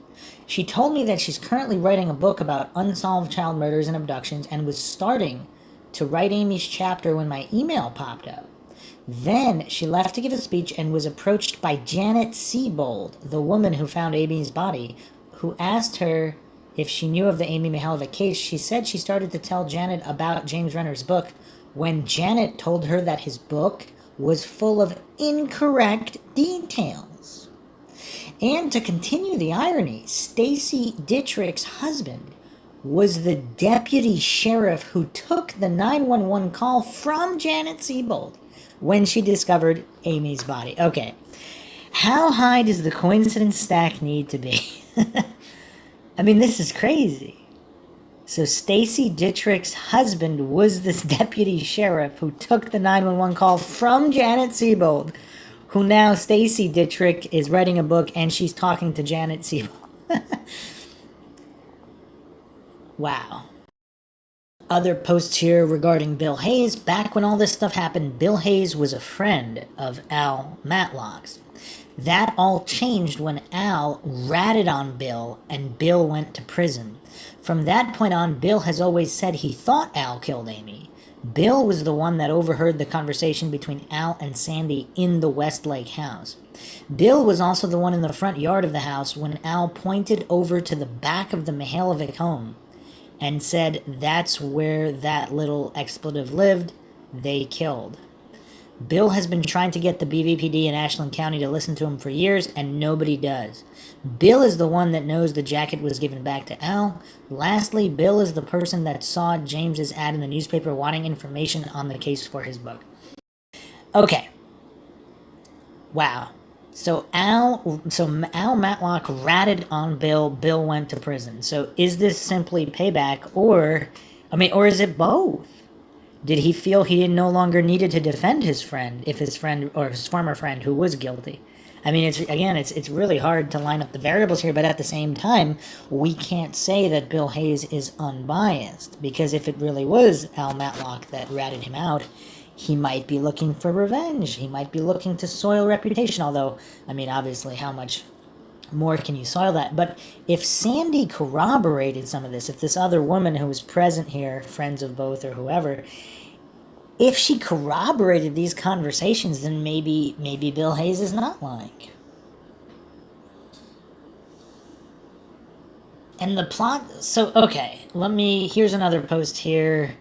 She told me that she's currently writing a book about unsolved child murders and abductions and was starting to write Amy's chapter when my email popped up. Then she left to give a speech and was approached by Janet Seabold, the woman who found Amy's body, who asked her if she knew of the Amy Mihaljevic case. She said she started to tell Janet about James Renner's book when Janet told her that his book was full of incorrect details. And to continue the irony, Stacy Dittrich's husband was the deputy sheriff who took the 911 call from Janet Seabold when she discovered Amy's body. Okay, how high does the coincidence stack need to be? I mean, this is crazy. So Stacy Dittrich's husband was this deputy sheriff who took the 911 call from Janet Seabold, who now Stacy Dittrich is writing a book and she's talking to Janet Seabold. Wow. Other posts here regarding Bill Hayes. Back when all this stuff happened, Bill Hayes was a friend of Al Matlock's. That all changed when Al ratted on Bill and Bill went to prison. From that point on, Bill has always said he thought Al killed Amy. Bill was the one that overheard the conversation between Al and Sandy in the Westlake house. Bill was also the one in the front yard of the house when Al pointed over to the back of the Mihaljevic home and said that's where that little expletive lived. They killed. Bill has been trying to get the BVPD in Ashland County to listen to him for years, and nobody does. Bill is the one that knows the jacket was given back to Al. Lastly, Bill is the person that saw James's ad in the newspaper wanting information on the case for his book. Okay. Wow. So Al Matlock ratted on Bill. Bill went to prison. So is this simply payback, or is it both? Did he feel he no longer needed to defend his friend if his friend or his former friend who was guilty? It's really hard to line up the variables here, but at the same time, we can't say that Bill Hayes is unbiased, because if it really was Al Matlock that ratted him out, he might be looking for revenge. He might be looking to soil reputation, although, obviously, how much more can you soil that? But if Sandy corroborated some of this, if this other woman who was present here, friends of both or whoever, if she corroborated these conversations, then maybe Bill Hayes is not lying. And the plot, here's another post here.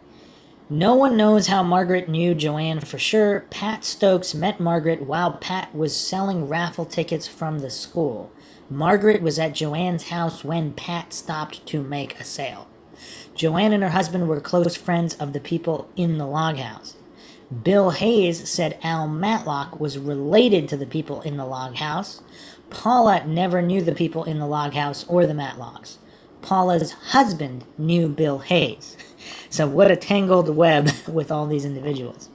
No one knows how Margaret knew Joanne for sure. Pat Stokes met Margaret while Pat was selling raffle tickets from the school. Margaret was at Joanne's house when Pat stopped to make a sale. Joanne and her husband were close friends of the people in the log house. Bill Hayes said Al Matlock was related to the people in the log house. Paula never knew the people in the log house or the Matlocks. Paula's husband knew Bill Hayes. So what a tangled web with all these individuals.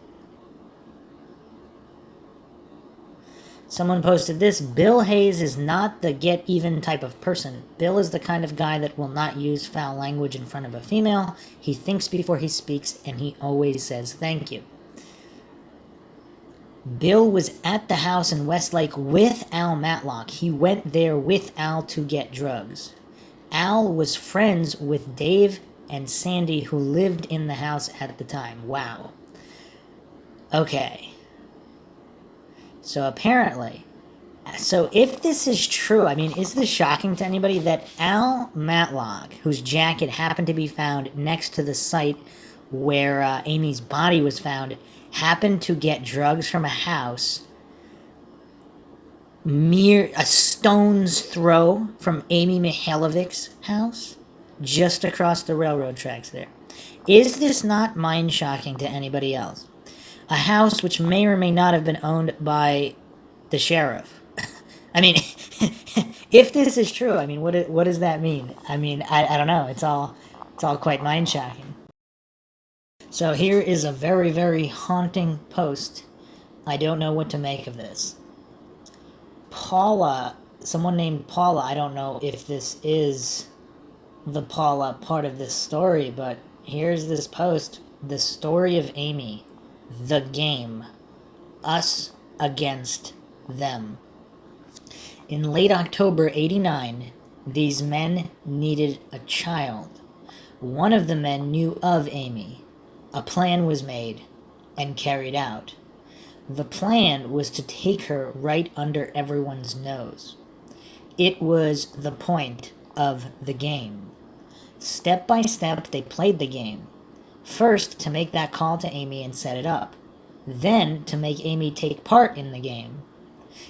Someone posted this: Bill Hayes is not the get-even type of person. Bill is the kind of guy that will not use foul language in front of a female. He thinks before he speaks, and he always says thank you. Bill was at the house in Westlake with Al Matlock. He went there with Al to get drugs. Al was friends with Dave and Sandy, who lived in the house at the time. Wow. Okay. So if this is true, is this shocking to anybody that Al Matlock, whose jacket happened to be found next to the site where Amy's body was found, happened to get drugs from a house mere a stone's throw from Amy Mihaljevic's house, just across the railroad tracks there? Is this not mind-shocking to anybody else? A house which may or may not have been owned by the sheriff. If this is true, what does that mean? I don't know. It's all quite mind-shocking. So here is a very, very haunting post. I don't know what to make of this. Paula, someone named Paula, I don't know if this is the Paula part of this story, but here's this post. The story of Amy. The game. Us against them. In late October '89, these men needed a child. One of the men knew of Amy. A plan was made and carried out. The plan was to take her right under everyone's nose. It was the point of the game. Step by step, they played the game. First, to make that call to Amy and set it up. Then, to make Amy take part in the game.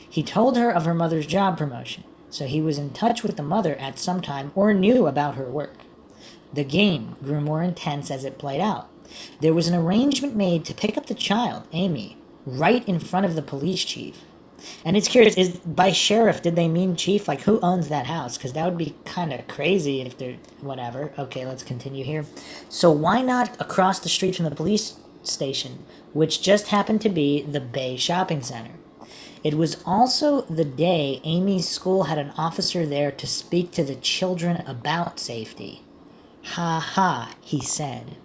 He told her of her mother's job promotion, so he was in touch with the mother at some time or knew about her work. The game grew more intense as it played out. There was an arrangement made to pick up the child, Amy, right in front of the police chief. And it's curious, by sheriff, did they mean chief? Like, who owns that house? Because that would be kind of crazy if they're... whatever. Okay, let's continue here. So why not across the street from the police station, which just happened to be the Bay Shopping Center? It was also the day Amy's school had an officer there to speak to the children about safety. Ha ha, he said.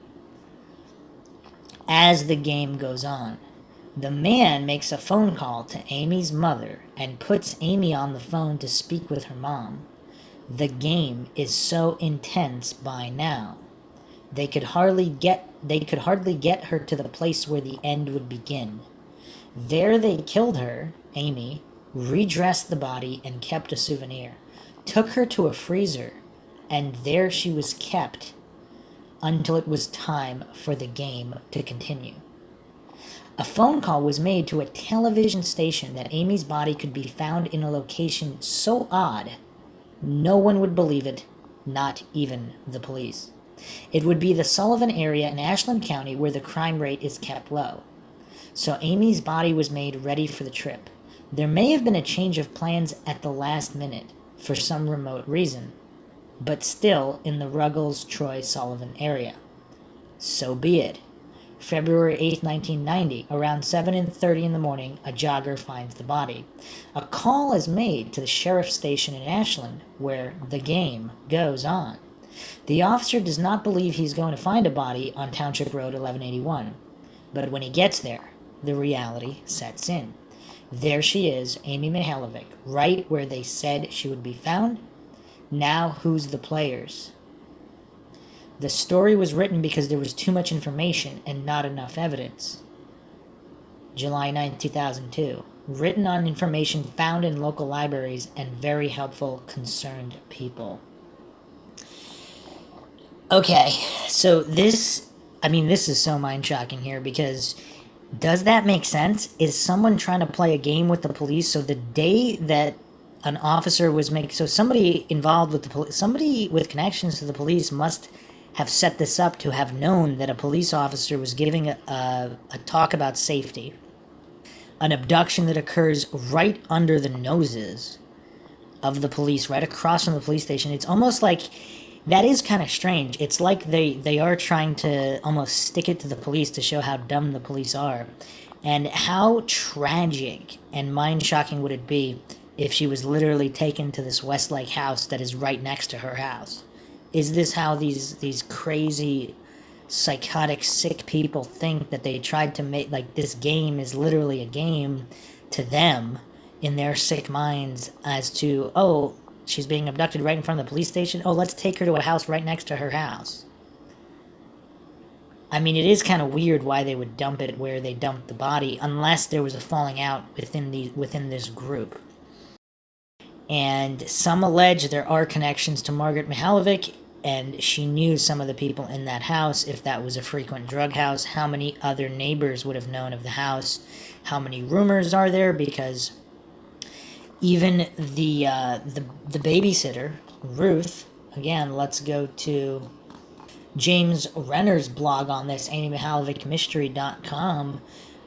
As the game goes on, the man makes a phone call to Amy's mother and puts Amy on the phone to speak with her mom. The game is so intense by now. They could hardly get her to the place where the end would begin. There they killed her, Amy, redressed the body and kept a souvenir, took her to a freezer, and there she was kept until it was time for the game to continue. A phone call was made to a television station that Amy's body could be found in a location so odd, no one would believe it, not even the police. It would be the Sullivan area in Ashland County where the crime rate is kept low. So Amy's body was made ready for the trip. There may have been a change of plans at the last minute for some remote reason, but still in the Ruggles-Troy-Sullivan area. So be it. February 8, 1990, around 7:30 in the morning, a jogger finds the body. A call is made to the sheriff's station in Ashland, where the game goes on. The officer does not believe he's going to find a body on Township Road 1181, but when he gets there, the reality sets in. There she is, Amy Mihaljevic, right where they said she would be found. Now who's the players? The story was written because there was too much information and not enough evidence. July 9, 2002. Written on information found in local libraries and very helpful concerned people. Okay, so this is so mind-shocking here because does that make sense? Is someone trying to play a game with the police? So the day that an officer was so somebody involved with the police, somebody with connections to the police must have set this up to have known that a police officer was giving a talk about safety. An abduction that occurs right under the noses of the police, right across from the police station. It's almost like, that is kind of strange. It's like they are trying to almost stick it to the police to show how dumb the police are. And how tragic and mind-shocking would it be if she was literally taken to this Westlake house that is right next to her house? Is this how these crazy, psychotic, sick people think, that they tried to make, like, this game is literally a game to them in their sick minds as to, oh, she's being abducted right in front of the police station? Oh, let's take her to a house right next to her house. I mean, it is kind of weird why they would dump it where they dumped the body, unless there was a falling out within this group. And some allege there are connections to Margaret Mihaljevic, and she knew some of the people in that house, if that was a frequent drug house. How many other neighbors would have known of the house? How many rumors are there? Because even the babysitter, Ruth, again, let's go to James Renner's blog on this, amymihaljevicmystery.com,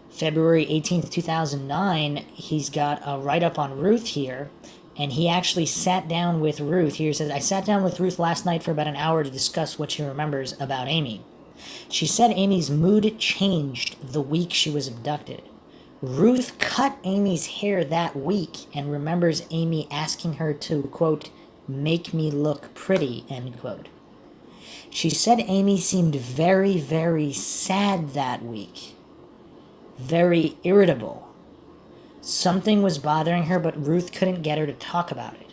February 18th, 2009. He's got a write-up on Ruth here, and he actually sat down with Ruth. Here it says, I sat down with Ruth last night for about an hour to discuss what she remembers about Amy. She said Amy's mood changed the week she was abducted. Ruth cut Amy's hair that week and remembers Amy asking her to, quote, make me look pretty, end quote. She said Amy seemed very, very sad that week. Very irritable. Something was bothering her, but Ruth couldn't get her to talk about it.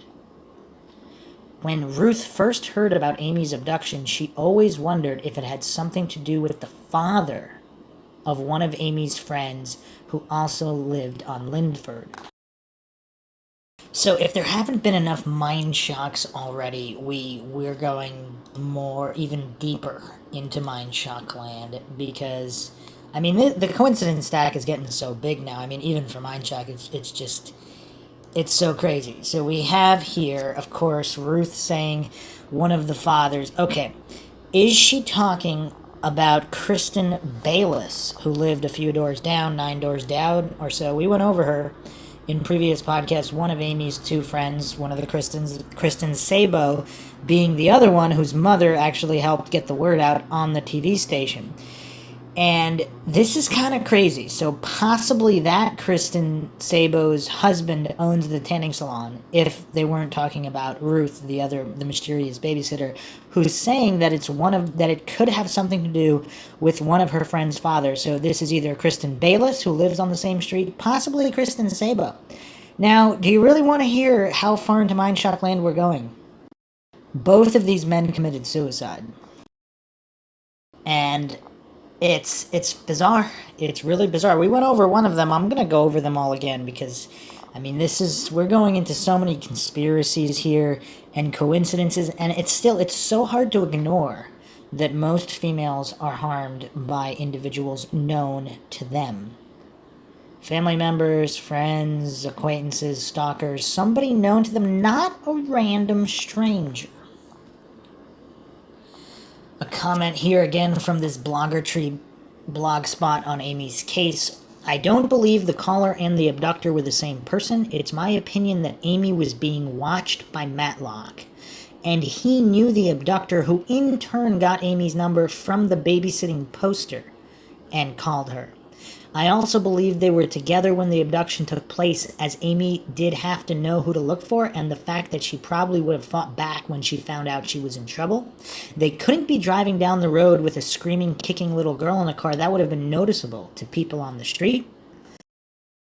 When Ruth first heard about Amy's abduction, she always wondered if it had something to do with the father of one of Amy's friends who also lived on Lindford. So if there haven't been enough mind shocks already, we're going even deeper into mind shock land, because I mean, the coincidence stack is getting so big now. I mean, even for Mindshock, it's so crazy. So we have here, of course, Ruth saying one of the fathers. Okay, is she talking about Kristen Bis, who lived a few doors down, 9 doors down or so? We went over her in previous podcasts. One of Amy's two friends, one of the Kristen Sabo, being the other one whose mother actually helped get the word out on the TV station. And this is kind of crazy. So possibly that Kristen Sabo's husband owns the tanning salon, if they weren't talking about Ruth, the mysterious babysitter, who's saying that it could have something to do with one of her friend's fathers. So this is either Kristen Bayless, who lives on the same street, possibly Kristen Sabo. Now, do you really want to hear how far into Mindshock land we're going? Both of these men committed suicide. And it's bizarre. It's really bizarre. We went over one of them. I'm gonna go over them all again because, I mean, we're going into so many conspiracies here and coincidences, and it's so hard to ignore that most females are harmed by individuals known to them. Family members, friends, acquaintances, stalkers, somebody known to them, not a random stranger. A comment here again from this Blogger Tree blog spot on Amy's case. I don't believe the caller and the abductor were the same person. It's my opinion that Amy was being watched by Matlock, and he knew the abductor, who in turn got Amy's number from the babysitting poster and called her. I also believe they were together when the abduction took place, as Amy did have to know who to look for, and the fact that she probably would have fought back when she found out she was in trouble. They couldn't be driving down the road with a screaming, kicking little girl in a car. That would have been noticeable to people on the street.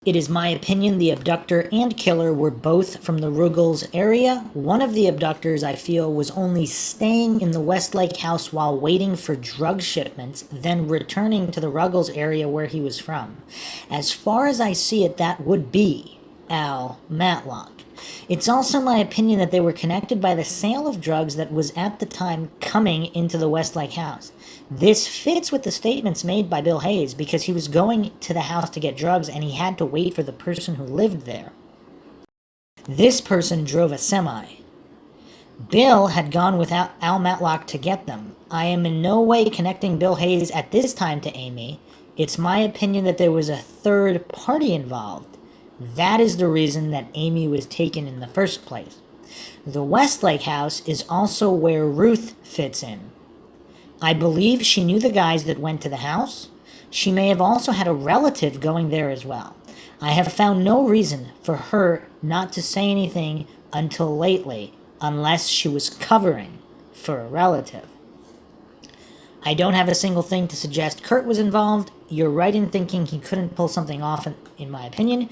It is my opinion the abductor and killer were both from the Ruggles area. One of the abductors, I feel, was only staying in the Westlake house while waiting for drug shipments, then returning to the Ruggles area where he was from. As far as I see it, that would be Al Matlock. It's also my opinion that they were connected by the sale of drugs that was at the time coming into the Westlake house. This fits with the statements made by Bill Hayes, because he was going to the house to get drugs and he had to wait for the person who lived there. This person drove a semi. Bill had gone without Al Matlock to get them. I am in no way connecting Bill Hayes at this time to Amy. It's my opinion that there was a third party involved. That is the reason that Amy was taken in the first place. The Westlake house is also where Ruth fits in. I believe she knew the guys that went to the house. She may have also had a relative going there as well. I have found no reason for her not to say anything until lately, unless she was covering for a relative. I don't have a single thing to suggest Kurt was involved. You're right in thinking he couldn't pull something off, in my opinion.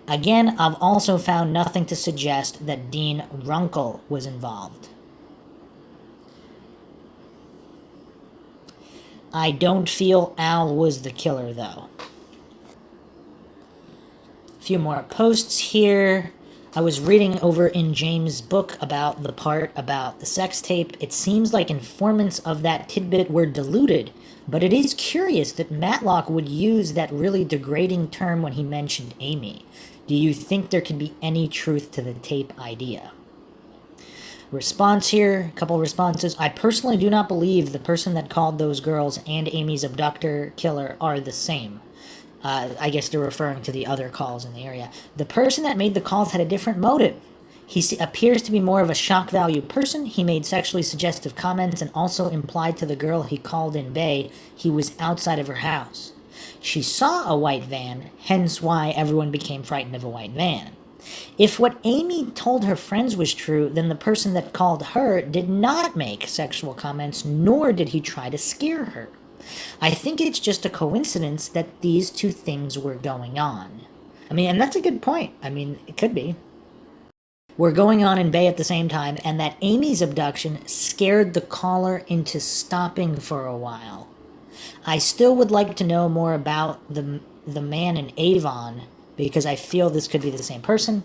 Again, I've also found nothing to suggest that Dean Runkle was involved. I don't feel Al was the killer, though. A few more posts here. I was reading over in James' book about the part about the sex tape. It seems like informants of that tidbit were deluded, but it is curious that Matlock would use that really degrading term when he mentioned Amy. Do you think there could be any truth to the tape idea? Response here, a couple responses. I personally do not believe the person that called those girls and Amy's abductor killer are the same. I guess they're referring to the other calls in the area. The person that made the calls had a different motive. He appears to be more of a shock value person. He made sexually suggestive comments and also implied to the girl he called in Bay he was outside of her house. She saw a white van, hence why everyone became frightened of a white van. If what Amy told her friends was true, then the person that called her did not make sexual comments, nor did he try to scare her. I think it's just a coincidence that these two things were going on. I mean, and that's a good point. I mean, it could be. Were going on in Bay at the same time, and that Amy's abduction scared the caller into stopping for a while. I still would like to know more about the man in Avon, because I feel this could be the same person.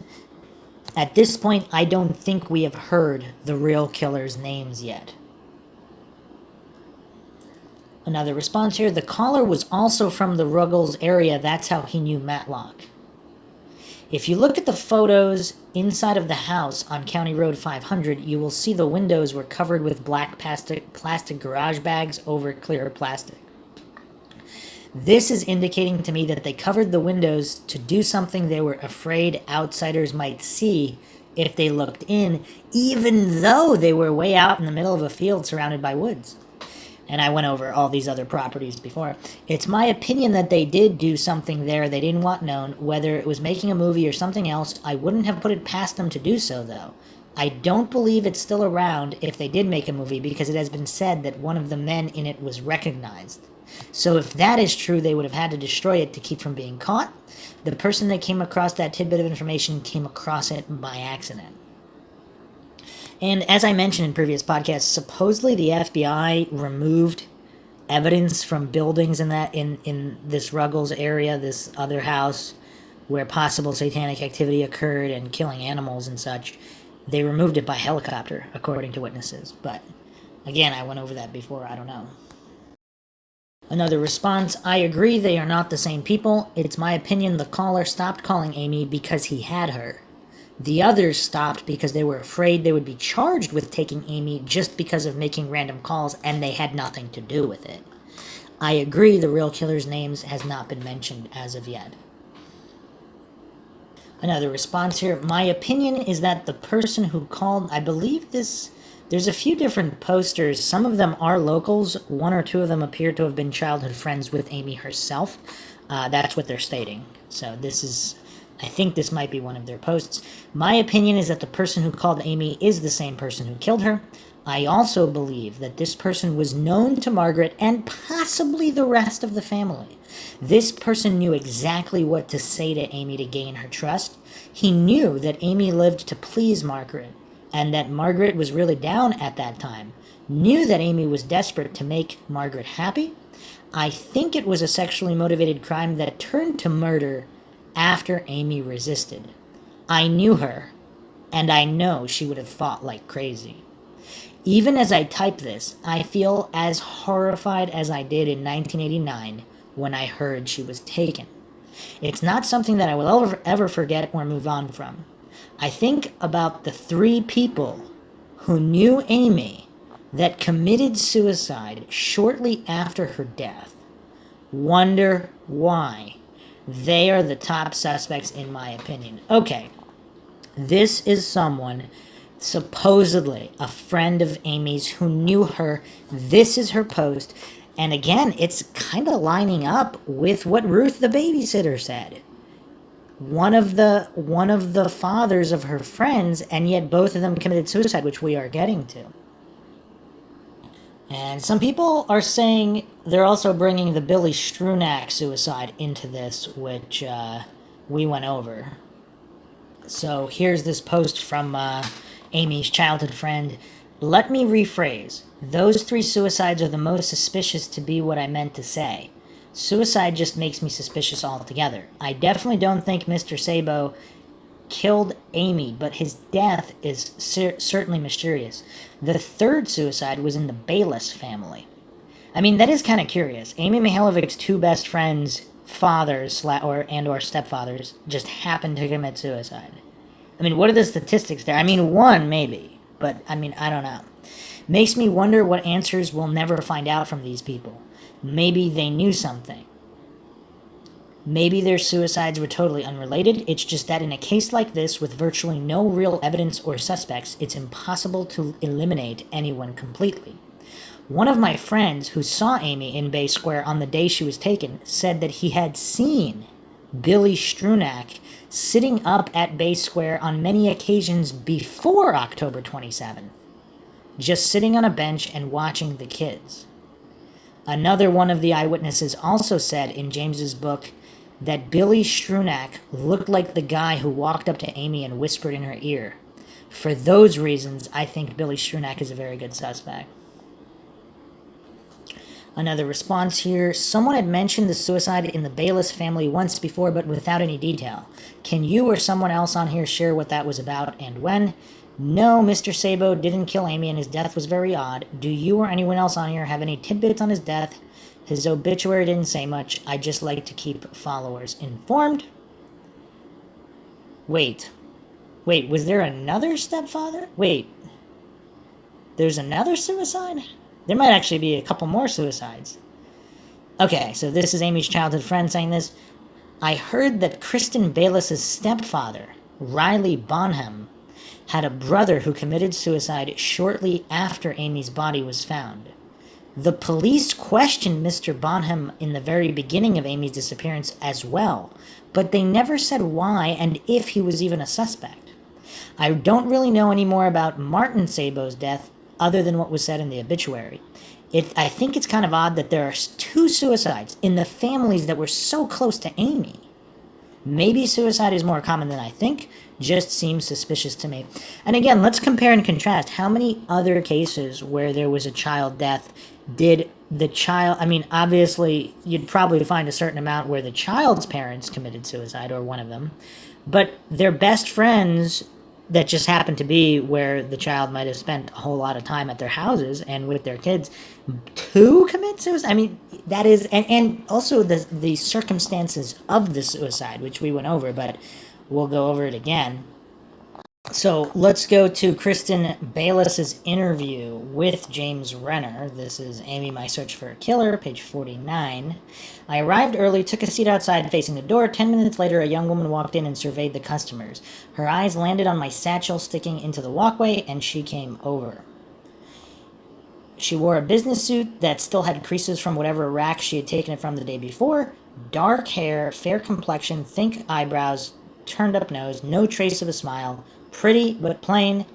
At this point, I don't think we have heard the real killer's names yet. Another response here. The caller was also from the Ruggles area. That's how he knew Matlock. If you look at the photos inside of the house on County Road 500, you will see the windows were covered with black plastic garage bags over clear plastic. This is indicating to me that they covered the windows to do something they were afraid outsiders might see if they looked in, even though they were way out in the middle of a field surrounded by woods. and I went over all these other properties before. It's my opinion that they did do something there they didn't want known. Whether it was making a movie or something else, I wouldn't have put it past them to do so, though. I don't believe it's still around if they did make a movie, because it has been said that one of the men in it was recognized. So if that is true, they would have had to destroy it to keep from being caught. The person that came across that tidbit of information came across it by accident. And as I mentioned in previous podcasts, supposedly the FBI removed evidence from buildings in this Ruggles area, this other house where possible satanic activity occurred and killing animals and such. They removed it by helicopter, according to witnesses. But again, I went over that before, I don't know. Another response, I agree they are not the same people. It's my opinion the caller stopped calling Amy because he had her. The others stopped because they were afraid they would be charged with taking Amy just because of making random calls, and they had nothing to do with it. I agree the real killer's names has not been mentioned as of yet. Another response here, my opinion is that the person who called, I believe this, there's a few different posters. Some of them are locals. One or two of them appear to have been childhood friends with Amy herself. That's what they're stating. So this is, I think this might be one of their posts. My opinion is that the person who called Amy is the same person who killed her. I also believe that this person was known to Margaret and possibly the rest of the family. This person knew exactly what to say to Amy to gain her trust. He knew that Amy lived to please Margaret, and that Margaret was really down at that time. Knew that Amy was desperate to make Margaret happy. I think it was a sexually motivated crime that turned to murder after Amy resisted. I knew her, and I know she would have fought like crazy. Even as I type this, I feel as horrified as I did in 1989 when I heard she was taken. It's not something that I will ever forget or move on from. I think about the 3 people who knew Amy that committed suicide shortly after her death. Wonder why. They are the top suspects in my opinion. Okay, this is someone, supposedly a friend of Amy's who knew her. This is her post. And again, it's kind of lining up with what Ruth the babysitter said. One of the fathers of her friends, and yet both of them committed suicide, which we are getting to. And some people are saying they're also bringing the Billy Strunak suicide into this, which we went over. So here's this post from Amy's childhood friend. Let me rephrase. Those 3 suicides are the most suspicious to be what I meant to say. Suicide just makes me suspicious altogether. I definitely don't think Mr. Sabo killed Amy, but his death is certainly mysterious. The 3rd suicide was in the Bayless family. I mean, that is kind of curious. Amy Mihaljevic's 2 best friends, fathers or stepfathers, just happened to commit suicide. I mean, what are the statistics there? I mean, 1 maybe, but I mean, I don't know. Makes me wonder what answers we'll never find out from these people. Maybe they knew something. Maybe their suicides were totally unrelated. It's just that in a case like this, with virtually no real evidence or suspects, it's impossible to eliminate anyone completely. One of my friends who saw Amy in Bay Square on the day she was taken said that he had seen Billy Strunak sitting up at Bay Square on many occasions before October 27th, just sitting on a bench and watching the kids. Another one of the eyewitnesses also said in James's book that Billy Strunak looked like the guy who walked up to Amy and whispered in her ear. For those reasons, I think Billy Strunak is a very good suspect. Another response here. Someone had mentioned the suicide in the Bayless family once before, but without any detail. Can you or someone else on here share what that was about and when? No, Mr. Sabo didn't kill Amy and his death was very odd. Do you or anyone else on here have any tidbits on his death? His obituary didn't say much. I just like to keep followers informed. Wait, was there another stepfather? Wait, there's another suicide? There might actually be a couple more suicides. Okay, so this is Amy's childhood friend saying this. I heard that Kristen Bayless's stepfather, Riley Bonham, had a brother who committed suicide shortly after Amy's body was found. The police questioned Mr. Bonham in the very beginning of Amy's disappearance as well, but they never said why and if he was even a suspect. I don't really know any more about Martin Sabo's death other than what was said in the obituary. I think it's kind of odd that there are two suicides in the families that were so close to Amy. Maybe suicide is more common than I think, just seems suspicious to me. And again, let's compare and contrast. How many other cases where there was a child death did the child, I mean, obviously, you'd probably find a certain amount where the child's parents committed suicide, or one of them, but their best friends that just happened to be where the child might have spent a whole lot of time at their houses and with their kids to commit suicide. I mean, that is, and also the circumstances of the suicide, which we went over, but we'll go over it again. So let's go to Kristen Bayless's interview with James Renner. This is Amy, My Search for a Killer, page 49. I arrived early, took a seat outside facing the door. 10 minutes later, a young woman walked in and surveyed the customers. Her eyes landed on my satchel sticking into the walkway, and she came over. She wore a business suit that still had creases from whatever rack she had taken it from the day before. Dark hair, fair complexion, thick eyebrows, turned up nose, no trace of a smile. Pretty but plain.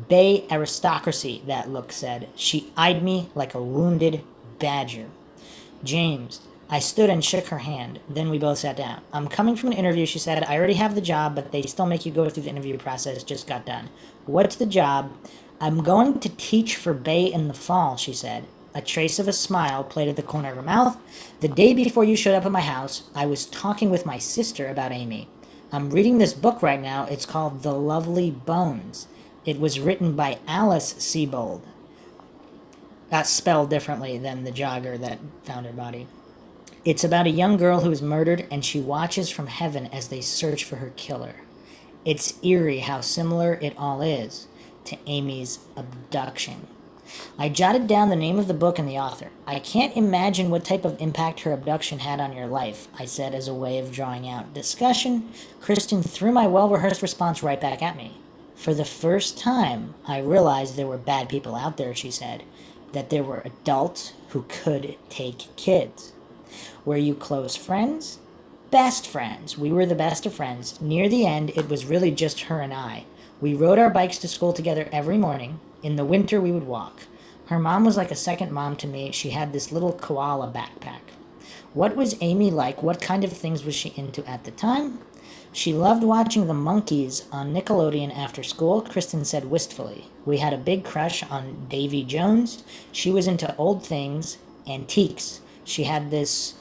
Bay aristocracy, that look said. She eyed me like a wounded badger. James. I stood and shook her hand. Then we both sat down. I'm coming from an interview, she said. I already have the job, but they still make you go through the interview process. Just got done. What's the job? I'm going to teach for Bay in the fall, she said. A trace of a smile played at the corner of her mouth. The day before you showed up at my house, I was talking with my sister about Amy. I'm reading this book right now. It's called The Lovely Bones. It was written by Alice Sebold. That's spelled differently than the jogger that found her body. It's about a young girl who is murdered, and she watches from heaven as they search for her killer. It's eerie how similar it all is to Amy's abduction. I jotted down the name of the book and the author. I can't imagine what type of impact her abduction had on your life, I said as a way of drawing out discussion. Kristen threw my well-rehearsed response right back at me. For the first time, I realized there were bad people out there, she said. That there were adults who could take kids. Were you close friends? Best friends. We were the best of friends. Near the end, it was really just her and I. We rode our bikes to school together every morning. In the winter, we would walk. Her mom was like a second mom to me. She had this little koala backpack. What was Amy like? What kind of things was she into at the time? She loved watching the Monkees on Nickelodeon after school, Kristen said wistfully. We had a big crush on Davy Jones. She was into old things, antiques. She had this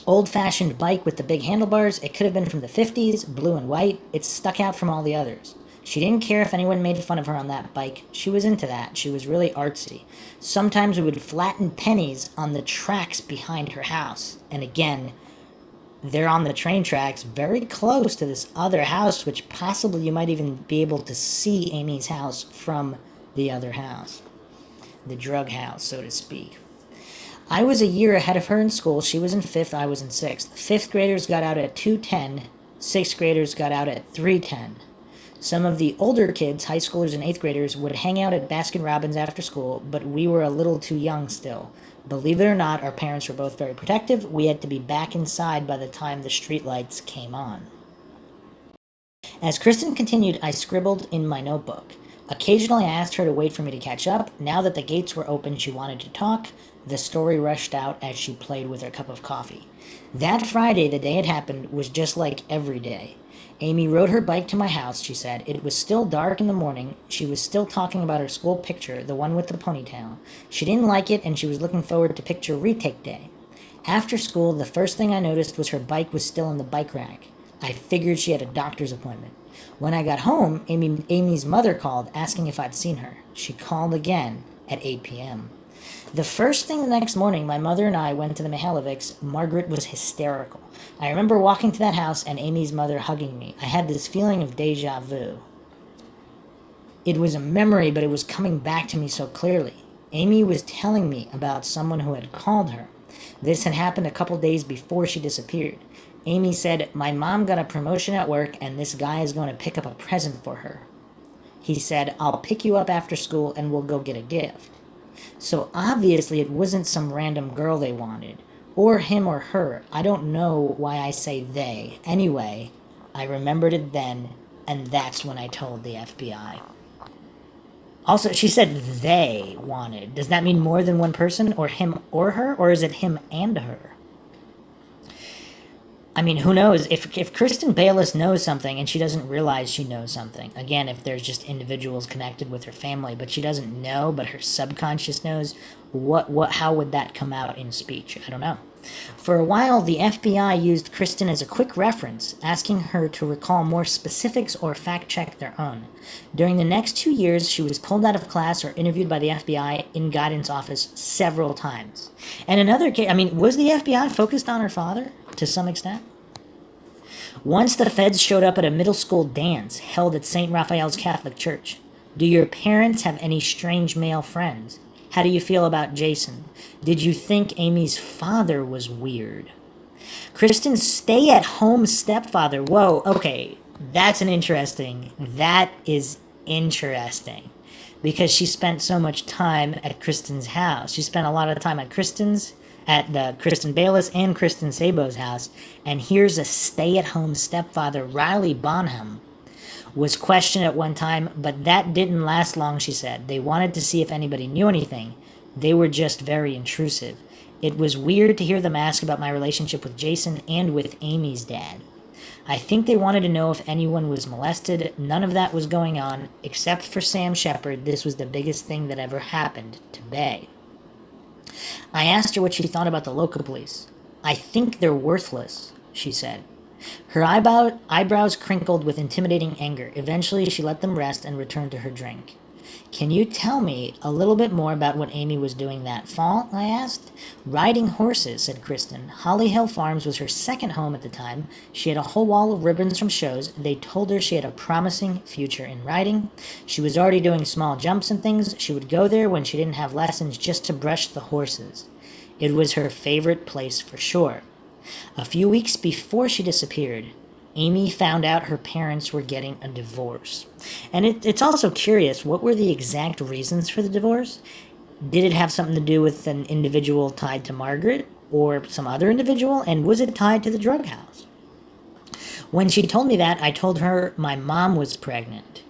old-fashioned bike with the big handlebars. It could have been from the 50s, blue and white. It stuck out from all the others. She didn't care if anyone made fun of her on that bike. She was into that. She was really artsy. Sometimes we would flatten pennies on the tracks behind her house. And again, they're on the train tracks very close to this other house, which possibly you might even be able to see Amy's house from the other house. The drug house, so to speak. I was a year ahead of her in school. She was in 5th, I was in 6th. 5th graders got out at 2:10. 6th graders got out at 3:10. Some of the older kids, high schoolers and 8th graders, would hang out at Baskin-Robbins after school, but we were a little too young still. Believe it or not, our parents were both very protective. We had to be back inside by the time the streetlights came on. As Kristen continued, I scribbled in my notebook. Occasionally I asked her to wait for me to catch up. Now that the gates were open, she wanted to talk. The story rushed out as she played with her cup of coffee. That Friday, the day it happened, was just like every day. Amy rode her bike to my house, she said. It was still dark in the morning. She was still talking about her school picture, the one with the ponytail. She didn't like it, and she was looking forward to picture retake day. After school, the first thing I noticed was her bike was still in the bike rack. I figured she had a doctor's appointment. When I got home, Amy's mother called, asking if I'd seen her. She called again at 8 p.m. The first thing the next morning, my mother and I went to the Mihaljevics. Margaret was hysterical. I remember walking to that house and Amy's mother hugging me. I had this feeling of deja vu. It was a memory, but it was coming back to me so clearly. Amy was telling me about someone who had called her. This had happened a couple days before she disappeared. Amy said, my mom got a promotion at work and this guy is going to pick up a present for her. He said, I'll pick you up after school and we'll go get a gift. So obviously it wasn't some random girl they wanted. Or him or her. I don't know why I say they. Anyway, I remembered it then, and that's when I told the FBI. Also, she said they wanted. Does that mean more than one person, or him or her, or is it him and her? I mean, who knows? If Kristen Bayless knows something and she doesn't realize she knows something, again, if there's just individuals connected with her family, but she doesn't know, but her subconscious knows, how would that come out in speech? I don't know. For a while, the FBI used Kristen as a quick reference, asking her to recall more specifics or fact-check their own. During the next 2 years, she was pulled out of class or interviewed by the FBI in guidance office several times. And another case, I mean, was the FBI focused on her father to some extent? Once the feds showed up at a middle school dance held at St. Raphael's Catholic Church. Do your parents have any strange male friends? How do you feel about Jason? Did you think Amy's father was weird? Kristen's stay-at-home stepfather. Whoa, okay, that is interesting. Because she spent so much time at Kristen's house. She spent a lot of time at the Kristen Bayless and Kristen Sabo's house. And here's a stay-at-home stepfather, Riley Bonham, was questioned at one time, but that didn't last long, she said. They wanted to see if anybody knew anything. They were just very intrusive. It was weird to hear them ask about my relationship with Jason and with Amy's dad. I think they wanted to know if anyone was molested. None of that was going on, except for Sam Shepard. This was the biggest thing that ever happened to Bay. I asked her what she thought about the local police. I think they're worthless, she said. Her eyebrows crinkled with intimidating anger. Eventually, she let them rest and returned to her drink. Can you tell me a little bit more about what Amy was doing that fall? I asked. Riding horses, said Kristen. Holly Hill Farms was her second home at the time. She had a whole wall of ribbons from shows. They told her she had a promising future in riding. She was already doing small jumps and things. She would go there when she didn't have lessons just to brush the horses. It was her favorite place for sure. A few weeks before she disappeared, Amy found out her parents were getting a divorce. And it's also curious, what were the exact reasons for the divorce? Did it have something to do with an individual tied to Margaret or some other individual? And was it tied to the drug house? When she told me that, I told her my mom was pregnant.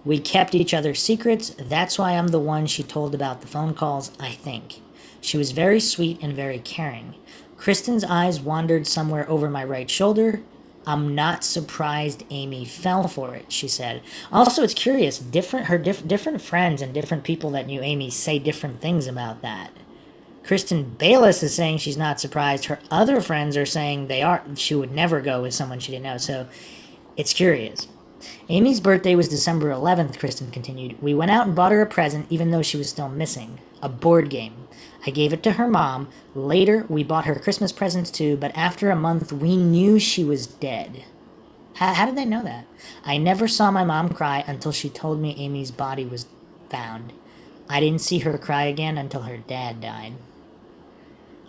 We kept each other's secrets. That's why I'm the one she told about the phone calls, I think. She was very sweet and very caring. Kristen's eyes wandered somewhere over my right shoulder. I'm not surprised Amy fell for it, she said. Also, it's curious, different friends and different people that knew Amy say different things about that. Kristen Bayless is saying she's not surprised. Her other friends are saying she would never go with someone she didn't know. So it's curious. Amy's birthday was December 11th, Kristen continued. We went out and bought her a present, even though she was still missing. A board game. I gave it to her mom. Later, we bought her Christmas presents too, but after a month, we knew she was dead. How did they know that? I never saw my mom cry until she told me Amy's body was found. I didn't see her cry again until her dad died.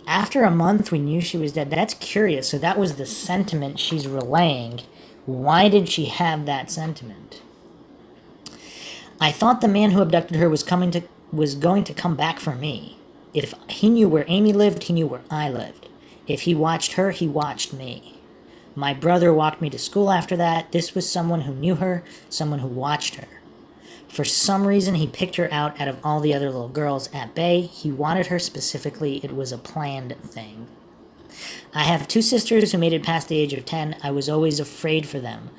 After a month, we knew she was dead. That's curious. So that was the sentiment she's relaying. Why did she have that sentiment? I thought the man who abducted her was going to come back for me. If he knew where Amy lived, he knew where I lived. If he watched her, he watched me. My brother walked me to school after that. This was someone who knew her, someone who watched her. For some reason, he picked her out of all the other little girls at Bay. He wanted her specifically. It was a planned thing. I have 2 sisters who made it past the age of 10. I was always afraid for them.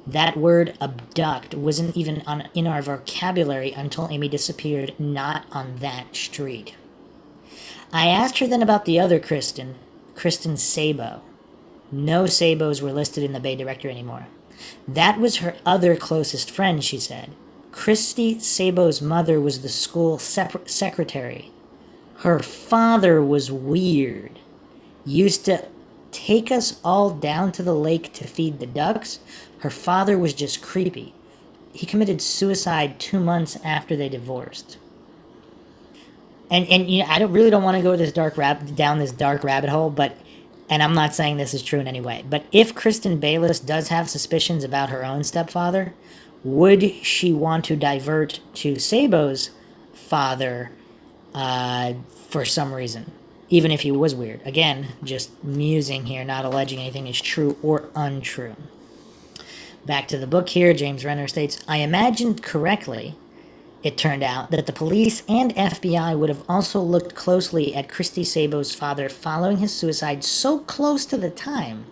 That word, abduct, wasn't even in our vocabulary until Amy disappeared, not on that street. I asked her then about the other Kristen Sabo. No Sabos were listed in the Bay directory anymore. That was her other closest friend, she said. Christy Sabo's mother was the school secretary. Her father was weird. Used to take us all down to the lake to feed the ducks. Her father was just creepy. He committed suicide 2 months after they divorced. And you know, I really don't want to go down this dark rabbit hole, and I'm not saying this is true in any way, but if Kristen Bayless does have suspicions about her own stepfather, would she want to divert to Sabo's father for some reason, even if he was weird. Again, just musing here, not alleging anything is true or untrue. Back to the book here, James Renner states, I imagined correctly, it turned out, that the police and FBI would have also looked closely at Christy Sabo's father following his suicide so close to the time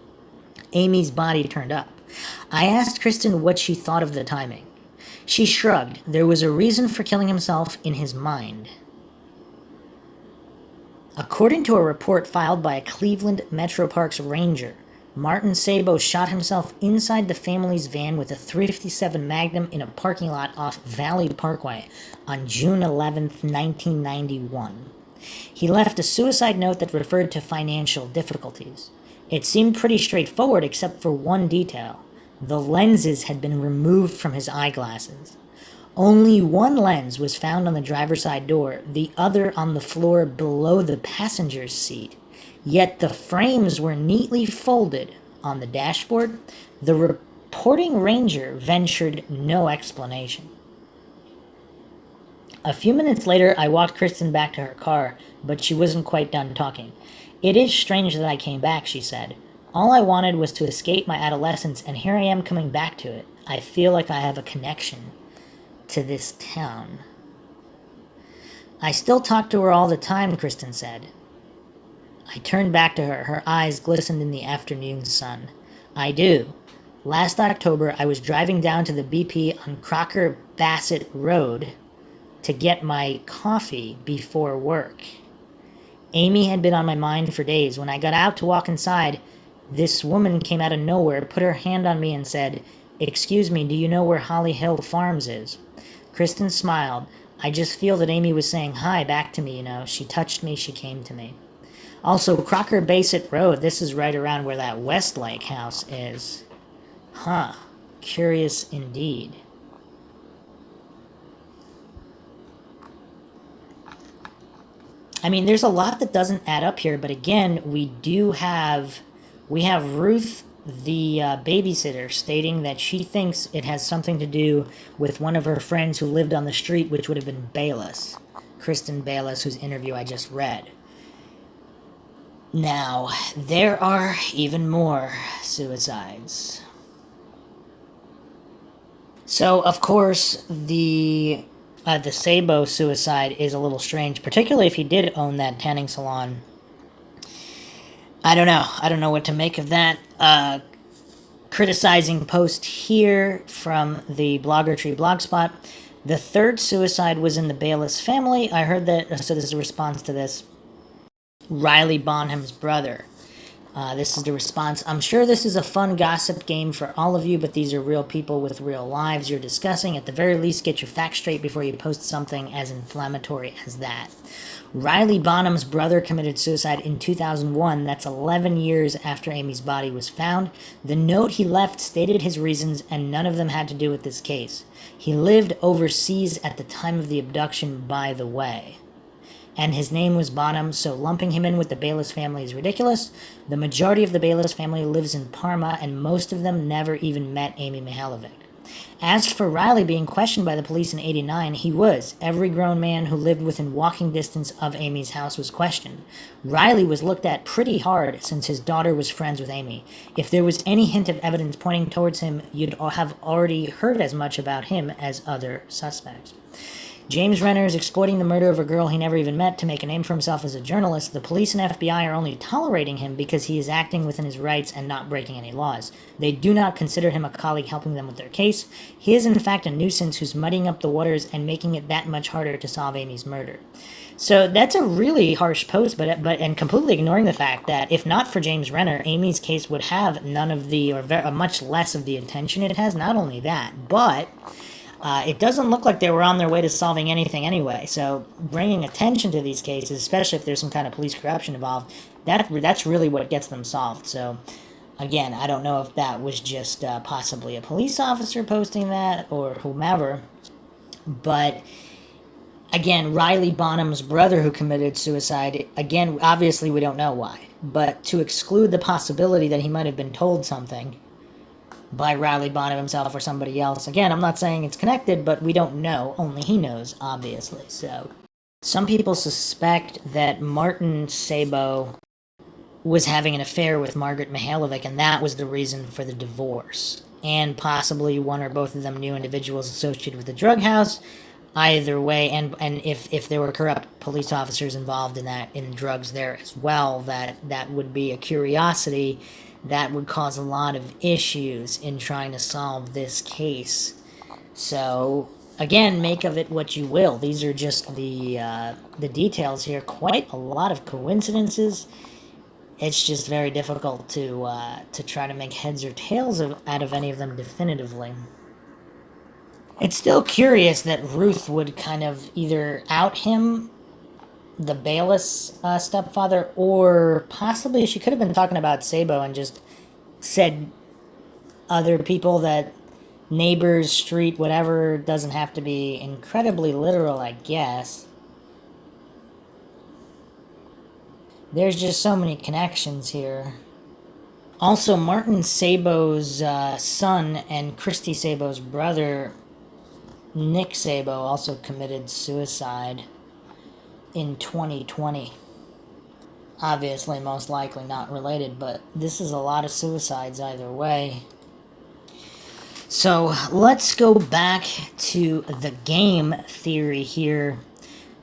Amy's body turned up. I asked Kristen what she thought of the timing. She shrugged. There was a reason for killing himself in his mind. According to a report filed by a Cleveland Metro Parks ranger, Martin Sabo shot himself inside the family's van with a .357 Magnum in a parking lot off Valley Parkway on June 11, 1991. He left a suicide note that referred to financial difficulties. It seemed pretty straightforward except for one detail. The lenses had been removed from his eyeglasses. Only one lens was found on the driver's side door, the other on the floor below the passenger's seat. Yet the frames were neatly folded on the dashboard. The reporting ranger ventured no explanation. A few minutes later, I walked Kristen back to her car, but she wasn't quite done talking. It is strange that I came back, she said. All I wanted was to escape my adolescence, and here I am coming back to it. I feel like I have a connection to this town. I still talk to her all the time, Kristen said. I turned back to her. Her eyes glistened in the afternoon sun. I do. Last October, I was driving down to the BP on Crocker Bassett Road to get my coffee before work. Amy had been on my mind for days. When I got out to walk inside, this woman came out of nowhere, put her hand on me and said, Excuse me, do you know where Holly Hill Farms is? Kristen smiled. I just feel that Amy was saying hi back to me, you know. She touched me, she came to me. Also, Crocker Bassett Road, this is right around where that Westlake house is. Huh. Curious indeed. I mean, there's a lot that doesn't add up here, but again, we have Ruth, the babysitter, stating that she thinks it has something to do with one of her friends who lived on the street, which would have been Bayless. Kristen Bayless, whose interview I just read. Now, there are even more suicides. So, of course, the Sabo suicide is a little strange, particularly if he did own that tanning salon. I don't know. I don't know what to make of that. Criticizing post here from the Blogger Tree Blogspot. The third suicide was in the Bayless family. I heard that, so this is a response to this. Riley Bonham's brother. This is the response. I'm sure this is a fun gossip game for all of you, but these are real people with real lives you're discussing. At the very least, get your facts straight before you post something as inflammatory as that. Riley Bonham's brother committed suicide in 2001. That's 11 years after Amy's body was found. The note he left stated his reasons, and none of them had to do with this case. He lived overseas at the time of the abduction, by the way. And his name was Bonham, so lumping him in with the Bayless family is ridiculous. The majority of the Bayless family lives in Parma, and most of them never even met Amy Mihaljevic. As for Riley being questioned by the police in '89, he was. Every grown man who lived within walking distance of Amy's house was questioned. Riley was looked at pretty hard since his daughter was friends with Amy. If there was any hint of evidence pointing towards him, you'd have already heard as much about him as other suspects. James Renner is exploiting the murder of a girl he never even met to make a name for himself as a journalist. The police and FBI are only tolerating him because he is acting within his rights and not breaking any laws. They do not consider him a colleague helping them with their case. He is in fact a nuisance who's muddying up the waters and making it that much harder to solve Amy's murder. So that's a really harsh post, but completely ignoring the fact that if not for James Renner, Amy's case would have none of the, or much less of the attention it has. Not only that, but it doesn't look like they were on their way to solving anything anyway. So bringing attention to these cases, especially if there's some kind of police corruption involved, that's really what gets them solved. So again, I don't know if that was just possibly a police officer posting that or whomever. But again, Riley Bonham's brother who committed suicide, again, obviously we don't know why. But to exclude the possibility that he might have been told something, by Riley Bonham himself or somebody else. Again, I'm not saying it's connected, but we don't know. Only he knows, obviously. So, some people suspect that Martin Sabo was having an affair with Margaret Mihaljevic, and that was the reason for the divorce. And possibly one or both of them knew individuals associated with the drug house. Either way, and if there were corrupt police officers involved in drugs there as well, that would be a curiosity that would cause a lot of issues in trying to solve this case. So again, make of it what you will. These are just the details here. Quite a lot of coincidences. It's just very difficult to try to make heads or tails out of any of them definitively. It's still curious that Ruth would kind of either out him, the Bayless stepfather, or possibly she could have been talking about Sabo and just said other people, that neighbors, street, whatever. Doesn't have to be incredibly literal, I guess. There's just so many connections here. Also, Martin Sabo's son and Christy Sabo's brother, Nick Sabo, also committed suicide in 2020. Obviously, most likely not related, but this is a lot of suicides either way. So let's go back to the game theory here.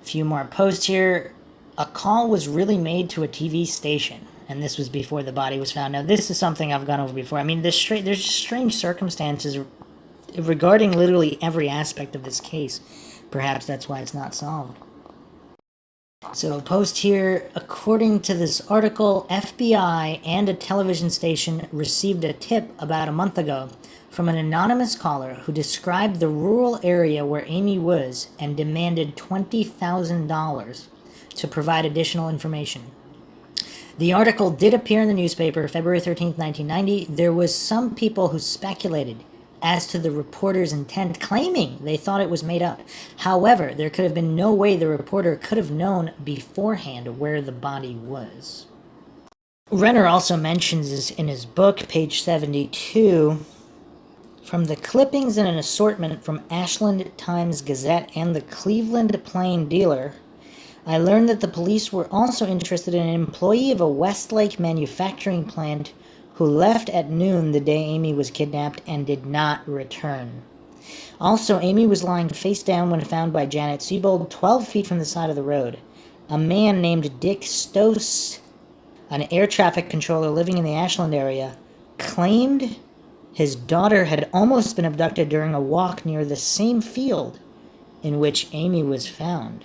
A few more posts here. A call was really made to a TV station, and this was before the body was found. Now, this is something I've gone over before. I mean, there's just strange circumstances regarding literally every aspect of this case. Perhaps that's why it's not solved. So, a post here. According to this article, FBI and a television station received a tip about a month ago from an anonymous caller who described the rural area where Amy was and demanded $20,000 to provide additional information. The article did appear in the newspaper February 13th, 1990. There was some people who speculated as to the reporter's intent, claiming they thought it was made up. However, there could have been no way the reporter could have known beforehand where the body was. Renner also mentions this in his book, page 72, from the clippings in an assortment from Ashland Times-Gazette and the Cleveland Plain Dealer, I learned that the police were also interested in an employee of a Westlake manufacturing plant who left at noon the day Amy was kidnapped and did not return. Also, Amy was lying face down when found by Janet Siebold 12 feet from the side of the road. A man named Dick Stoss, an air traffic controller living in the Ashland area, claimed his daughter had almost been abducted during a walk near the same field in which Amy was found.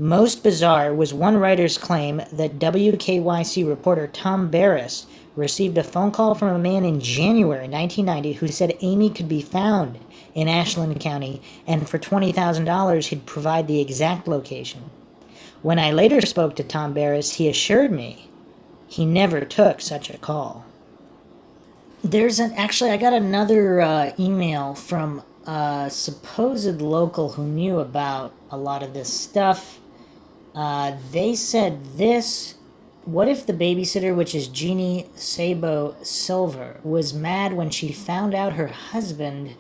Most bizarre was one writer's claim that WKYC reporter Tom Barris received a phone call from a man in January 1990 who said Amy could be found in Ashland County, and for $20,000 he'd provide the exact location. When I later spoke to Tom Barris, he assured me he never took such a call. Actually, I got another email from a supposed local who knew about a lot of this stuff. They said this: what if the babysitter, which is Jeannie Sabo Silver, was mad when she found out her husband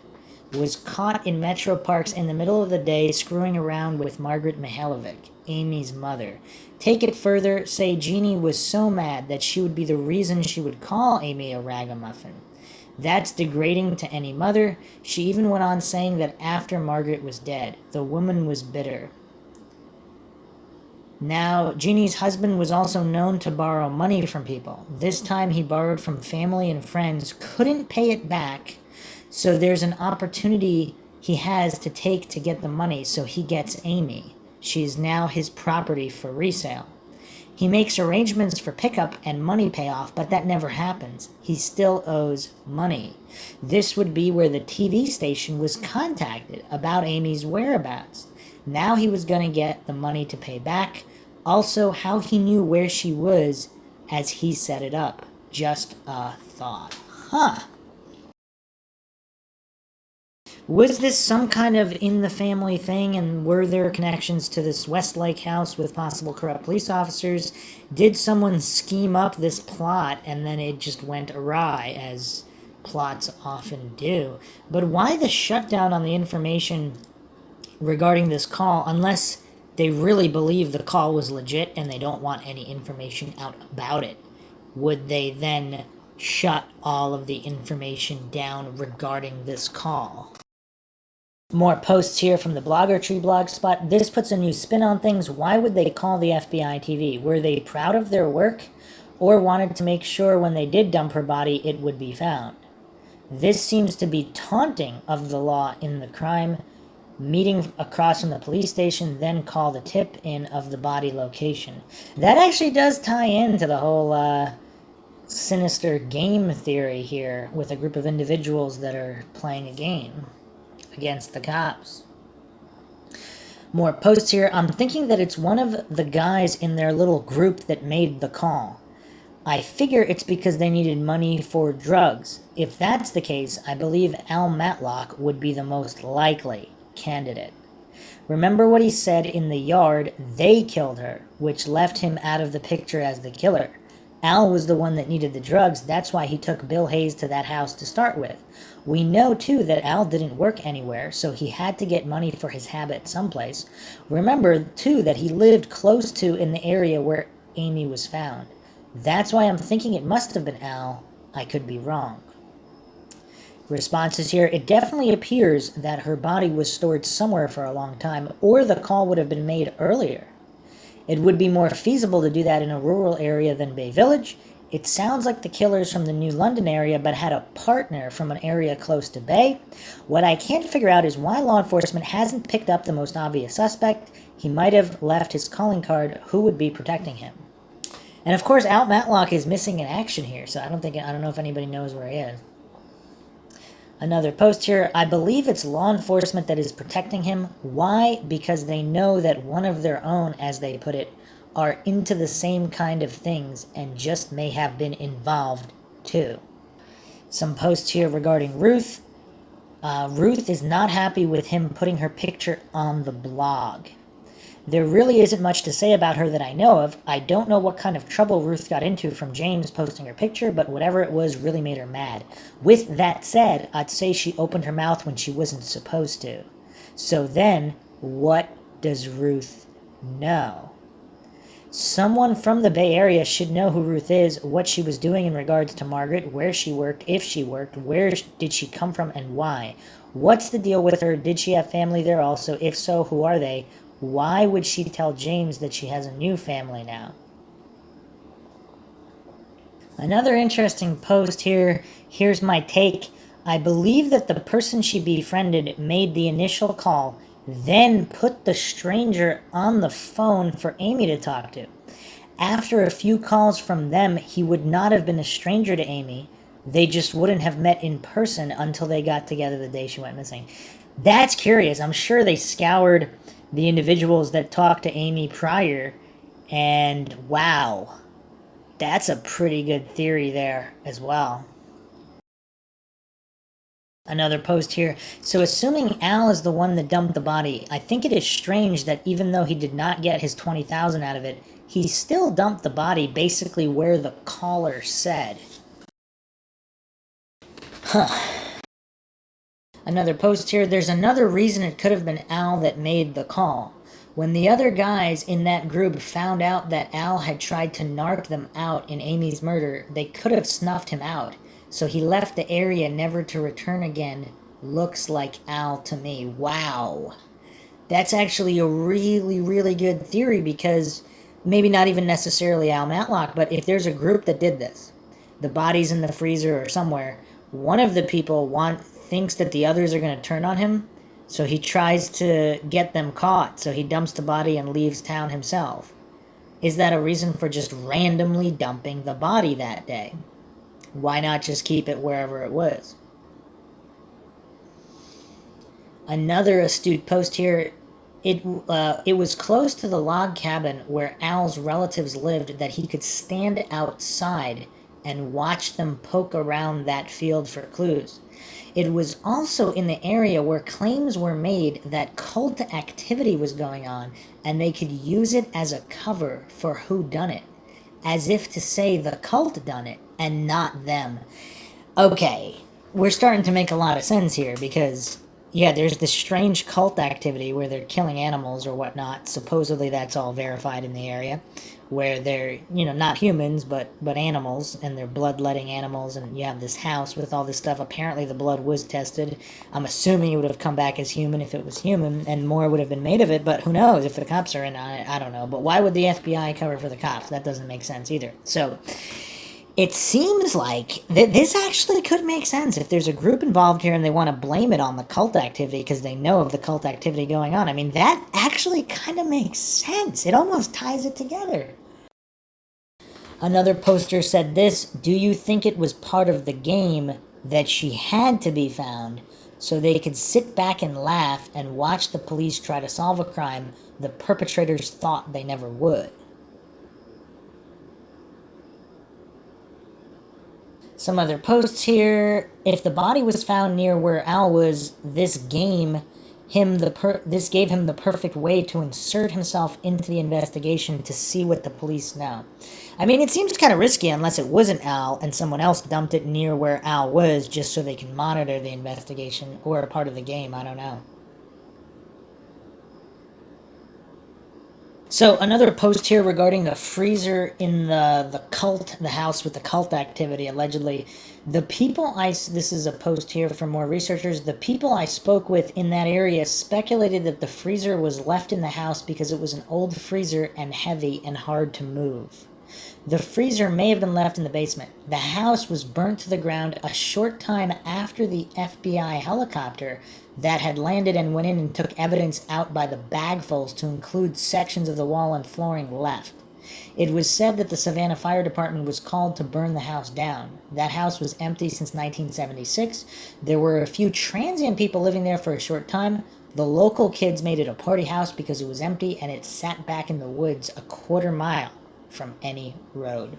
was caught in Metro Parks in the middle of the day screwing around with Margaret Mihaljevic, Amy's mother? Take it further, say Jeannie was so mad that she would be the reason she would call Amy a ragamuffin. That's degrading to any mother. She even went on saying that after Margaret was dead, the woman was bitter. Now, Jeannie's husband was also known to borrow money from people. This time he borrowed from family and friends, couldn't pay it back, so there's an opportunity he has to take to get the money, so he gets Amy. She is now his property for resale. He makes arrangements for pickup and money payoff, but that never happens. He still owes money. This would be where the TV station was contacted about Amy's whereabouts. Now he was going to get the money to pay back. Also, how he knew where she was as he set it up. Just a thought. Huh. Was this some kind of in-the-family thing, and were there connections to this Westlake house with possible corrupt police officers? Did someone scheme up this plot, and then it just went awry, as plots often do. But why the shutdown on the information regarding this call, unless they really believe the call was legit and they don't want any information out about it? Would they then shut all of the information down regarding this call? More posts here from the Blogger Tree blog spot. This puts a new spin on things. Why would they call the FBI TV? Were they proud of their work or wanted to make sure when they did dump her body it would be found? This seems to be taunting of the law in the crime. Meeting across from the police station, then call the tip in of the body location. That actually does tie into the whole sinister game theory here with a group of individuals that are playing a game against the cops. More posts here. I'm thinking that it's one of the guys in their little group that made the call. I figure it's because they needed money for drugs. If that's the case, I believe Al Matlock would be the most likely candidate. Remember what he said in the yard, they killed her, which left him out of the picture as the killer. Al was the one that needed the drugs. That's why he took Bill Hayes to that house to start with. We know, too, that Al didn't work anywhere, so he had to get money for his habit someplace. Remember, too, that he lived close to in the area where Amy was found. That's why I'm thinking it must have been Al. I could be wrong. Responses here. It definitely appears that her body was stored somewhere for a long time, or the call would have been made earlier. It would be more feasible to do that in a rural area than Bay Village. It sounds like the killer's from the New London area, but had a partner from an area close to Bay. What I can't figure out is why law enforcement hasn't picked up the most obvious suspect. He might have left his calling card. Who would be protecting him? And of course, Al Matlock is missing in action here, so I don't know if anybody knows where he is. Another post here. I believe it's law enforcement that is protecting him. Why? Because they know that one of their own, as they put it, are into the same kind of things and just may have been involved too. Some posts here regarding Ruth. Ruth is not happy with him putting her picture on the blog. There really isn't much to say about her that I know of. I don't know what kind of trouble Ruth got into from James posting her picture, but whatever it was really made her mad. With that said, I'd say she opened her mouth when she wasn't supposed to. So then, what does Ruth know? Someone from the Bay Area should know who Ruth is, what she was doing in regards to Margaret, where she worked, if she worked, where did she come from, and why. What's the deal with her? Did she have family there also? If so, who are they? Why would she tell James that she has a new family now? Another interesting post here. Here's my take. I believe that the person she befriended made the initial call, then put the stranger on the phone for Amy to talk to. After a few calls from them, he would not have been a stranger to Amy. They just wouldn't have met in person until they got together the day she went missing. That's curious. I'm sure they scoured the individuals that talked to Amy prior, and wow, that's a pretty good theory there as well. Another post here. So assuming Al is the one that dumped the body, I think it is strange that even though he did not get his $20,000 out of it, he still dumped the body basically where the caller said. Another post here. There's another reason it could have been Al that made the call. When the other guys in that group found out that Al had tried to narc them out in Amy's murder, they could have snuffed him out. So he left the area never to return again. Looks like Al to me. Wow. That's actually a really, really good theory, because maybe not even necessarily Al Matlock, but if there's a group that did this, the body's in the freezer or somewhere, one of the people thinks that the others are going to turn on him, so he tries to get them caught, so he dumps the body and leaves town himself. Is that a reason for just randomly dumping the body that day? Why not just keep it wherever it was? Another astute post here. It was close to the log cabin where Al's relatives lived that he could stand outside and watch them poke around that field for clues. It was also in the area where claims were made that cult activity was going on, and they could use it as a cover for who done it, as if to say the cult done it and not them. Okay, we're starting to make a lot of sense here because, yeah, there's this strange cult activity where they're killing animals or whatnot. Supposedly that's all verified in the area, where they're, not humans, but animals, and they're bloodletting animals, and you have this house with all this stuff. Apparently the blood was tested. I'm assuming it would have come back as human if it was human, and more would have been made of it, but who knows if the cops are in on it. I don't know. But why would the FBI cover for the cops? That doesn't make sense either. So it seems like this actually could make sense if there's a group involved here and they want to blame it on the cult activity because they know of the cult activity going on. I mean, that actually kind of makes sense. It almost ties it together. Another poster said this: "Do you think it was part of the game that she had to be found so they could sit back and laugh and watch the police try to solve a crime the perpetrators thought they never would?" Some other posts here. "If the body was found near where Al was, this gave him the perfect way to insert himself into the investigation to see what the police know." I mean, it seems kind of risky unless it wasn't Al and someone else dumped it near where Al was just so they can monitor the investigation or a part of the game. I don't know. So another post here regarding the freezer in the house with the cult activity, allegedly. This is a post here from more researchers. "The people I spoke with in that area speculated that the freezer was left in the house because it was an old freezer and heavy and hard to move. The freezer may have been left in the basement. The house was burnt to the ground a short time after the FBI helicopter that had landed and went in and took evidence out by the bagfuls to include sections of the wall and flooring left. It was said that the Savannah Fire Department was called to burn the house down. That house was empty since 1976. There were a few transient people living there for a short time. The local kids made it a party house because it was empty and it sat back in the woods a quarter-mile from any road."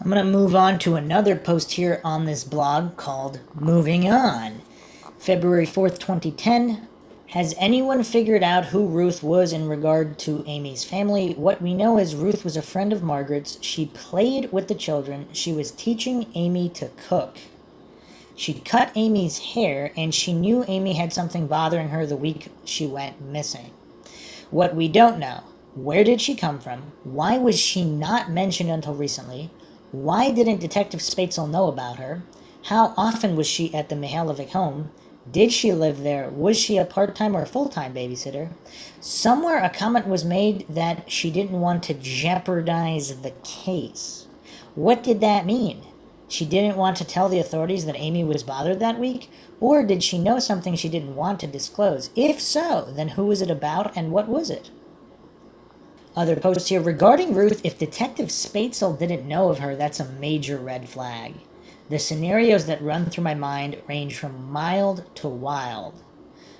I'm going to move on to another post here on this blog called "Moving On." February 4th, 2010. "Has anyone figured out who Ruth was in regard to Amy's family? What we know is Ruth was a friend of Margaret's. She played with the children. She was teaching Amy to cook. She'd cut Amy's hair, and she knew Amy had something bothering her the week she went missing. What we don't know: where did she come from? Why was she not mentioned until recently? Why didn't Detective Spatzel know about her? How often was she at the Mihaljevic home? Did she live there? Was she a part-time or full-time babysitter? Somewhere a comment was made that she didn't want to jeopardize the case. What did that mean? She didn't want to tell the authorities that Amy was bothered that week? Or did she know something she didn't want to disclose? If so, then who was it about and what was it?" Other posts here regarding Ruth: "If Detective Spatzel didn't know of her, that's a major red flag. The scenarios that run through my mind range from mild to wild.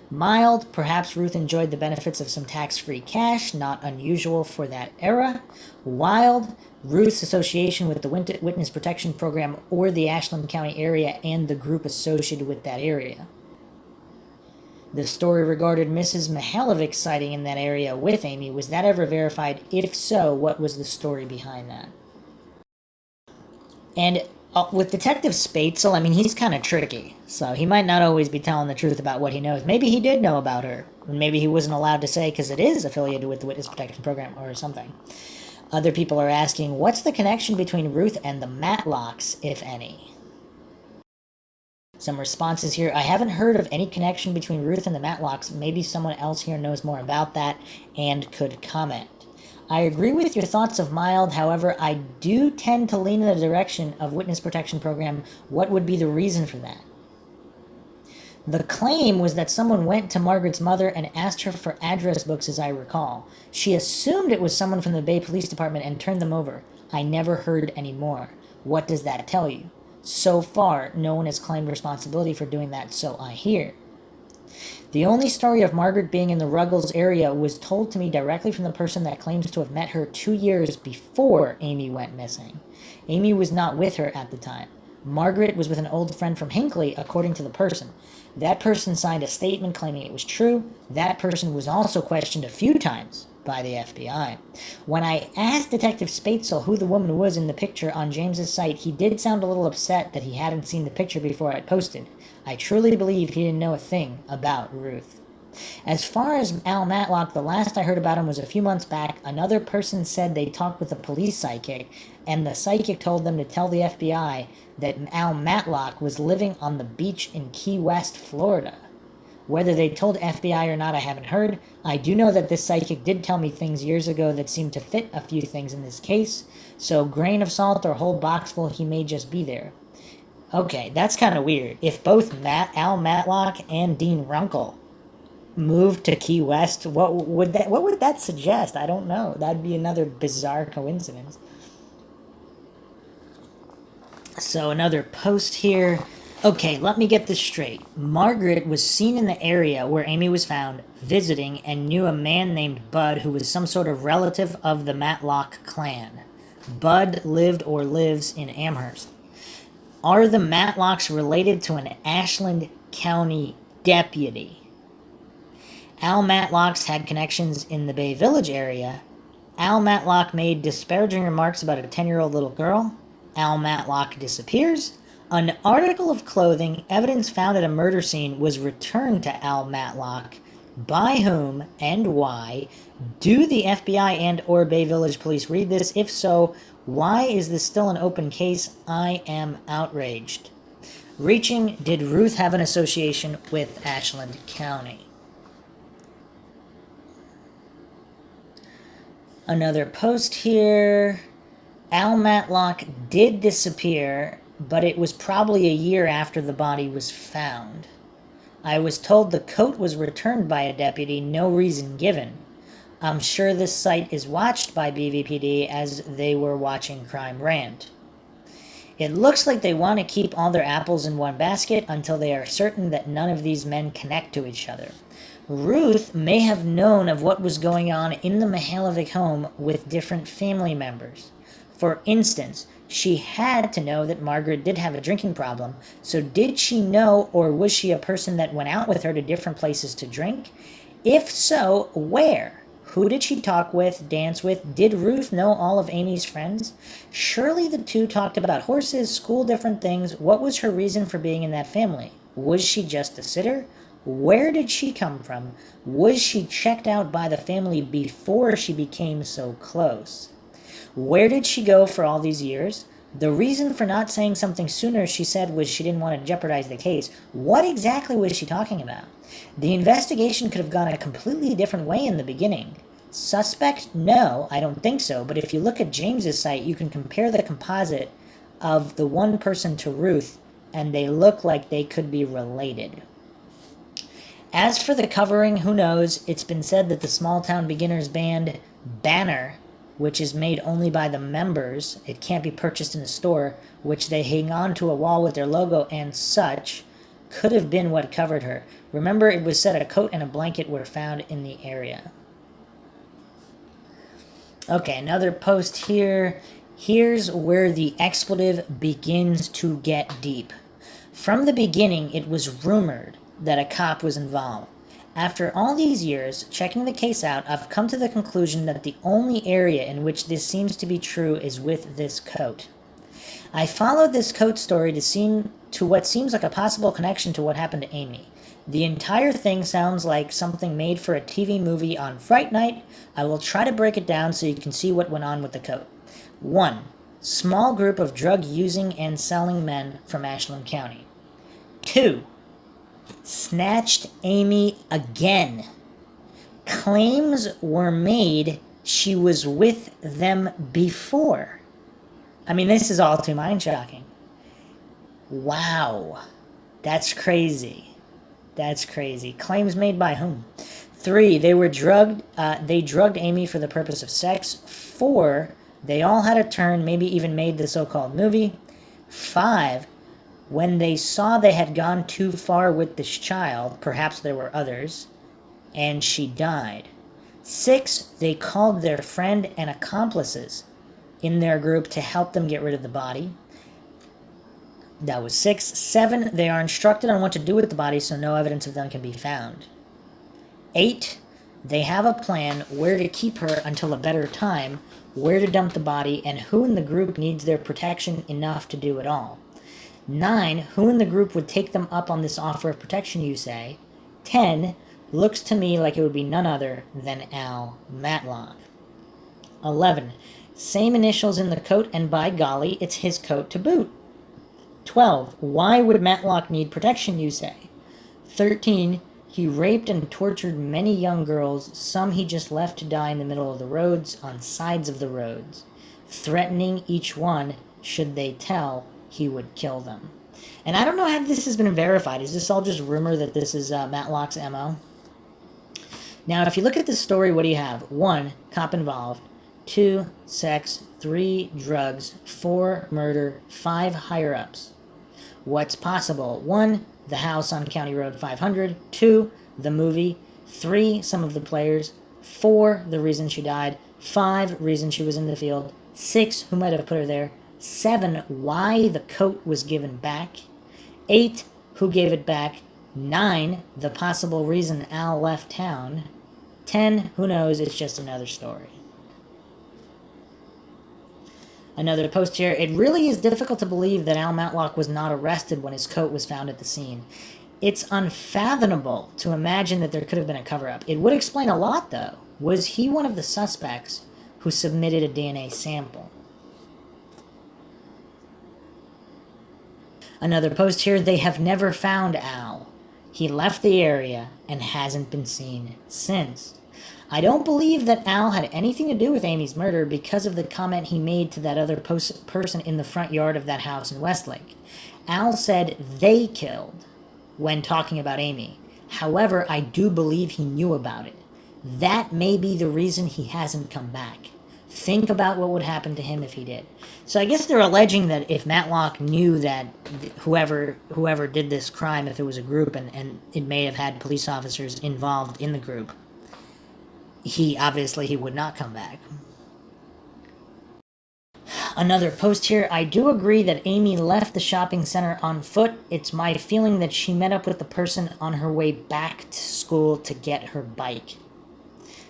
Mild: perhaps Ruth enjoyed the benefits of some tax-free cash, not unusual for that era. Wild: Ruth's association with the Witness Protection Program or the Ashland County area and the group associated with that area. The story regarded Mrs. Mihaljevic sighting in that area with Amy. Was that ever verified? If so, what was the story behind that?" And with Detective Spatzel, I mean, he's kind of tricky. So he might not always be telling the truth about what he knows. Maybe he did know about her. Maybe he wasn't allowed to say because it is affiliated with the Witness Protection Program or something. Other people are asking, what's the connection between Ruth and the Matlocks, if any? Some responses here: "I haven't heard of any connection between Ruth and the Matlocks. Maybe someone else here knows more about that and could comment. I agree with your thoughts of mild. However, I do tend to lean in the direction of Witness Protection Program. What would be the reason for that? The claim was that someone went to Margaret's mother and asked her for address books, as I recall. She assumed it was someone from the Bay Police Department and turned them over. I never heard any more. What does that tell you? So far, no one has claimed responsibility for doing that, so I hear. The only story of Margaret being in the Ruggles area was told to me directly from the person that claims to have met her 2 years before Amy went missing. Amy was not with her at the time. Margaret was with an old friend from Hinckley, according to the person. That person signed a statement claiming it was true. That person was also questioned a few times by the FBI. When I asked Detective Spatzel who the woman was in the picture on James's site, he did sound a little upset that he hadn't seen the picture before I posted. I truly believe he didn't know a thing about Ruth. As far as Al Matlock, the last I heard about him was a few months back. Another person said they talked with a police psychic, and the psychic told them to tell the FBI that Al Matlock was living on the beach in Key West, Florida. Whether they told FBI or not, I haven't heard. I do know that this psychic did tell me things years ago that seemed to fit a few things in this case, so grain of salt or whole boxful, he may just be there. Okay, that's kind of weird. If both Al Matlock and Dean Runkle moved to Key West, what would that suggest? I don't know. That'd be another bizarre coincidence. So another post here. Okay, let me get this straight. Margaret was seen in the area where Amy was found, visiting, and knew a man named Bud who was some sort of relative of the Matlock clan. Bud lived or lives in Amherst. Are the Matlocks related to an Ashland County deputy? Al Matlock's had connections in the Bay Village area. Al Matlock made disparaging remarks about a 10-year-old little girl. Al Matlock disappears. An article of clothing, evidence found at a murder scene, was returned to Al Matlock. By whom and why? Do the FBI and or Bay Village Police read this? If so, why is this still an open case? I am outraged. Reaching, did Ruth have an association with Ashland County? Another post here. Al Matlock did disappear, but it was probably a year after the body was found. I was told the coat was returned by a deputy, no reason given. I'm sure this site is watched by BVPD as they were watching Crime Rant. It looks like they want to keep all their apples in one basket until they are certain that none of these men connect to each other. Ruth may have known of what was going on in the Mihaljevic home with different family members. For instance, she had to know that Margaret did have a drinking problem, so did she know, or was she a person that went out with her to different places to drink? If so, where? Who did she talk with, dance with? Did Ruth know all of Amy's friends? Surely the two talked about horses, school, different things. What was her reason for being in that family? Was she just a sitter? Where did she come from? Was she checked out by the family before she became so close? Where did she go for all these years? The reason for not saying something sooner, she said, was she didn't want to jeopardize the case. What exactly was she talking about? The investigation could have gone a completely different way in the beginning. Suspect? No, I don't think so. But if you look at James's site, you can compare the composite of the one person to Ruth, and they look like they could be related. As for the covering, who knows? It's been said that the small-town beginners band banner, which is made only by the members, it can't be purchased in a store, which they hang on to a wall with their logo and such, could have been what covered her. Remember, it was said a coat and a blanket were found in the area. Okay, another post here. Here's where the expletive begins to get deep. From the beginning, it was rumored that a cop was involved. After all these years, checking the case out, I've come to the conclusion that the only area in which this seems to be true is with this coat. I followed this coat story to what seems like a possible connection to what happened to Amy. The entire thing sounds like something made for a TV movie on Fright Night. I will try to break it down so you can see what went on with the coat. 1. Small group of drug-using and selling men from Ashland County. 2. Snatched Amy again. Claims were made she was with them before. I mean, this is all too mind-shocking. Wow. That's crazy. That's crazy. Claims made by whom? 3, they were drugged. They drugged Amy for the purpose of sex. 4, they all had a turn, maybe even made the so-called movie. 5, when they saw they had gone too far with this child, perhaps there were others, and she died. 6, they called their friend and accomplices in their group to help them get rid of the body. That was 6. 7. They are instructed on what to do with the body so no evidence of them can be found. 8. They have a plan where to keep her until a better time, where to dump the body, and who in the group needs their protection enough to do it all. 9. Who in the group would take them up on this offer of protection, you say? 10. Looks to me like it would be none other than Al Matlock. 11. Same initials in the coat, and by golly, it's his coat to boot. 12. Why would Matlock need protection, you say? 13. He raped and tortured many young girls, some he just left to die in the middle of the roads, on sides of the roads, threatening each one, should they tell, he would kill them. And I don't know how this has been verified. Is this all just rumor that this is Matlock's MO? Now, if you look at this story, what do you have? 1. Cop involved. 2. Sex. 3. Drugs. 4. Murder. 5. Higher-ups. What's possible? 1. The house on County Road 500. 2. The movie. 3. Some of the players. 4. The reason she died. 5. Reason she was in the field. 6. Who might have put her there. 7. Why the coat was given back. 8. Who gave it back. 9. The possible reason Al left town. 10. Who knows? It's just another story. Another post here. It really is difficult to believe that Al Matlock was not arrested when his coat was found at the scene. It's unfathomable to imagine that there could have been a cover-up. It would explain a lot, though. Was he one of the suspects who submitted a DNA sample? Another post here. They have never found Al. He left the area and hasn't been seen since. I don't believe that Al had anything to do with Amy's murder because of the comment he made to that other person in the front yard of that house in Westlake. Al said they killed when talking about Amy. However, I do believe he knew about it. That may be the reason he hasn't come back. Think about what would happen to him if he did. So I guess they're alleging that if Matlock knew that whoever did this crime, if it was a group and it may have had police officers involved in the group, he would not come back. Another post here. I do agree that Amy left the shopping center on foot. It's my feeling that she met up with the person on her way back to school to get her bike.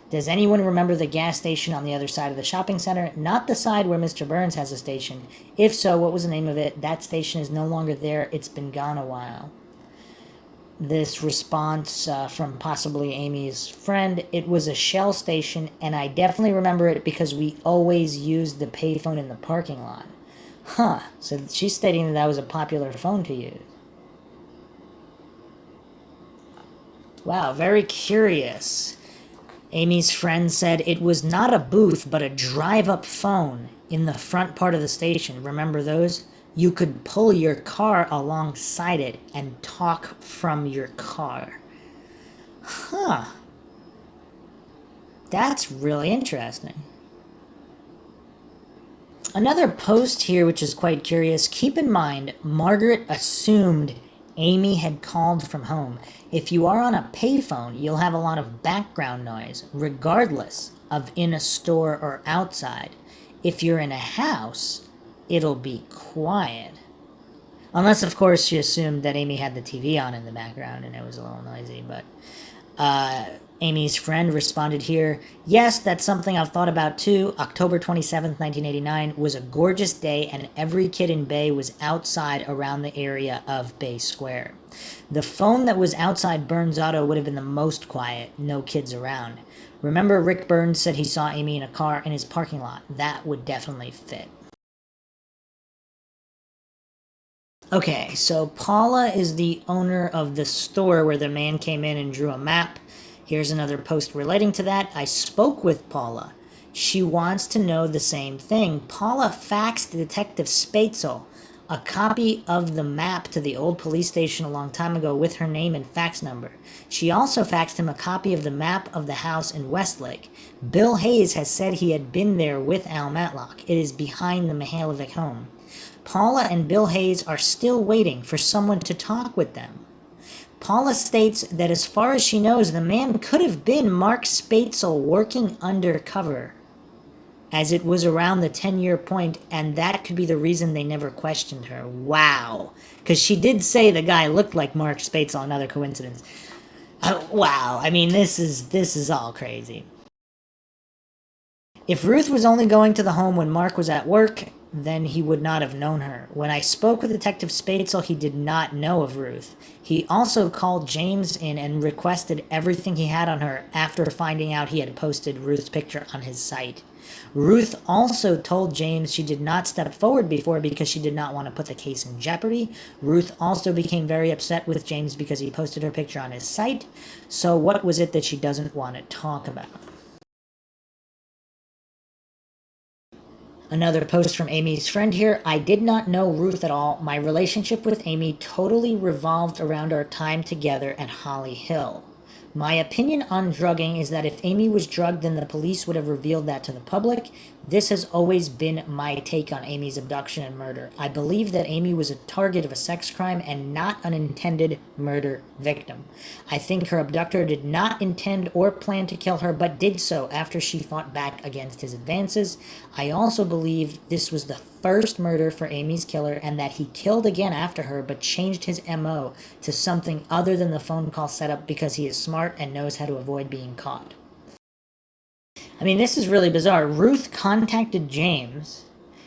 Does anyone remember the gas station on the other side of the shopping center? Not the side where Mr. Burns has a station. If so, what was the name of it? That station is no longer there. It's been gone a while. This response from possibly Amy's friend, it was a Shell station, and I definitely remember it because we always used the payphone in the parking lot. Huh, so she's stating that was a popular phone to use. Wow, very curious. Amy's friend said it was not a booth, but a drive-up phone in the front part of the station. Remember those? You could pull your car alongside it and talk from your car. Huh. That's really interesting. Another post here, which is quite curious. Keep in mind, Margaret assumed Amy had called from home. If you are on a payphone, you'll have a lot of background noise, regardless of in a store or outside. If you're in a house, it'll be quiet. Unless, of course, she assumed that Amy had the TV on in the background and it was a little noisy. But Amy's friend responded here, yes, that's something I've thought about too. October 27th, 1989 was a gorgeous day and every kid in Bay was outside around the area of Bay Square. The phone that was outside Burns' auto would have been the most quiet, no kids around. Remember Rick Burns said he saw Amy in a car in his parking lot. That would definitely fit. Okay, so Paula is the owner of the store where the man came in and drew a map. Here's another post relating to that. I spoke with Paula. She wants to know the same thing. Paula faxed Detective Spatzel a copy of the map to the old police station a long time ago with her name and fax number. She also faxed him a copy of the map of the house in Westlake. Bill Hayes has said he had been there with Al Matlock. It is behind the Mihaljevic home. Paula and Bill Hayes are still waiting for someone to talk with them. Paula states that as far as she knows, the man could have been Mark Spatzel working undercover. as it was around the 10-year point, and that could be the reason they never questioned her. Wow. Because she did say the guy looked like Mark Spatzel, another coincidence. Wow. I mean, this is all crazy. If Ruth was only going to the home when Mark was at work, then he would not have known her. When I spoke with Detective Spatzel, he did not know of Ruth. He also called James in and requested everything he had on her after finding out he had posted Ruth's picture on his site. Ruth also told James she did not step forward before because she did not want to put the case in jeopardy. Ruth also became very upset with James because he posted her picture on his site. So what was it that she doesn't want to talk about? Another post from Amy's friend here. I did not know Ruth at all. My relationship with Amy totally revolved around our time together at Holly Hill. My opinion on drugging is that if Amy was drugged, then the police would have revealed that to the public. This has always been my take on Amy's abduction and murder. I believe that Amy was a target of a sex crime and not an intended murder victim. I think her abductor did not intend or plan to kill her, but did so after she fought back against his advances. I also believe this was the first murder for Amy's killer and that he killed again after her but changed his MO to something other than the phone call setup because he is smart and knows how to avoid being caught. I mean, this is really bizarre. Ruth contacted James.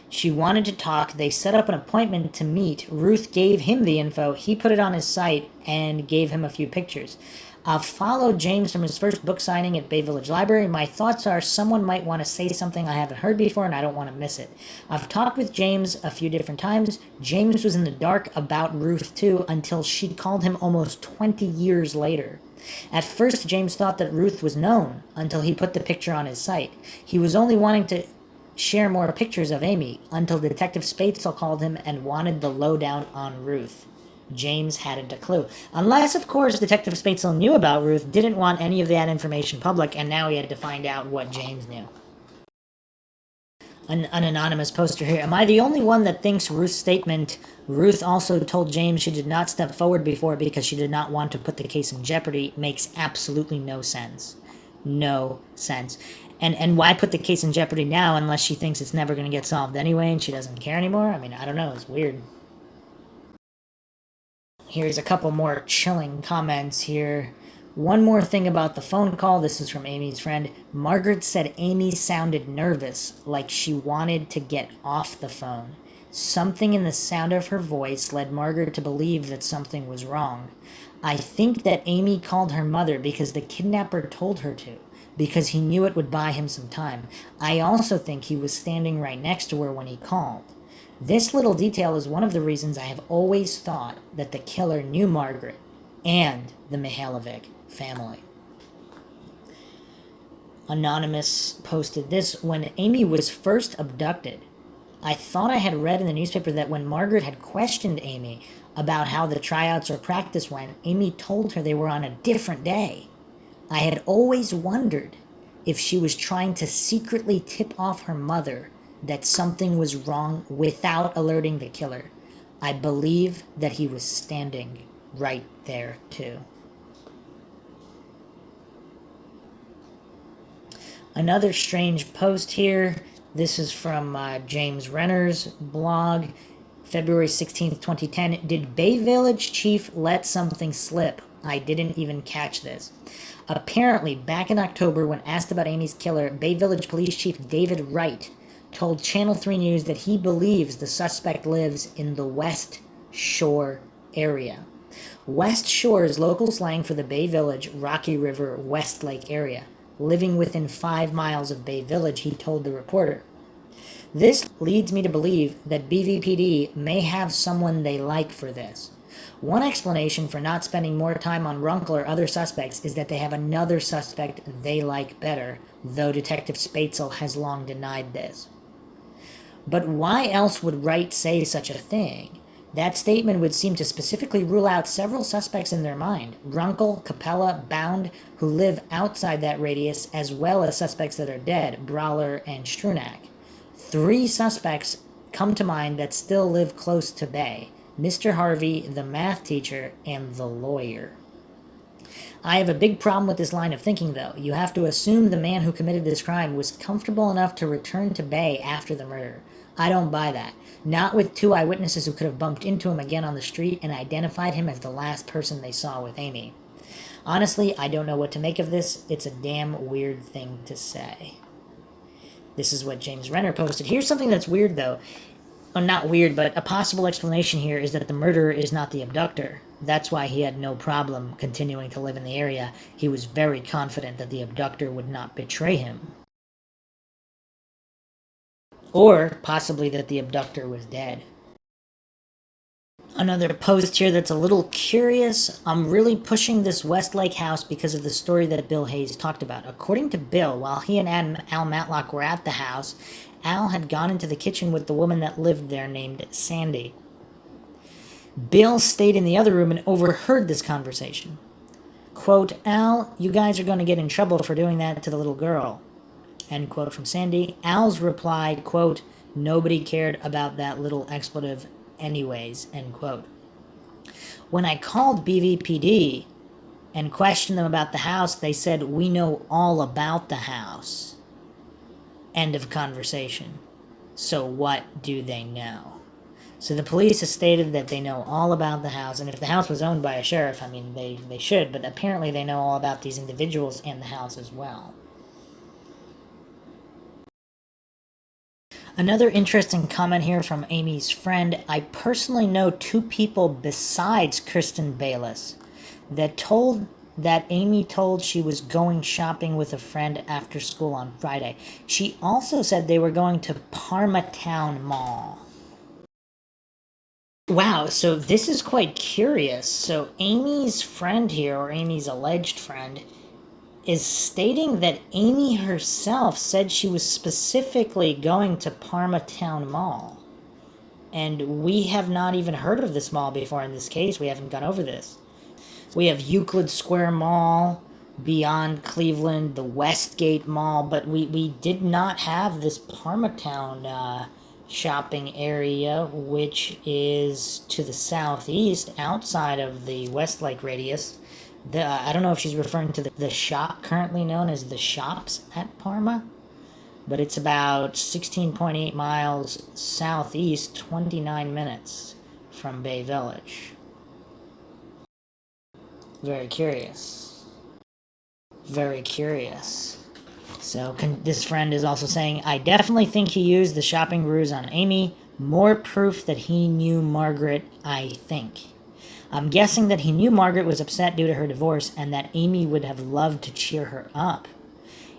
She wanted to talk. They set up an appointment to meet. Ruth gave him the info. He put it on his site and gave him a few pictures. I've followed James from his first book signing at Bay Village Library. My thoughts are someone might want to say something I haven't heard before and I don't want to miss it. I've talked with James a few different times. James was in the dark about Ruth too until she called him almost 20 years later. At first, James thought that Ruth was known until he put the picture on his site. He was only wanting to share more pictures of Amy until Detective Spatzel called him and wanted the lowdown on Ruth. James hadn't a clue. Unless, of course, Detective Spatzel knew about Ruth, didn't want any of that information public, and now he had to find out what James knew. An anonymous poster here. Am I the only one that thinks Ruth's statement, Ruth also told James she did not step forward before because she did not want to put the case in jeopardy, makes absolutely no sense? No sense. And why put the case in jeopardy now unless she thinks it's never going to get solved anyway and she doesn't care anymore? I mean, I don't know. It's weird. Here's a couple more chilling comments here. One more thing about the phone call. This is from Amy's friend. Margaret said Amy sounded nervous, like she wanted to get off the phone. Something in the sound of her voice led Margaret to believe that something was wrong. I think that Amy called her mother because the kidnapper told her to, because he knew it would buy him some time. I also think he was standing right next to her when he called. This little detail is one of the reasons I have always thought that the killer knew Margaret and the Mihaljevic family. Anonymous posted this. When Amy was first abducted, I thought I had read in the newspaper that when Margaret had questioned Amy about how the tryouts or practice went, Amy told her they were on a different day. I had always wondered if she was trying to secretly tip off her mother that something was wrong without alerting the killer. I believe that he was standing right there too. Another strange post here. This is from James Renner's blog, February 16th, 2010. Did Bay Village Chief let something slip? I didn't even catch this. Apparently, back in October, when asked about Amy's killer, Bay Village Police Chief David Wright told Channel 3 News that he believes the suspect lives in the West Shore area. West Shore is local slang for the Bay Village, Rocky River, Westlake area. Living within 5 miles of Bay Village, he told the reporter. This leads me to believe that BVPD may have someone they like for this. One explanation for not spending more time on Runkle or other suspects is that they have another suspect they like better, though Detective Spatzel has long denied this. But why else would Wright say such a thing? That statement would seem to specifically rule out several suspects in their mind. Runkle, Capella, Bound, who live outside that radius, as well as suspects that are dead, Brawler and Strunak. 3 suspects come to mind that still live close to Bay. Mr. Harvey, the math teacher, and the lawyer. I have a big problem with this line of thinking, though. You have to assume the man who committed this crime was comfortable enough to return to Bay after the murder. I don't buy that. Not with two eyewitnesses who could have bumped into him again on the street and identified him as the last person they saw with Amy. Honestly, I don't know what to make of this. It's a damn weird thing to say. This is what James Renner posted. Here's something that's weird, though. Well, not weird, but a possible explanation here is that the murderer is not the abductor. That's why he had no problem continuing to live in the area. He was very confident that the abductor would not betray him. Or possibly that the abductor was dead. Another post here that's a little curious. I'm really pushing this Westlake house because of the story that Bill Hayes talked about. According to Bill, while he and Al Matlock were at the house, Al had gone into the kitchen with the woman that lived there named Sandy. Bill stayed in the other room and overheard this conversation. Quote, Al, you guys are going to get in trouble for doing that to the little girl. End quote from Sandy. Al's reply, quote, nobody cared about that little expletive anyways, end quote. When I called BVPD and questioned them about the house, they said, we know all about the house. End of conversation. So what do they know? So the police have stated that they know all about the house, and if the house was owned by a sheriff, I mean, they should, but apparently they know all about these individuals and the house as well. Another interesting comment here from Amy's friend. I personally know two people besides Kristen Bis that Amy told she was going shopping with a friend after school on Friday. She also said they were going to Parmatown Mall. Wow, so this is quite curious. So Amy's friend here, or Amy's alleged friend, is stating that Amy herself said she was specifically going to Parmatown Mall. And we have not even heard of this mall before in this case. We haven't gone over this. We have Euclid Square Mall, beyond Cleveland, the Westgate Mall, but we did not have this Parmatown shopping area, which is to the southeast, outside of the Westlake radius. I don't know if she's referring to the shop currently known as the Shops at Parma, but it's about 16.8 miles southeast, 29 minutes from Bay Village. Very curious. Very curious. So this friend is also saying, I definitely think he used the shopping ruse on Amy. More proof that he knew Margaret, I think. I'm guessing that he knew Margaret was upset due to her divorce and that Amy would have loved to cheer her up.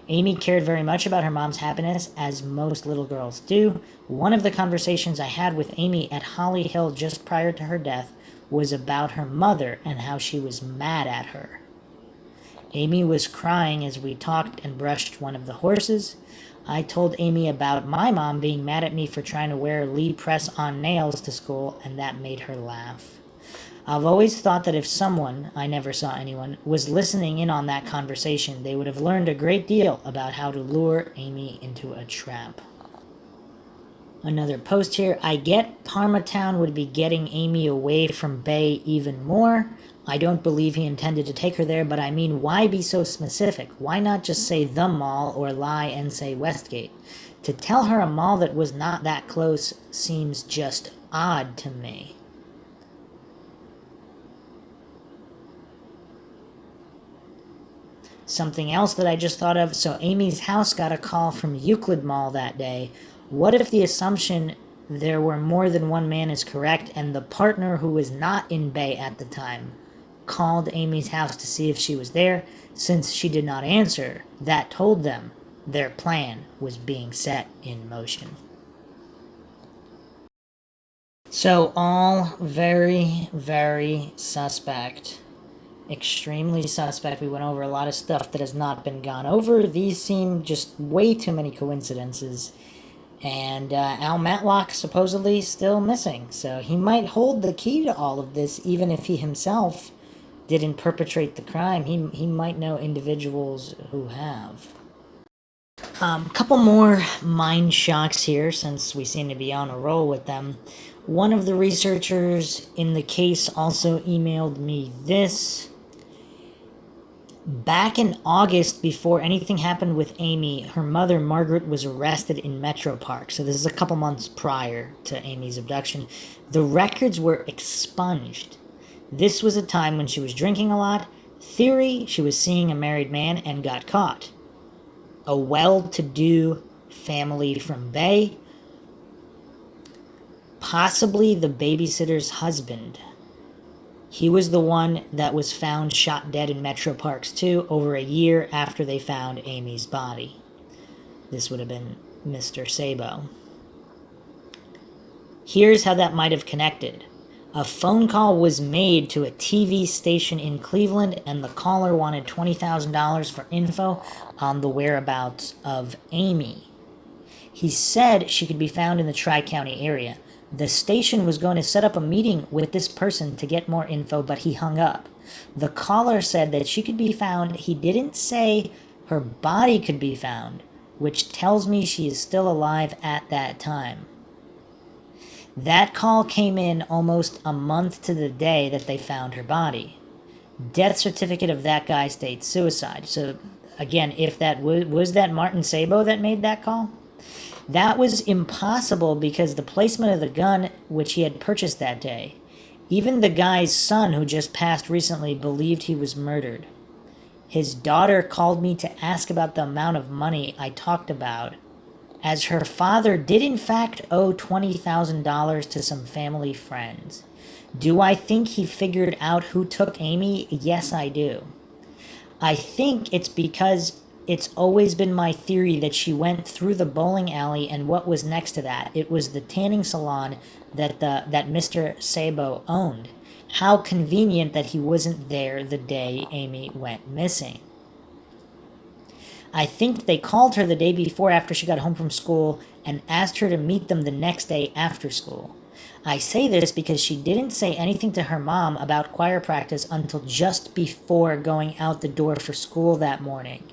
Amy cared very much about her mom's happiness, as most little girls do. One of the conversations I had with Amy at Holly Hill just prior to her death was about her mother and how she was mad at her. Amy was crying as we talked and brushed one of the horses. I told Amy about my mom being mad at me for trying to wear Lee press-on nails to school, and that made her laugh. I've always thought that if someone, I never saw anyone, was listening in on that conversation, they would have learned a great deal about how to lure Amy into a trap. Another post here. I get Parmatown would be getting Amy away from Bay even more. I don't believe he intended to take her there, but I mean, why be so specific? Why not just say the mall or lie and say Westgate? To tell her a mall that was not that close seems just odd to me. Something else that I just thought of, so Amy's house got a call from Euclid Mall that day. What if the assumption there were more than one man is correct, and the partner who was not in Bay at the time called Amy's house to see if she was there? Since she did not answer, that told them their plan was being set in motion. So all very, very suspect. Extremely suspect. We went over a lot of stuff that has not been gone over. These seem just way too many coincidences. And Al Matlock supposedly still missing. So he might hold the key to all of this, even if he himself didn't perpetrate the crime. He might know individuals who have. Couple more mind shocks here, since we seem to be on a roll with them. One of the researchers in the case also emailed me this. Back in August, before anything happened with Amy, her mother, Margaret, was arrested in Metro Park. So this is a couple months prior to Amy's abduction. The records were expunged. This was a time when she was drinking a lot. Theory, she was seeing a married man and got caught. A well-to-do family from Bay. Possibly the babysitter's husband. He was the one that was found shot dead in Metro Parks too, over a year after they found Amy's body. This would have been Mr. Sabo. Here's how that might have connected. A phone call was made to a TV station in Cleveland, and the caller wanted $20,000 for info on the whereabouts of Amy. He said she could be found in the Tri-County area. The station was going to set up a meeting with this person to get more info, but he hung up. The caller said that she could be found. He didn't say her body could be found, which tells me she is still alive at that time. That call came in almost a month to the day that they found her body. Death certificate of that guy states suicide. So again, if that was that Martin Sabo that made that call? That was impossible because the placement of the gun, which he had purchased that day, even the guy's son, who just passed recently, believed he was murdered. His daughter called me to ask about the amount of money I talked about, as her father did in fact owe $20,000 to some family friends. Do I think he figured out who took Amy? Yes, I do. I think it's because it's always been my theory that she went through the bowling alley, and what was next to that? It was the tanning salon that Mr. Sabo owned. How convenient that he wasn't there the day Amy went missing. I think they called her the day before after she got home from school and asked her to meet them the next day after school. I say this because she didn't say anything to her mom about choir practice until just before going out the door for school that morning.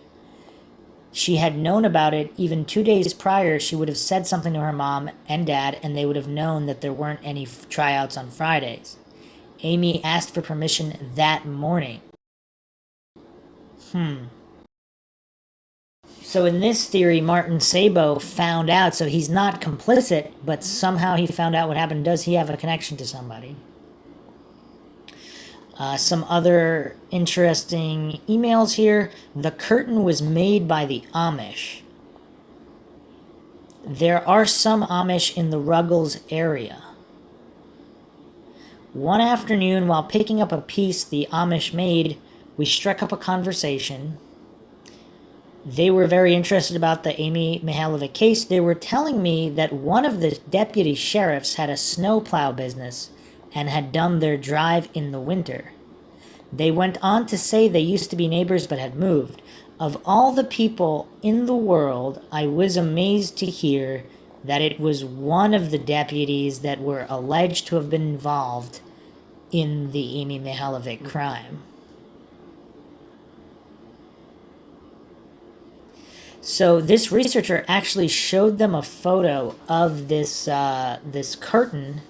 She had known about it even 2 days prior. She would have said something to her mom and dad, and they would have known that there weren't any tryouts on Fridays. Amy asked for permission that morning. So in this theory, Martin Sabo found out, so he's not complicit, but somehow he found out what happened. Does he have a connection to somebody? Some other interesting emails here. The curtain was made by the Amish. There are some Amish in the Ruggles area. One afternoon, while picking up a piece the Amish made, we struck up a conversation. They were very interested about the Amy Mihaljevic case. They were telling me that one of the deputy sheriffs had a snowplow business and had done their drive in the winter. They went on to say they used to be neighbors but had moved. Of all the people in the world, I was amazed to hear that it was one of the deputies that were alleged to have been involved in the Amy Mihaljevic crime. So this researcher actually showed them a photo of this curtain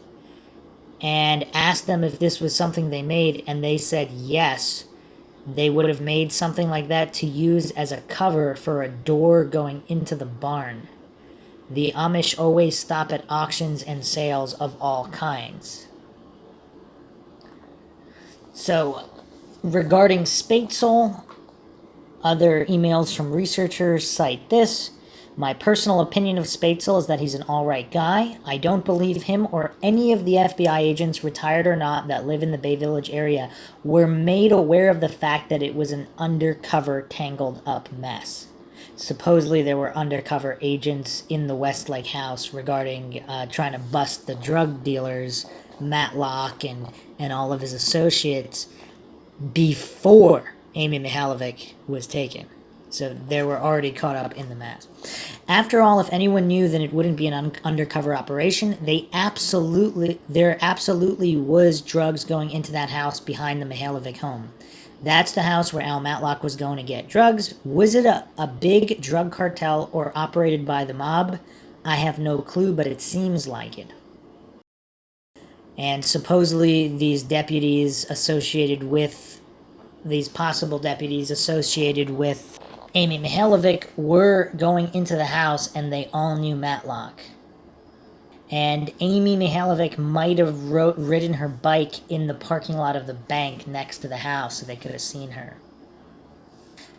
and asked them if this was something they made, and they said yes. They would have made something like that to use as a cover for a door going into the barn. The Amish always stop at auctions and sales of all kinds. So, regarding Spatzel, other emails from researchers cite this. My personal opinion of Spatzel is that he's an alright guy. I don't believe him or any of the FBI agents, retired or not, that live in the Bay Village area were made aware of the fact that it was an undercover, tangled up mess. Supposedly there were undercover agents in the Westlake house regarding trying to bust the drug dealers, Matlock and all of his associates, before Amy Mihaljevic was taken. So they were already caught up in the mess. After all, if anyone knew, then it wouldn't be an undercover operation. There absolutely was drugs going into that house behind the Mihaljevic home. That's the house where Al Matlock was going to get drugs. Was it a big drug cartel or operated by the mob? I have no clue, but it seems like it. And supposedly these deputies associated with these possible deputies associated with Amy Mihaljevic were going into the house, and they all knew Matlock. And Amy Mihaljevic might have ridden her bike in the parking lot of the bank next to the house so they could have seen her.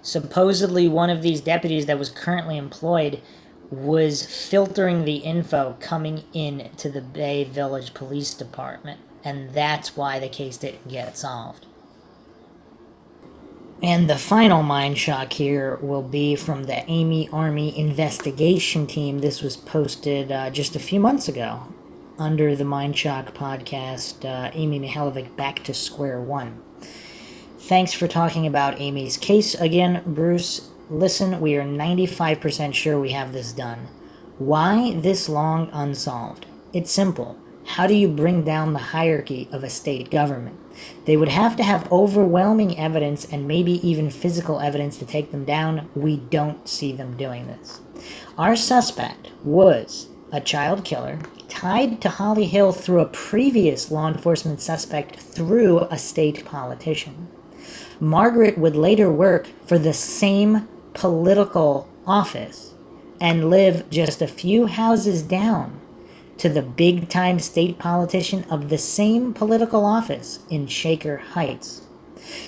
Supposedly, one of these deputies that was currently employed was filtering the info coming in to the Bay Village Police Department, and that's why the case didn't get solved. And the final mind shock here will be from the Amy Army investigation team. This was posted just a few months ago under the Mindshock podcast, Amy Mihaljevic Back to Square One. Thanks for talking about Amy's case again, Bruce. Listen, we are 95% sure we have this done. Why this long unsolved? It's simple. How do you bring down the hierarchy of a state government? They would have to have overwhelming evidence and maybe even physical evidence to take them down. We don't see them doing this. Our suspect was a child killer tied to Holly Hill through a previous law enforcement suspect through a state politician. Margaret would later work for the same political office and live just a few houses down to the big-time state politician of the same political office in Shaker Heights.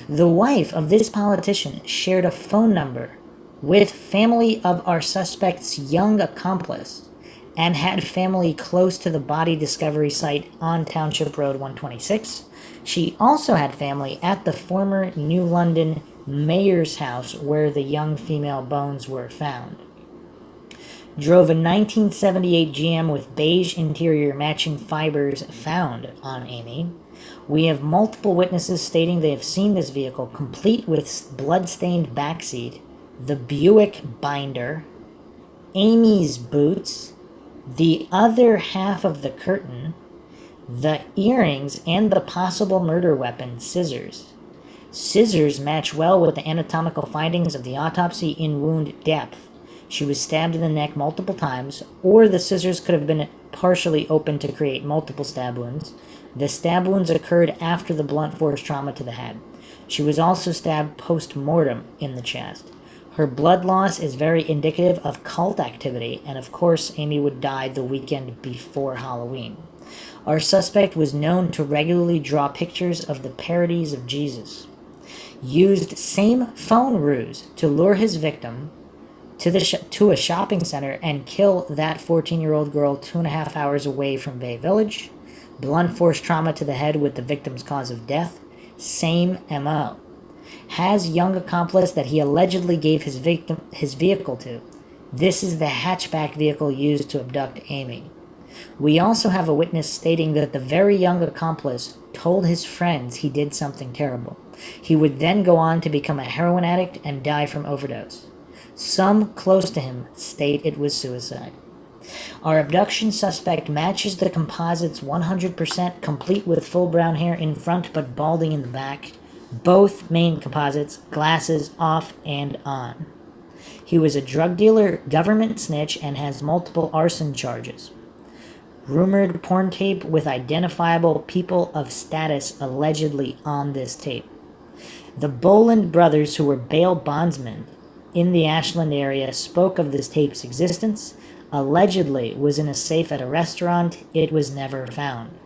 The wife of this politician shared a phone number with family of our suspect's young accomplice and had family close to the body discovery site on Township Road 126. She also had family at the former New London mayor's house where the young female bones were found. Drove a 1978 GM with beige interior matching fibers found on Amy. We have multiple witnesses stating they have seen this vehicle, complete with blood-stained backseat, the Buick binder, Amy's boots, the other half of the curtain, the earrings, and the possible murder weapon, scissors. Scissors match well with the anatomical findings of the autopsy in wound depth. She was stabbed in the neck multiple times, or the scissors could have been partially opened to create multiple stab wounds. The stab wounds occurred after the blunt force trauma to the head. She was also stabbed post-mortem in the chest. Her blood loss is very indicative of cult activity, and of course Amy would die the weekend before Halloween. Our suspect was known to regularly draw pictures of the parodies of Jesus. Used same phone ruse to lure his victim to a shopping center and kill that 14-year-old girl 2.5 hours away from Bay Village. Blunt force trauma to the head with the victim's cause of death. Same MO. Has young accomplice that he allegedly gave his vehicle to. This is the hatchback vehicle used to abduct Amy. We also have a witness stating that the very young accomplice told his friends he did something terrible. He would then go on to become a heroin addict and die from overdose. Some close to him state it was suicide. Our abduction suspect matches the Composites 100%, complete with full brown hair in front but balding in the back. Both main Composites, glasses off and on. He was a drug dealer, government snitch, and has multiple arson charges. Rumored porn tape with identifiable people of status allegedly on this tape. The Boland brothers, who were bail bondsmen in the Ashland area, spoke of this tape's existence. Allegedly was in a safe at a restaurant. It was never found.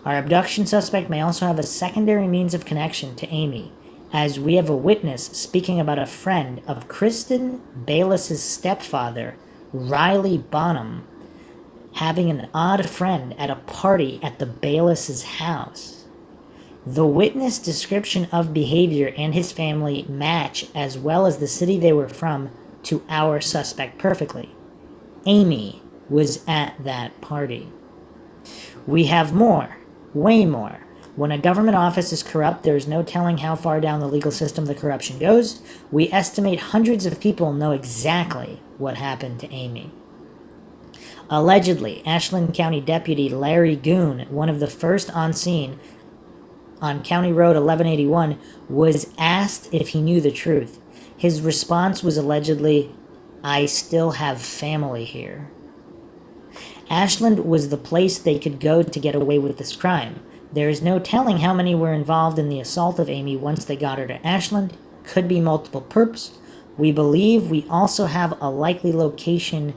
Our abduction suspect may also have a secondary means of connection to Amy, as we have a witness speaking about a friend of Kristen Bayless's stepfather, Riley Bonham, having an odd friend at a party at the Bayless's house. The witness description of behavior and his family match, as well as the city they were from, to our suspect perfectly. Amy was at that party. We have more, way more. When a government office is corrupt, there is no telling how far down the legal system the corruption goes. We estimate hundreds of people know exactly what happened to Amy. Allegedly, Ashland County Deputy Larry Goon, one of the first on scene on County Road 1181, was asked if he knew the truth. His response was allegedly, "I still have family here." Ashland was the place they could go to get away with this crime. There is no telling how many were involved in the assault of Amy once they got her to Ashland. Could be multiple perps. We believe we also have a likely location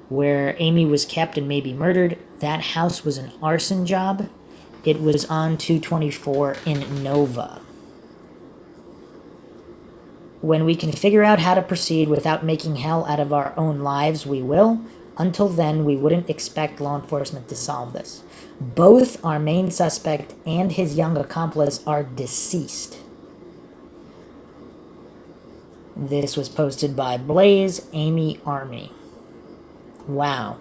where Amy was kept and maybe murdered. That house was an arson job. It was on 224 in Nova. When we can figure out how to proceed without making hell out of our own lives, we will. Until then, we wouldn't expect law enforcement to solve this. Both our main suspect and his young accomplice are deceased. This was posted by Blaze Amy Army. Wow.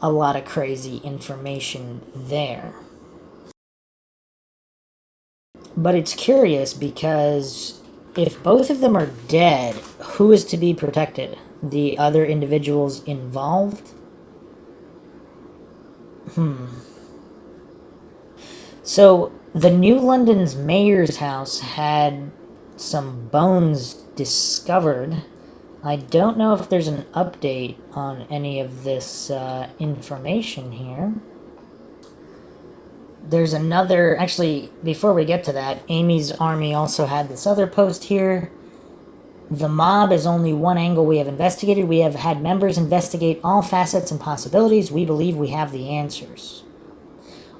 A lot of crazy information there. But it's curious because if both of them are dead, who is to be protected? The other individuals involved? So, the New London's mayor's house had some bones discovered. I don't know if there's an update on any of this information here. There's another, actually, before we get to that, Amy's Army also had this other post here. The mob is only one angle we have investigated. We have had members investigate all facets and possibilities. We believe we have the answers.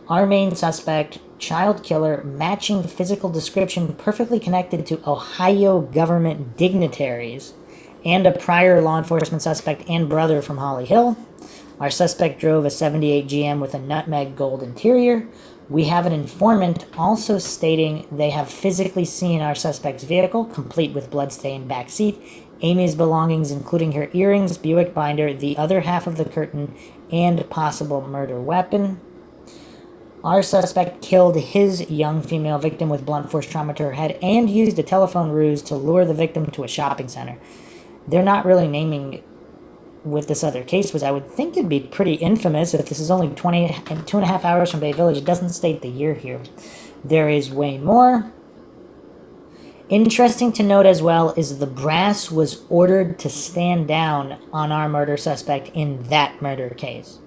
Our main suspect, child killer, matching physical description perfectly connected to Ohio government dignitaries, and a prior law enforcement suspect and brother from Holly Hill. Our suspect drove a 78 GM with a nutmeg gold interior. We have an informant also stating they have physically seen our suspect's vehicle, complete with bloodstained back seat, Amy's belongings including her earrings, Buick binder, the other half of the curtain, and possible murder weapon. Our suspect killed his young female victim with blunt force trauma to her head and used a telephone ruse to lure the victim to a shopping center. They're not really naming what this other case was. I would think it'd be pretty infamous if this is only 2.5 hours from Bay Village. It doesn't state the year here. There is way more. Interesting to note as well is the brass was ordered to stand down on our murder suspect in that murder case.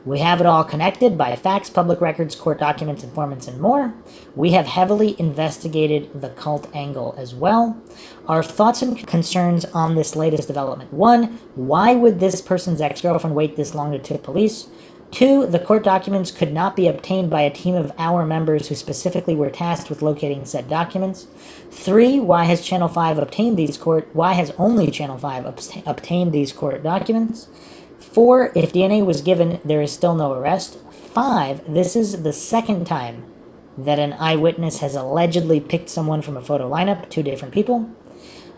We have it all connected by facts, public records, court documents, informants, and more. We have heavily investigated the cult angle as well. Our thoughts and concerns on this latest development. 1. Why would this person's ex-girlfriend wait this long to tip police? 2. The court documents could not be obtained by a team of our members who specifically were tasked with locating said documents. 3. Why has Channel 5 obtained these Why has only Channel 5 obtained these court documents? 4. If DNA was given, there is still no arrest. 5. This is the second time that an eyewitness has allegedly picked someone from a photo lineup, 2 different people.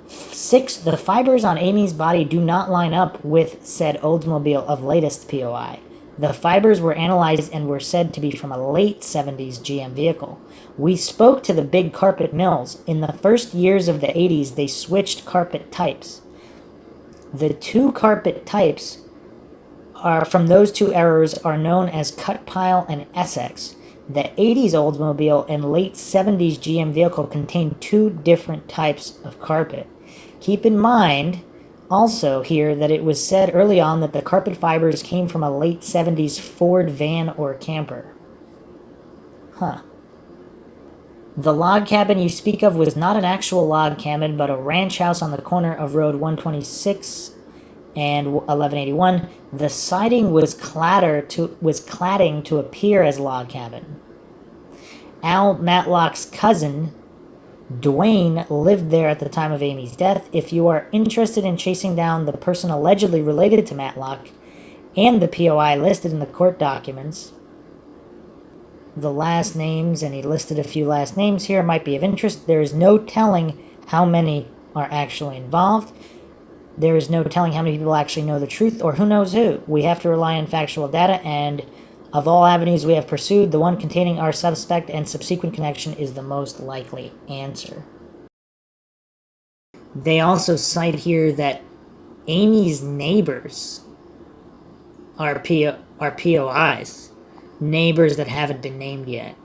6. The fibers on Amy's body do not line up with said Oldsmobile of latest POI. The fibers were analyzed and were said to be from a late 70s GM vehicle. We spoke to the big carpet mills. In the first years of the 80s, they switched carpet types. The 2 carpet types from those 2 eras are known as Cut Pile and Essex. The 80s Oldsmobile and late 70s GM vehicle contained 2 different types of carpet. Keep in mind also here that it was said early on that the carpet fibers came from a late 70s Ford van or camper. The log cabin you speak of was not an actual log cabin, but a ranch house on the corner of Road 126 and 1181. The siding was cladding to appear as log cabin. Al Matlock's cousin, Dwayne, lived there at the time of Amy's death. If you are interested in chasing down the person allegedly related to Matlock and the POI listed in the court documents, the last names, and he listed a few last names here, might be of interest. There is no telling how many are actually involved. There is no telling how many people actually know the truth or who knows who. We have to rely on factual data, and of all avenues we have pursued, the one containing our suspect and subsequent connection is the most likely answer. They also cite here that Amy's neighbors are POIs. Neighbors that haven't been named yet.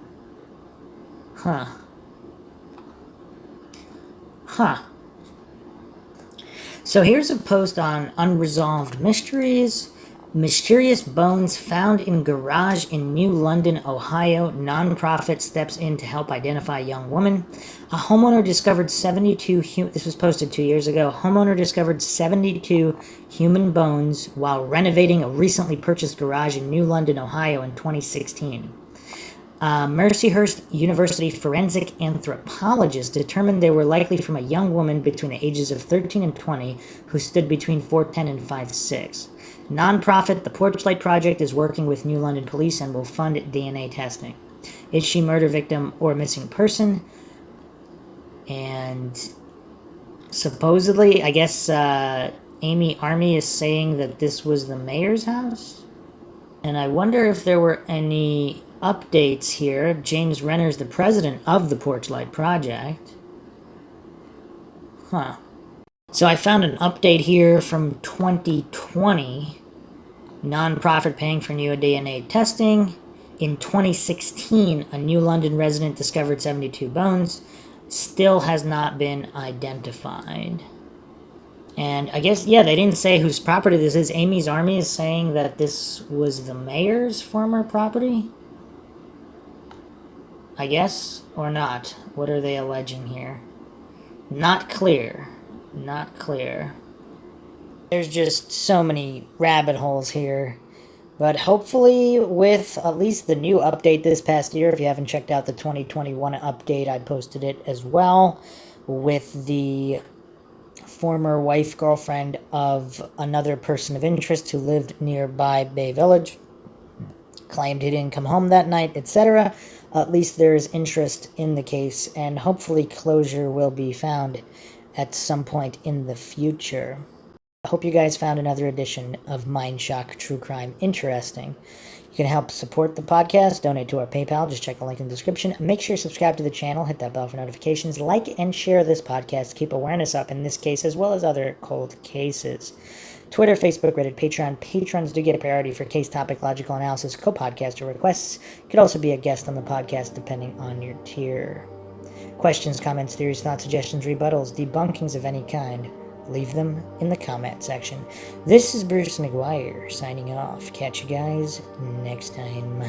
So here's a post on unresolved mysteries. Mysterious bones found in garage in New London, Ohio. Nonprofit steps in to help identify young woman. A homeowner discovered 72 this was posted 2 years ago. Homeowner discovered 72 human bones while renovating a recently purchased garage in New London, Ohio in 2016. Mercyhurst University forensic anthropologists determined they were likely from a young woman between the ages of 13 and 20 who stood between 4'10 and 5'6". Nonprofit The Porchlight Project is working with New London Police and will fund DNA testing. Is she murder victim or missing person? And supposedly, I guess Amy Army is saying that this was the mayor's house? And I wonder if there were any updates here. James Renner is the president of the Porchlight Project. Huh. So I found an update here from 2020. Nonprofit paying for new DNA testing. In 2016, a New London resident discovered 72 bones. Still has not been identified. And I guess, yeah, they didn't say whose property this is. Amy's Army is saying that this was the mayor's former property? I guess, or not. What are they alleging here? Not clear. Not clear. There's just so many rabbit holes here. But hopefully with at least the new update this past year, if you haven't checked out the 2021 update, I posted it as well, with the former wife, girlfriend of another person of interest who lived nearby Bay Village, claimed he didn't come home that night, etc. At least there is interest in the case, and hopefully closure will be found at some point in the future. I hope you guys found another edition of Mindshock True Crime interesting. You can help support the podcast, donate to our PayPal, just check the link in the description. Make sure you subscribe to the channel, hit that bell for notifications, like and share this podcast to keep awareness up in this case as well as other cold cases. Twitter, Facebook, Reddit, Patreon. Patrons do get a priority for case topic, logical analysis, co-podcaster requests. You could also be a guest on the podcast depending on your tier. Questions, comments, theories, thoughts, suggestions, rebuttals, debunkings of any kind, leave them in the comment section. This is Bruce McGuire signing off. Catch you guys next time.